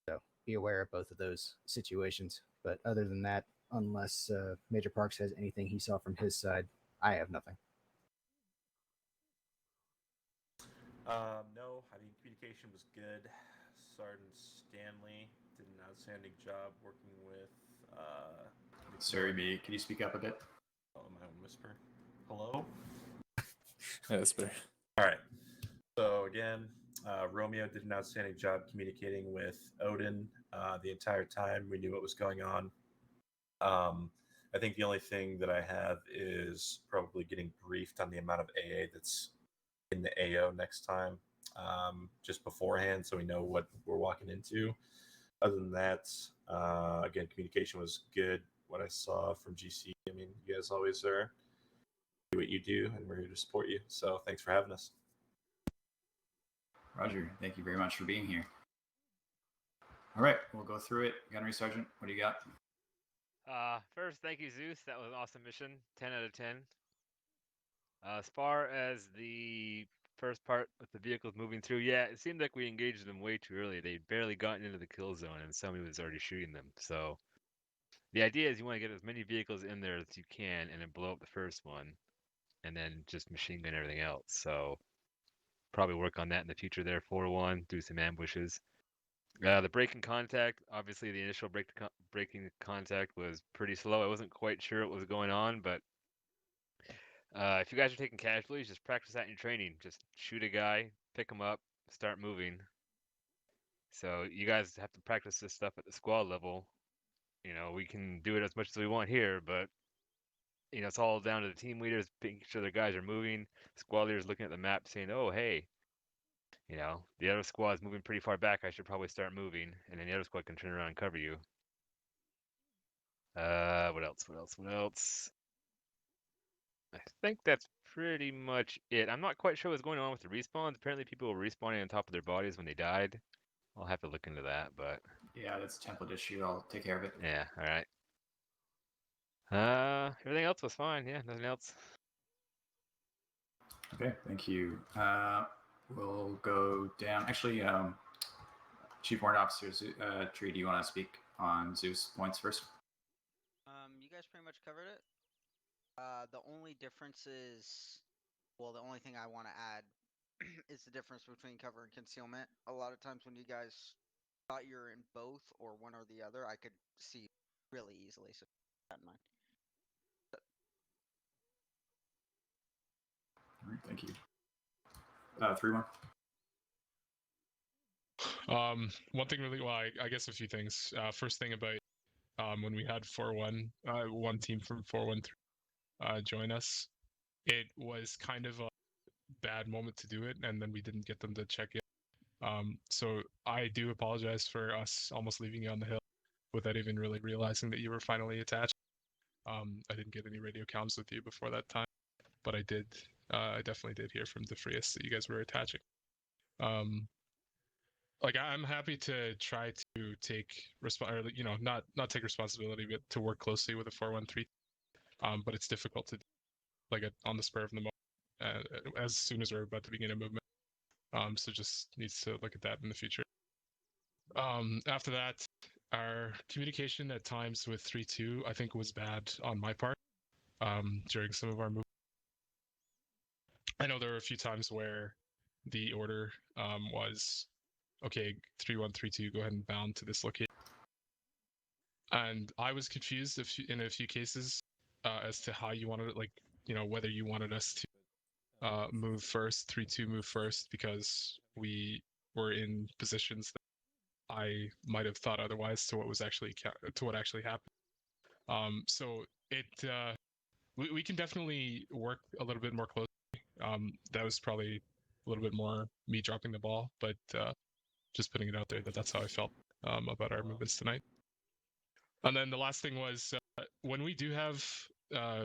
So be aware of both of those situations. But other than that, unless Major Parks has anything he saw from his side, I have nothing. No, I mean, communication was good. Sergeant Stanley did an outstanding job working with. Sorry, me. Can you speak up a bit? Oh, my own whisper. Hello? Yeah, that's better. All right. So, again, Romeo did an outstanding job communicating with Odin the entire time. We knew what was going on. I think the only thing that I have is probably getting briefed on the amount of AA that's in the AO next time, just beforehand, so we know what we're walking into. Other than that, again, communication was good. What I saw from GC, I mean, you guys always are do what you do, and we're here to support you. So thanks for having us. Roger, thank you very much for being here. All right, we'll go through it. Gunnery Sergeant, what do you got? First, thank you, Zeus. That was an awesome mission. 10 out of 10. As far as the first part with the vehicles moving through, yeah, it seemed like we engaged them way too early. They'd barely gotten into the kill zone, and somebody was already shooting them. So the idea is you want to get as many vehicles in there as you can, and then blow up the first one, and then just machine gun everything else. So probably work on that in the future there, 4-1, do some ambushes. The breaking contact, obviously the initial breaking contact was pretty slow. I wasn't quite sure what was going on, but if you guys are taking casualties, just practice that in your training. Just shoot a guy, pick him up, start moving. So you guys have to practice this stuff at the squad level. You know, we can do it as much as we want here, but you know, it's all down to the team leaders making sure the guys are moving. Squad leaders looking at the map saying, oh, hey, you know, the other squad's moving pretty far back. I should probably start moving, and then the other squad can turn around and cover you. What else? I think that's pretty much it. I'm not quite sure what's going on with the respawns. Apparently people were respawning on top of their bodies when they died. I'll have to look into that, but... Yeah, that's a template issue. I'll take care of it. Yeah, alright. Everything else was fine. Yeah, nothing else. Okay, thank you. We'll go down. Actually, Chief Warrant Officer Tree, do you want to speak on Zeus points first? You guys pretty much covered it. The only difference is, well, the only thing I want to add is the difference between cover and concealment. A lot of times when you guys thought you're in both or one or the other, I could see really easily. So keep that in mind. All right, thank you. 3-1. One thing really, well, I guess a few things. First thing about when we had 4-1, one team from 413 join us, it was kind of a bad moment to do it, and then we didn't get them to check in. So I do apologize for us almost leaving you on the hill without even really realizing that you were finally attached. I didn't get any radio comms with you before that time, but I did. I definitely did hear from DeFrias that you guys were attaching. Like I'm happy to try to take not take responsibility, but to work closely with a 413. But it's difficult to do, like on the spur of the moment, as soon as we're about to begin a movement. So just needs to look at that in the future. After that, our communication at times with 3-2, I think, was bad on my part during some of our movements. I know there were a few times where the order was, okay, 3-1-3-2, go ahead and bound to this location. And I was confused in a few cases as to how you wanted it, like, you know, whether you wanted us to move first, 3-2 move first, because we were in positions that I might have thought otherwise to what was actually happened. So it we can definitely work a little bit more closely. That was probably a little bit more me dropping the ball, but just putting it out there that's how I felt about our movements tonight. And then the last thing was when we do have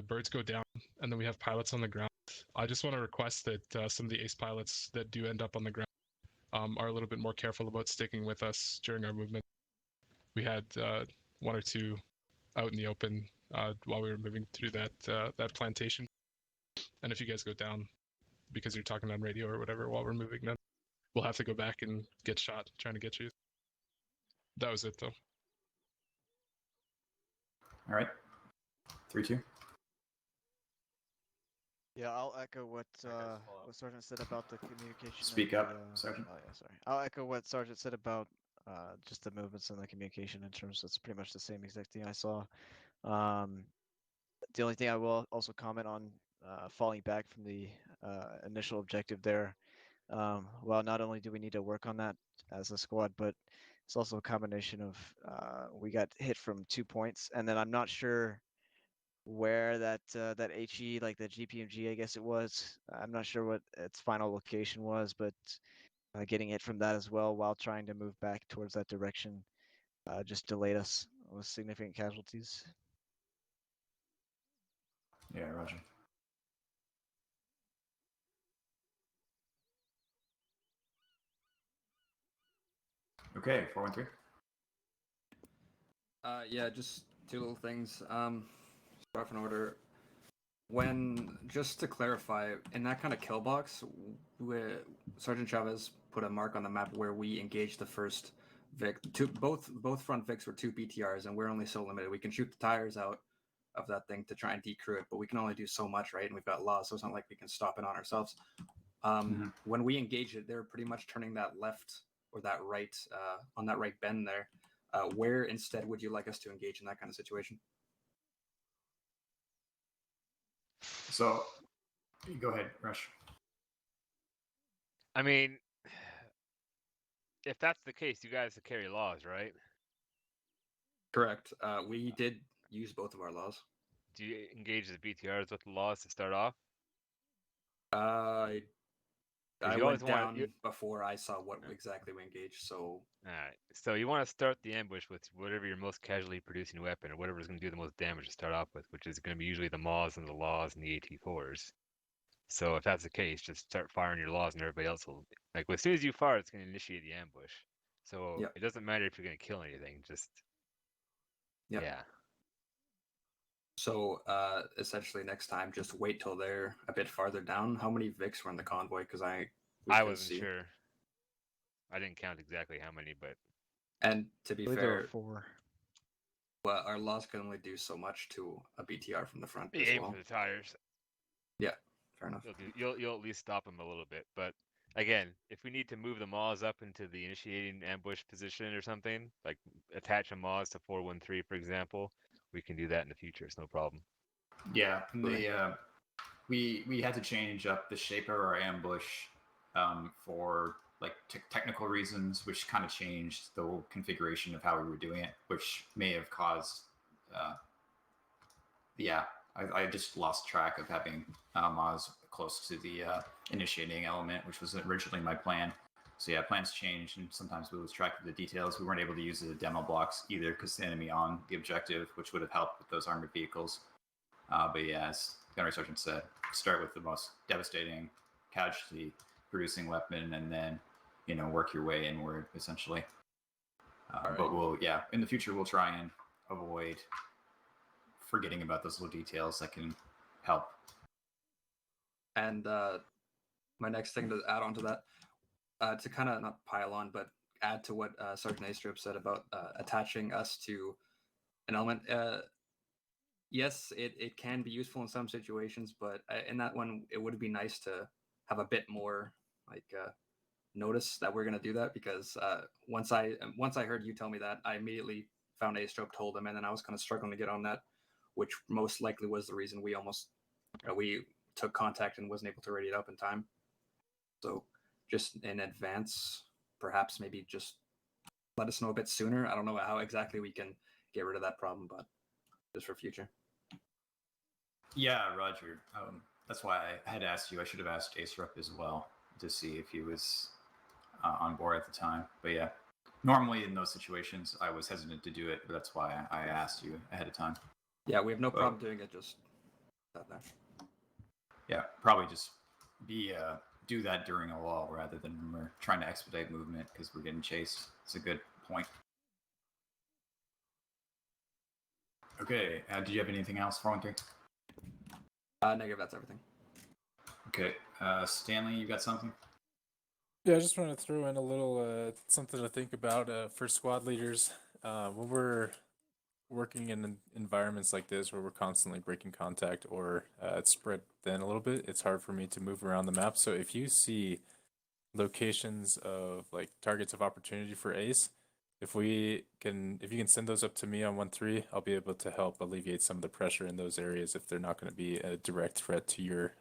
birds go down and then we have pilots on the ground, I just want to request that some of the ace pilots that do end up on the ground are a little bit more careful about sticking with us during our movement. We had 1 or 2 out in the open while we were moving through that that plantation. And if you guys go down because you're talking on radio or whatever while we're moving, then we'll have to go back and get shot trying to get you. That was it, though. All right. 3-2. Yeah, I'll echo what Sergeant said about the communication. Speak up, Sergeant. Oh yeah, sorry. I'll echo what Sergeant said about just the movements and the communication in terms. It's pretty much the same exact thing I saw. The only thing I will also comment on falling back from the initial objective there. Well, not only do we need to work on that as a squad, but it's also a combination of we got hit from 2 points, and then I'm not sure where that that HE, like the GPMG, I guess it was. I'm not sure what its final location was, but getting hit from that as well while trying to move back towards that direction just delayed us with significant casualties. Yeah, Roger. Okay, 413. Yeah, just two little things. Start off in order. When, just to clarify, in that kind of kill box, Sergeant Chavez put a mark on the map where we engaged the first Vic. Both front Vics were 2 BTRs, and we're only so limited. We can shoot the tires out of that thing to try and decrew it, but we can only do so much, right? And we've got laws, so it's not like we can stop it on ourselves. When we engage it, they're pretty much turning that left or that right on that right bend there. Where instead would you like us to engage in that kind of situation? So, go ahead, Rush. I mean, if that's the case, you guys carry laws, right? Correct. We did use both of our laws. Do you engage the BTRs with the laws to start off? I you always went want- down before I saw what exactly we engaged, so... Alright, so you want to start the ambush with whatever your most casually producing weapon, or whatever is going to do the most damage to start off with, which is going to be usually the MAWs and the LAWs and the AT4s. So if that's the case, just start firing your LAWs and everybody else will... Like, as soon as you fire, it's going to initiate the ambush. So it doesn't matter if you're going to kill anything, just... Yep. Yeah. So, essentially next time, just wait till they're a bit farther down. How many Vics were in the convoy? Because I wasn't sure. I didn't count exactly how many, but... And to be I believe there were fair, 4. well, our laws can only do so much to a BTR from the front as aim well. for the tires. Yeah, fair enough. You'll at least stop them a little bit, but again, if we need to move the MAWs up into the initiating ambush position or something, like attach a MAWs to 413, for example, we can do that in the future. It's no problem. Yeah, we had to change up the shape of our ambush for like technical reasons, which kind of changed the whole configuration of how we were doing it, which may have caused. I just lost track of having MAWs close to the initiating element, which was originally my plan. So yeah, plans change, and sometimes we lose track of the details. We weren't able to use the demo blocks either because the enemy on the objective, which would have helped with those armored vehicles. But yeah, as Gunnery Sergeant said, start with the most devastating casualty producing weapon, and then work your way inward essentially. But in the future we'll try and avoid forgetting about those little details that can help. And my next thing to add on to that, to kind of not pile on, but add to what Sergeant Astrup said about attaching us to an element. Yes, it can be useful in some situations, but in that one, it would be nice to have a bit more notice that we're going to do that, because once I heard you tell me that, I immediately found Astrup, told him, and then I was kind of struggling to get on that, which most likely was the reason we almost we took contact and wasn't able to ready it up in time. So just in advance, perhaps maybe just let us know a bit sooner. I don't know how exactly we can get rid of that problem, but just for future. Yeah, Roger. That's why I had asked you. I should have asked Astrup as well to see if he was on board at the time. But yeah, normally in those situations, I was hesitant to do it, but that's why I asked you ahead of time. Yeah, we have no problem doing it. Just that there. Yeah, probably just do that during a lull rather than when we're trying to expedite movement because we're getting chased. It's a good point. Okay. Did you have anything else, 413? Negative. That's everything. Okay. Stanley, you got something? Yeah, I just want to throw in a little something to think about for squad leaders. When we're working in environments like this where we're constantly breaking contact or it's spread thin a little bit, it's hard for me to move around the map. So if you see locations of like targets of opportunity for ACE, if you can send those up to me on 1-3, I'll be able to help alleviate some of the pressure in those areas if they're not going to be a direct threat to your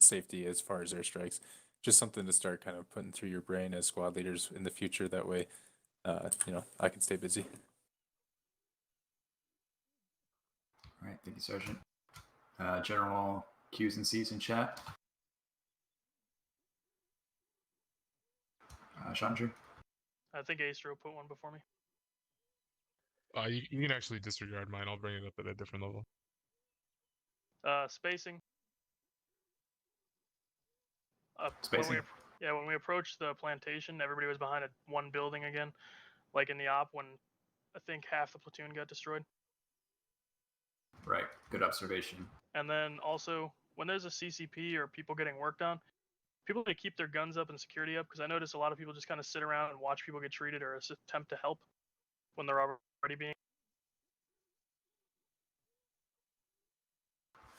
safety as far as airstrikes. Just something to start kind of putting through your brain as squad leaders in the future. That way, I can stay busy. All right, thank you, Sergeant. General Q's and C's in chat. Chandru? I think Astro put one before me. You can actually disregard mine. I'll bring it up at a different level. Spacing. Spacing? When we approached the plantation, everybody was behind one building again, like in the op when I think half the platoon got destroyed. Right, good observation. And then also, when there's a CCP or people getting worked on, people need to keep their guns up and security up, because I notice a lot of people just kind of sit around and watch people get treated or attempt to help when they're already being.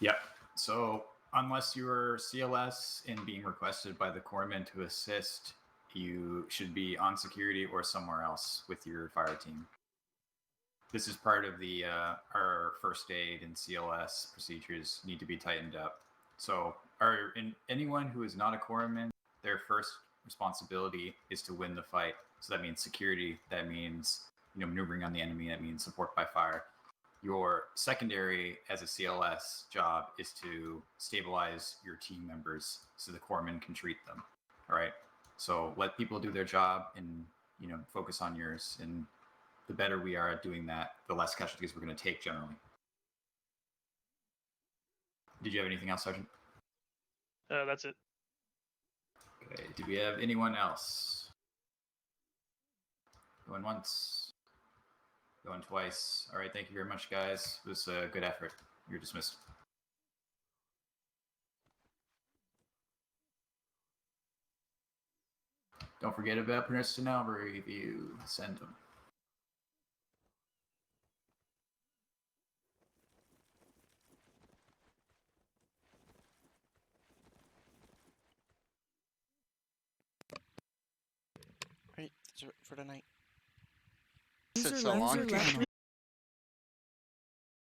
Yep. So unless you are CLS and being requested by the corpsmen to assist, you should be on security or somewhere else with your fire team. This is part of the our first aid and CLS procedures need to be tightened up. So anyone who is not a corpsman, their first responsibility is to win the fight. So that means security, that means maneuvering on the enemy, that means support by fire. Your secondary as a CLS job is to stabilize your team members so the corpsman can treat them. All right. So let people do their job and focus on yours. And the better we are at doing that, the less casualties we're going to take generally. Did you have anything else, Sergeant? That's it. Okay. Do we have anyone else? Going once. Going twice. All right, thank you very much, guys. It was a good effort. You're dismissed. Don't forget about personnel review. Send them. Right, that's it for tonight. User left your